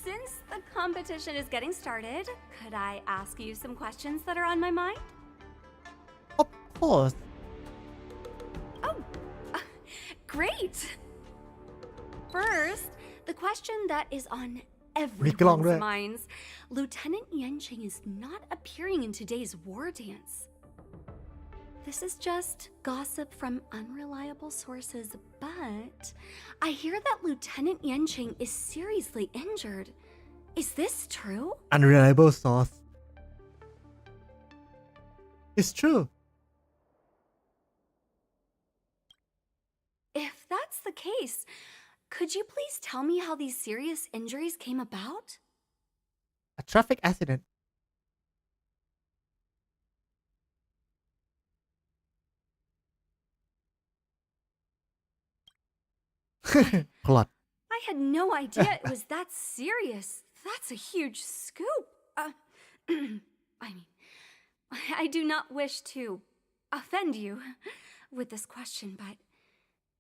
Since the competition is getting started, could I ask you some questions that are on my mind? Of course. Great! First, the question that is on Mick along everyone's there. minds. Lieutenant Yanqing is not appearing in today's war dance. This is just gossip from unreliable sources, but I hear that Lieutenant Yanqing is seriously injured. Is this true? Unreliable source. It's true. If that's the case, could you please tell me how these serious injuries came about? A traffic accident. Plot. I had no idea it was that serious. That's a huge scoop. I mean, I do not wish to offend you with this question, but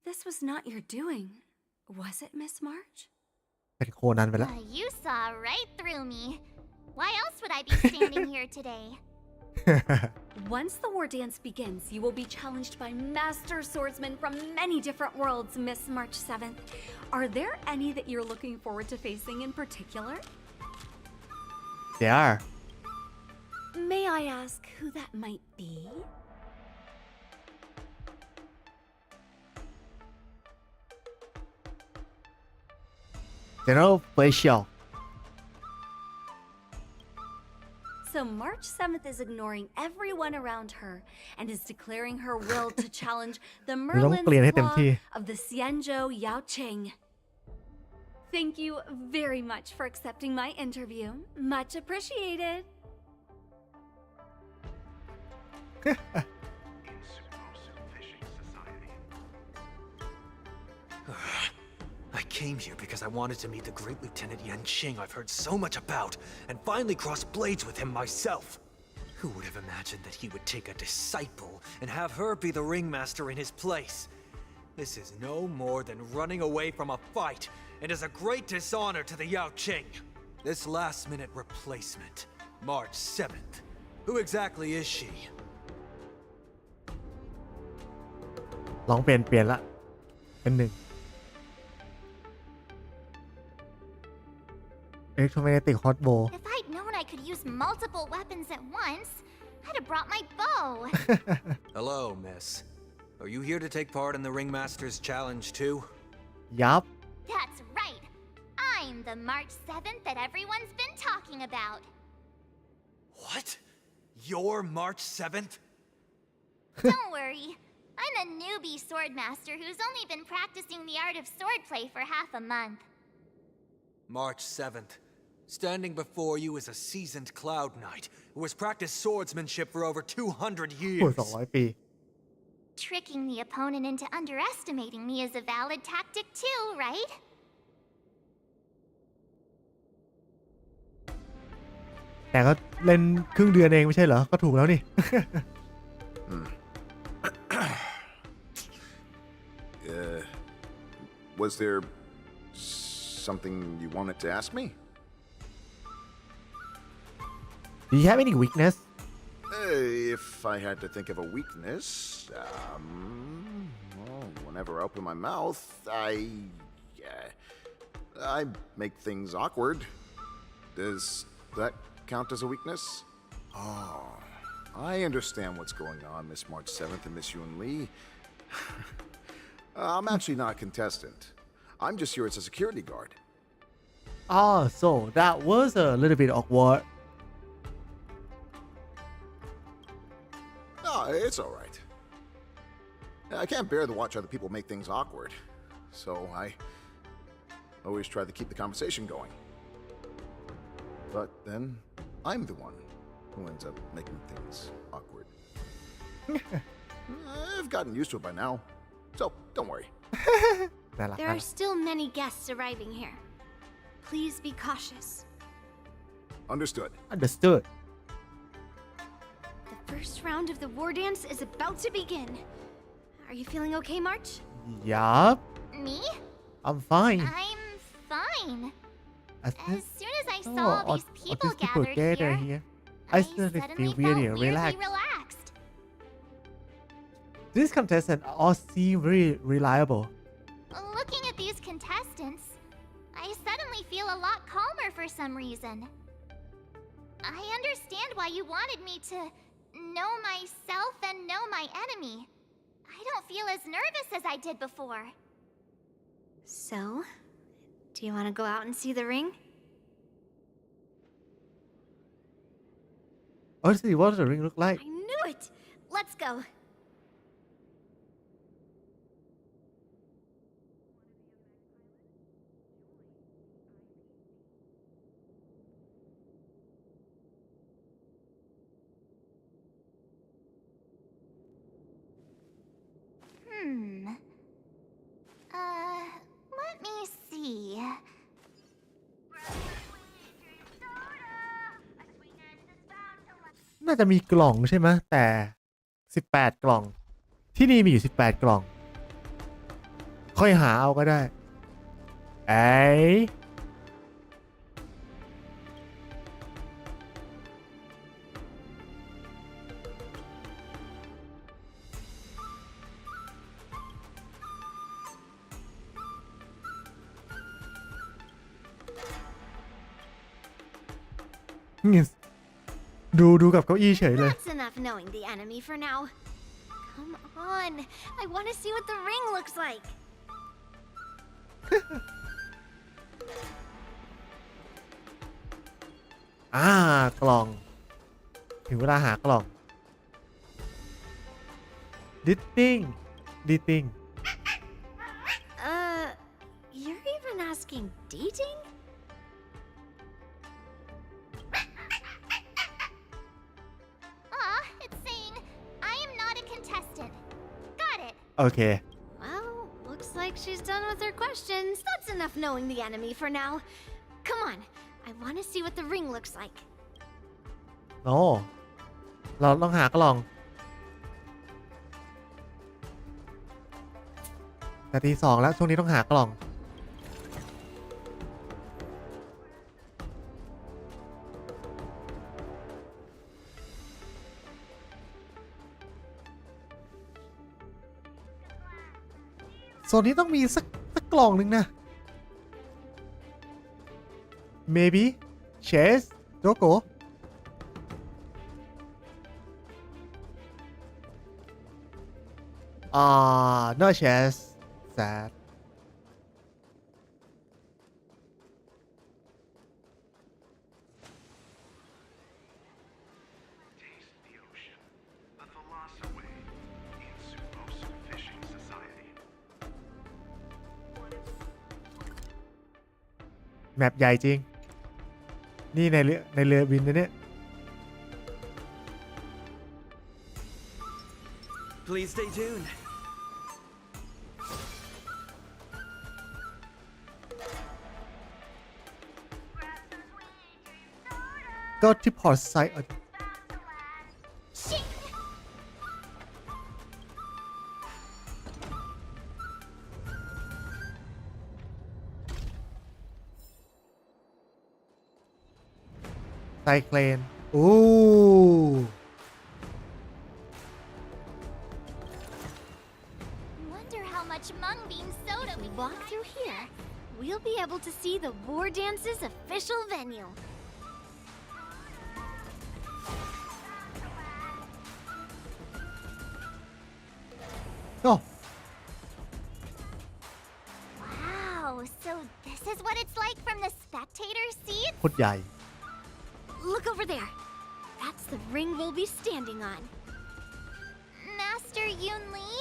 this was not your doing, was it, Miss March? เป็นโคนันไปแล้ว You saw right through me. Why else would I be standing here today? Once the war dance begins, you will be challenged by master swordsmen from many different worlds, Miss March 7th. Are there any that you're looking forward to facing in particular? They are. May I ask who that might be? General Facial. So March 7th is ignoring everyone around her and is declaring her will to challenge the Merlin's Law of the Xianzhou Yaoqing. Thank you very much for accepting my interview. Much appreciated. I came here because I wanted to meet the great Lieutenant Yanqing I've heard so much about, and finally cross blades with him myself. Who would have imagined that he would take a disciple and have her be the ringmaster in his place? This is no more than running away from a fight, and is a great dishonor to the Yaoqing. This last-minute replacement, March 7th. Who exactly is she? ลองเปลี่ยนละเป็น1 Electromagnetic Hot Bow If I'd known I could use multiple weapons at once, I'd have brought my bow. Hello, miss. Are you here to take part in the Ringmaster's Challenge too? Yup. That's right. I'm the March 7th that everyone's been talking about. What? You're March 7th? Don't worry. I'm a newbie swordmaster who's only been practicing the art of swordplay for half a month. March 7th. Standing before you is a seasoned Cloud Knight who has practiced swordsmanship for over 200 years. 200 ปี Tricking the opponent into underestimating me is a valid tactic too, right? แต่ก็เล่นครึ่งเดือนเองไม่ใช่เหรอ ก็ถูกแล้วนี่ Was there something you wanted to ask me? Do you have any weakness? If I had to think of a weakness, well, whenever I open my mouth, I make things awkward. Does that count as a weakness? Oh, I understand what's going on, Miss March 7th and Miss Yun Lee. I'm actually not a contestant. I'm just here as a security guard. Oh, so that was a little bit awkward. Oh, it's all right. I can't bear to watch other people make things awkward, so I always try to keep the conversation going. But then I'm the one who ends up making things awkward. I've gotten used to it by now, so don't worry. There are still many guests arriving here. Please be cautious. Understood. Understood. The first round of the war dance is about to begin. Are you feeling okay, March? Yup. Me? I'm fine. I'm fine. As soon as I saw all these people gathered here, I suddenly feel really relaxed. These contestants all seem very reliable. Looking at these contestants, I suddenly feel a lot calmer for some reason. I understand why you wanted me to know myself and know my enemy. I don't feel as nervous as I did before. So, do you want to go out and see the ring? Oh, see what does the ring look like? I knew it! Let's go. Let me see. น่าจะมีกล่องใช่ไหมแต่18 กล่อง ที่นี่มีอยู่18 กล่อง ค่อยหาเอาก็ได้ดูกับเก้าอี้เฉยเลย That's enough knowing the enemy for now. Come on, I want to see what the ring looks like. กล่อง ถึงเวลาหากล่อง Dating You're even asking dating? It's saying I am not a contestant. Got it. Okay. Well, looks like like she's done with her questions. That's enough knowing the enemy for now. Come on, I want to see what the ring looks like. โอ้เราต้องหากล่องแต่ที 2แล้วช่วงนี้ต้องหากล่องโซนนี้ต้องมีสักกล่องหนึ่งนะ maybe chess Joko no chess sadแมปใหญ่จริงนี่ในเรือบินนะเนี่ย Please stay tuned. Go to port site ไซเคลนโอ้ Wonder how much mung bean soda we Walk through here. We'll be able to see the War Dance's official venue. Oh. Wow, so this is what it's like from the spectator seat? โคตรใหญ่ Look over there. That's the ring we'll be standing on. Master Yunli,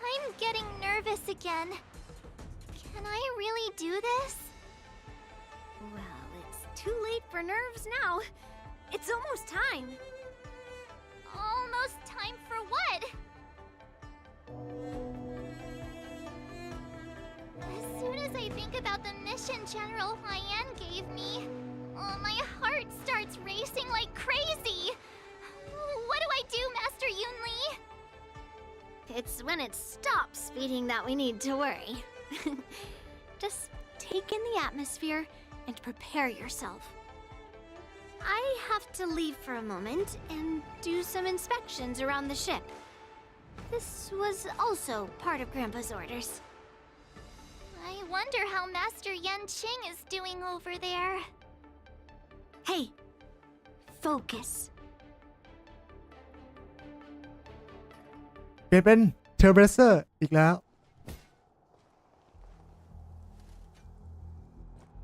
I'm getting nervous again. Can I really do this? Well, it's too late for nerves now. It's almost time. Almost time for what? As soon as I think about the mission General Hyan gave me, my heart starts racing like crazy. What do I do, Master Yunli? It's when it stops beating that we need to worry. Just take in the atmosphere and prepare yourself. I have to leave for a moment and do some inspections around the ship. This was also part of Grandpa's orders. I wonder how Master Yan Qing is doing over there. Hey, focus. เปลี่ยนเป็นเทอร์เบเซอร์อีกแล้ว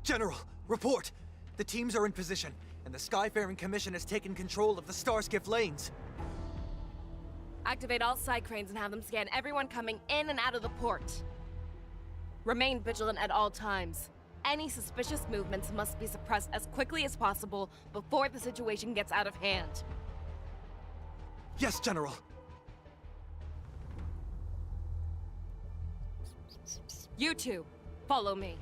General, report! The teams are in position, and the Skyfaring Commission has taken control of the Starskiff lanes. Activate all side cranes and have them scan everyone coming in and out of the port. Remain vigilant at all times. Any suspicious movements must be suppressed as quickly as possible before the situation gets out of hand. Yes, General. You two, follow me.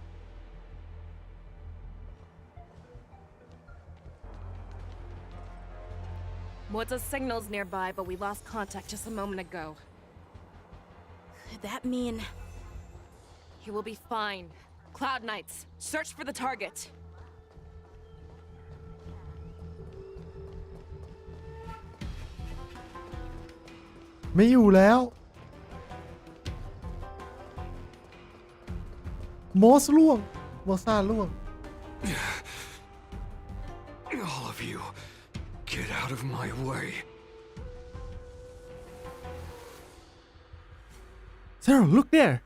Moza's signal's nearby, but we lost contact just a moment ago. Could that mean... He will be fine. Cloud Knights, search for the target. ไม่อยู่แล้วโมสล่วงโมซ่าล่วง All of you, get out of my way. Sarah, look there.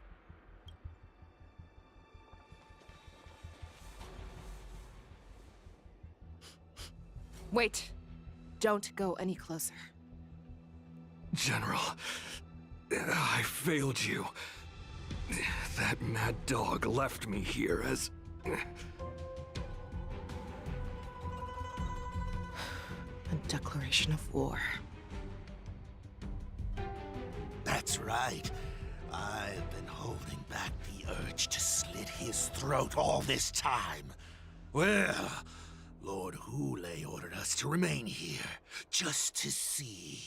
Wait. Don't go any closer. General, I failed you. That mad dog left me here as... A declaration of war. That's right. I've been holding back the urge to slit his throat all this time. Well, Lord Hule ordered us to remain here, just to see.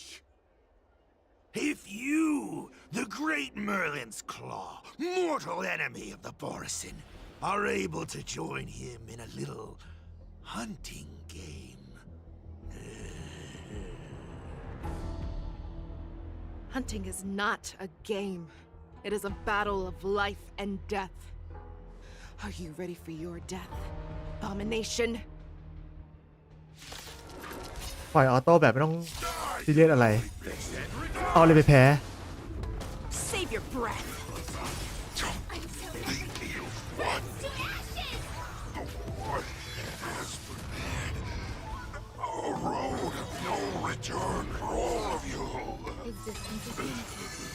If you, the great Merlin's Claw, mortal enemy of the Borisin, are able to join him in a little hunting game. Hunting is not a game. It is a battle of life and death. Are you ready for your death, abomination? ปล่อยออโต้แบบไม่ต้องซีเรียสอะไร เอาเลยไปแพ้ Save your breath. A road of no return for all of you. Existence is limited.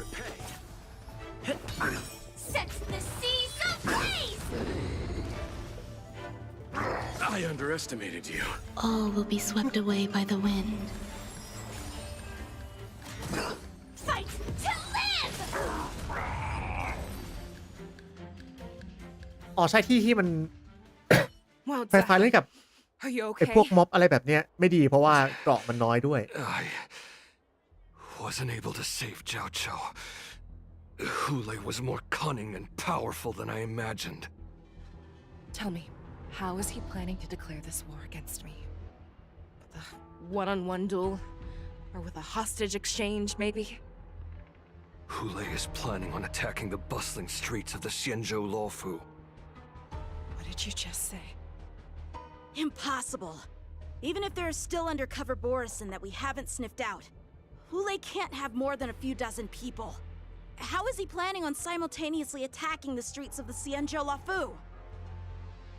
Repay. Set the seas ablaze! I underestimated you. All will be swept away by the wind. Fight to live! อ๋อใช่ที่มัน Well ไฟฟ้าเล่นกับ Are you ไอ้ okay? พวกม็อบอะไรแบบเนี้ยไม่ดีเพราะว่าเกราะมันน้อยด้วย I wasn't able to save Jiao Chou. Hule was more cunning and powerful than I imagined. Tell me, how is he planning to declare this war against me? With a one-on-one duel? Or with a hostage exchange, maybe? Hule is planning on attacking the bustling streets of the Xianzhou Luofu. What did you just say? Impossible. Even if there are still undercover Borisin that we haven't sniffed out, Hule can't have more than a few dozen people. How is he planning on simultaneously attacking the streets of the Xianzhou Luofu?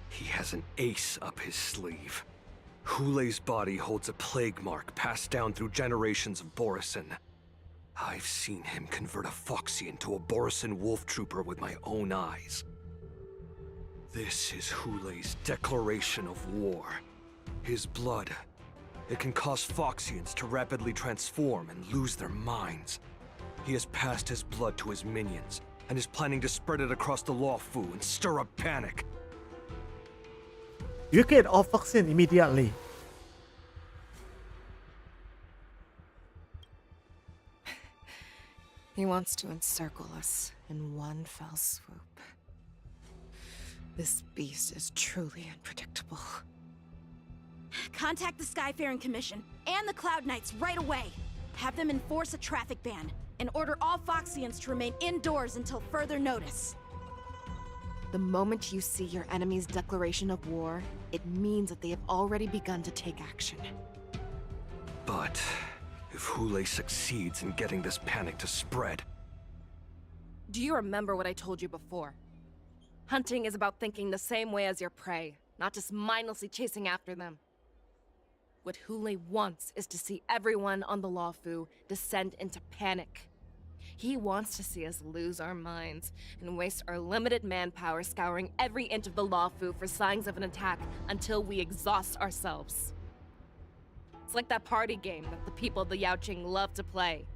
He has an ace up his sleeve. Hule's body holds a plague mark passed down through generations of Borisin. I've seen him convert a Foxian to a Borisin wolf trooper with my own eyes. This is Hule's declaration of war. His blood. It can cause Foxians to rapidly transform and lose their minds. He has passed his blood to his minions, and is planning to spread it across the Luofu and stir up panic. You get off vaccine immediately. He wants to encircle us in one fell swoop. This beast is truly unpredictable. Contact the Skyfaring Commission and the Cloud Knights right away. Have them enforce a traffic ban and order all Foxians to remain indoors until further notice. The moment you see your enemy's declaration of war, it means that they have already begun to take action. But if Hule succeeds in getting this panic to spread... Do you remember what I told you before? Hunting is about thinking the same way as your prey, not just mindlessly chasing after them. What Hule wants is to see everyone on the Luofu descend into panic. He wants to see us lose our minds and waste our limited manpower scouring every inch of the Luofu for signs of an attack until we exhaust ourselves. It's like that party game that the people of the Yaoqing love to play.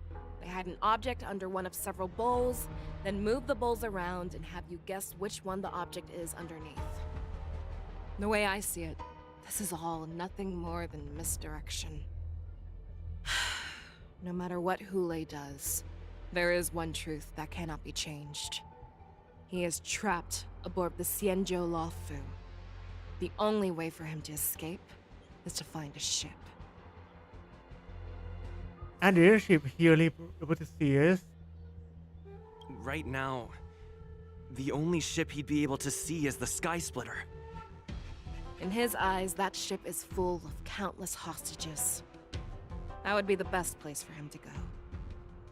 They hide an object under one of several bowls, then move the bowls around and have you guess which one the object is underneath. The way I see it, this is all nothing more than misdirection. No matter what Hule does, there is one truth that cannot be changed. He is trapped aboard the Xianzhou Luofu. The only way for him to escape is to find a ship. And the leadership here about the series. Right now, the only ship he'd be able to see is the Sky Splitter. In his eyes, that ship is full of countless hostages. That would be the best place for him to go.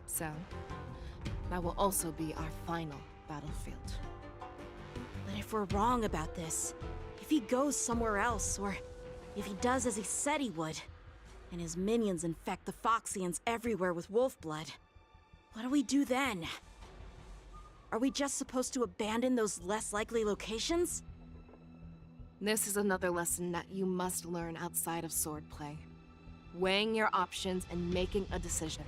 So, that will also be our final battlefield. But if we're wrong about this, if he goes somewhere else, or if he does as he said he would, and his minions infect the Foxians everywhere with wolf blood, what do we do then? Are we just supposed to abandon those less likely locations? This is another lesson that you must learn outside of swordplay. Weighing your options and making a decision.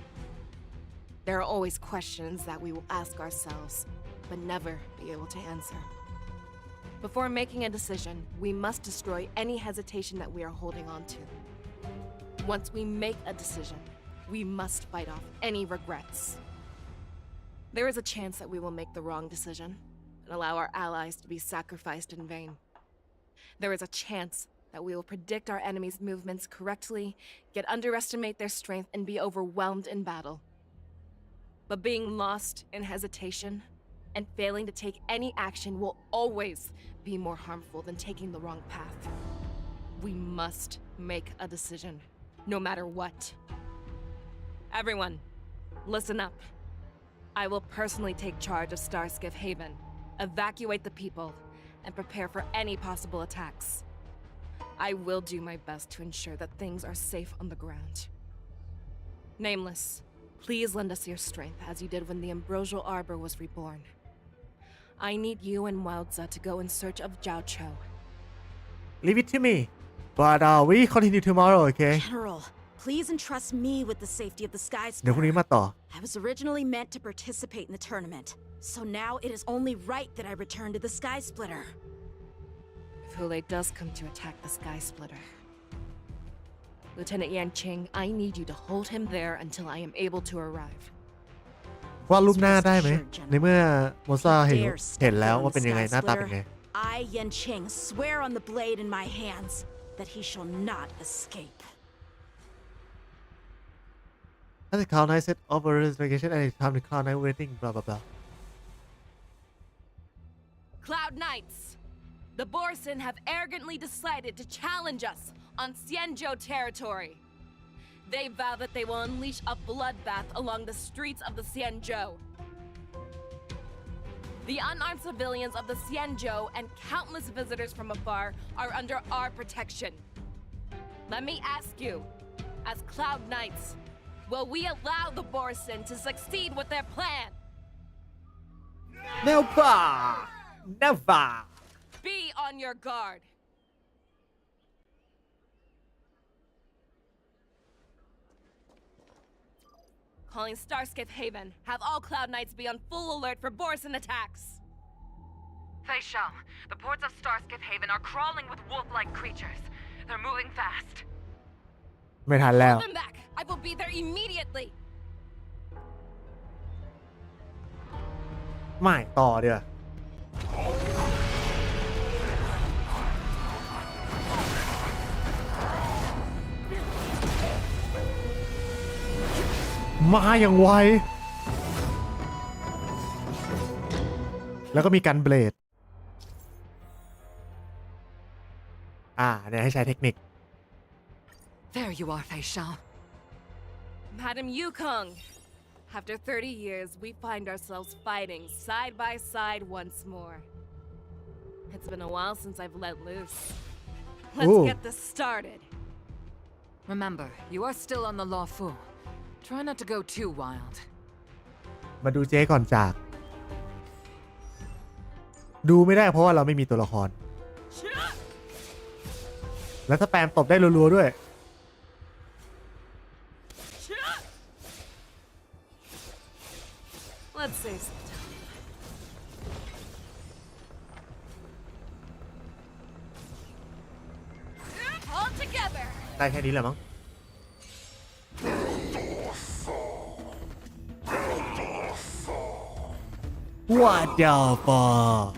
There are always questions that we will ask ourselves, but never be able to answer. Before making a decision, we must destroy any hesitation that we are holding on to. Once we make a decision, we must fight off any regrets. There is a chance that we will make the wrong decision and allow our allies to be sacrificed in vain. There is a chance that we will predict our enemies' movements correctly, yet underestimate their strength and be overwhelmed in battle. But being lost in hesitation and failing to take any action will always be more harmful than taking the wrong path. We must make a decision, no matter what. Everyone, listen up. I will personally take charge of Starskiff Haven, evacuate the people, and prepare for any possible attacks. I will do my best to ensure that things are safe on the ground. Nameless, please lend us your strength as you did when the Ambrosial Arbor was reborn. I need you and Wildza to go in search of Jiao Cho. Leave it to me. But we continue tomorrow, okay? General, please entrust me with the safety of the Sky เดี๋ยวพรุ่งนี้ Splitter. มาต่อ I was originally meant to participate in the tournament, so now it is only right that I return to the Sky Splitter. If Hulei does come to attack the Sky Splitter, Lieutenant Yanqing, I need you to hold him there until I am able to arrive. วาดรูปหน้าได้ไหม ในเมื่อโมซาเห็นแล้วว่าเป็นยังไง หน้าตาเป็นไง I, Yanqing, swear on the blade in my hands that he shall not escape. As a Cloud Knight set up a reservation and time to Cloud Knight waiting, blah blah blah. Cloud Knights! The Borson have arrogantly decided to challenge us on Xianzhou territory. They vow that they will unleash a bloodbath along the streets of the Xianzhou. The unarmed civilians of the Xianzhou and countless visitors from afar are under our protection. Let me ask you, as Cloud Knights, will we allow the Borson to succeed with their plan? Never! Never! Be on your guard. Calling Starskiff Haven. Have all Cloud Knights be on full alert for Borson attacks. Fei Shao, the ports of Starskiff Haven are crawling with wolf-like creatures. They're moving fast. ไม่ทันแล้ว Hold them back. I will be there immediately. ไม่ต่อเดี๋ยวมาอย่างไว แล้วก็มีการเบลดเนี่ยให้ใช้เทคนิค There you are, Fei Shao. Madam Yukong, after 30 years, we find ourselves fighting side by side once more. It's been a while since I've let loose. Let's get this started. Remember, you are still on the Law Fu. Try not to go too wild. มาดูเจ๊ก่อนจาก ดูไม่ได้เพราะว่าเราไม่มีตัวละคร แล้วสแปมตบได้รัวๆด้วย Let's save some time. All together. ได้แค่นี้แหละมั้ง What the fuck?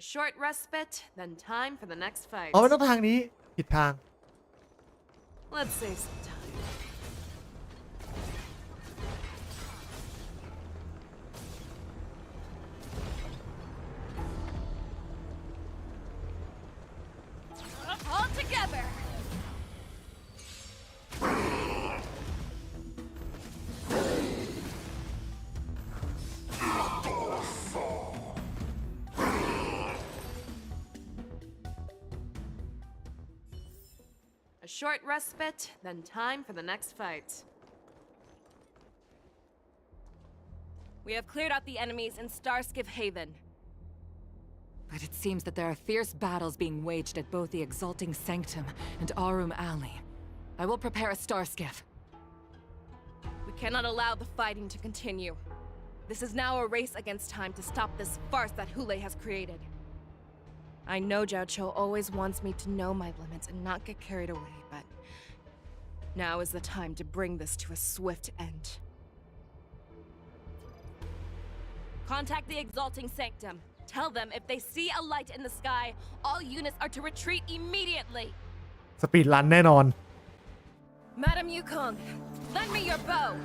A short respite, then time for the next fight. อ๋อไม่ต้องทางนี้ผิดทาง Let's save some time. All together. A short respite, then time for the next fight. We have cleared out the enemies in Starskiff Haven. But it seems that there are fierce battles being waged at both the Exalting Sanctum and Arum Alley. I will prepare a star skiff. cannot allow the fighting to continue. This is now a race against time to stop this farce that Hule has created. I know Zhao Cho always wants me to know my limits and not get carried away, but now is the time to bring this to a swift end. Contact the Exalting Sanctum. Tell them if they see a light in the sky, all units are to retreat immediately. สปีดรันแน่นอน Madam Yukong, lend me your bow.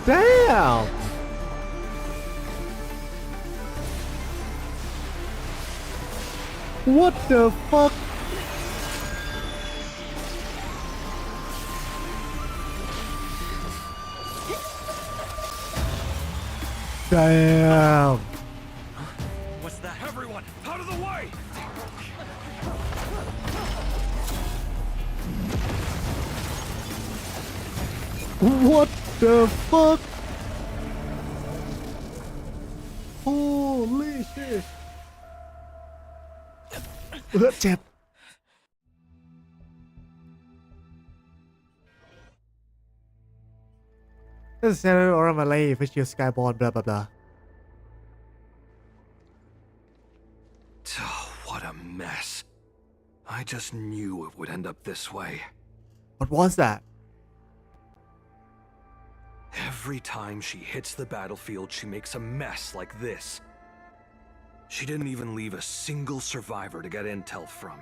Damn What the fuck Damn What's that? Everyone, out of the way! What the fuck Holy shit เจ็บ This is Sarah or Malay Official Skyborn blah blah blah Oh, what a mess. I just knew it would end up this way. What was that? Every time she hits the battlefield, she makes a mess like this. She didn't even leave a single survivor to get intel from.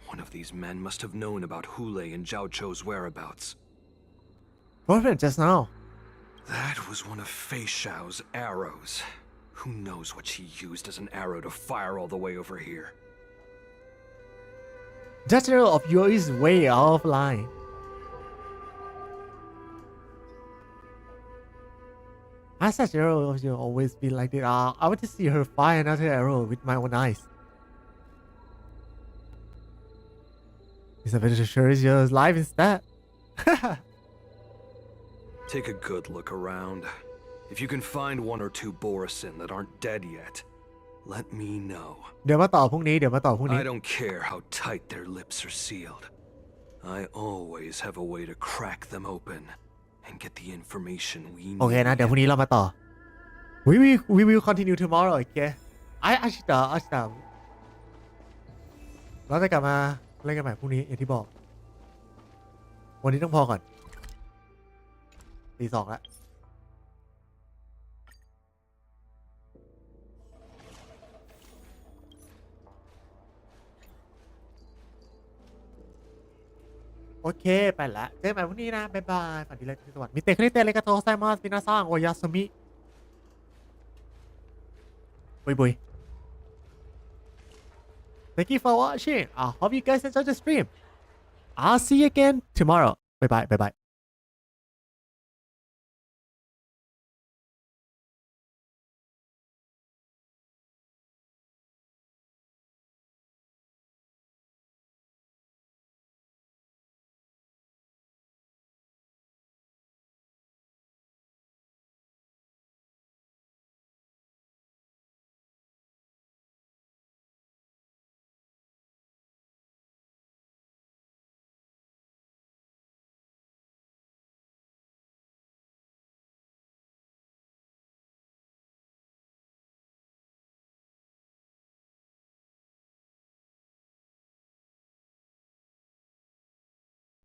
One of these men must have known about Hule and Zhao Cho's whereabouts. What happened just now? That was one of Fei Xiao's arrows. Who knows what she used as an arrow to fire all the way over here? That arrow of yours is way offline. Has such arrow of yours always been like that? I want to see her fire another arrow with my own eyes. Is that better sure is yours live instead? Take a good look around. If you can find one or two Borisin that aren't dead yet, let me know. เดี๋ยวมาต่อพรุ่งนี้ I don't care how tight their lips are sealed. I always have a way to crack them open and get the information we need. โอเคนะ เดี๋ยวพรุ่งนี้เรามาต่อ we will continue tomorrow okay 明日เราจะกลับมาเล่นกันใหม่พรุ่งนี้อย่างที่บอก วันนี้ต้องพอก่อน ตี 2แล้วโอเคไปละเจอกันใหม่พรุ่งนี้นะบ๊ายบายฝันดีเลยสวัสดีมิเตะคริเตะเลยกาโตไซมัสมินาซังโอยาสุมิบุย Thank you for watching. I hope you guys enjoyed the stream. I'll see you again tomorrow. Bye bye.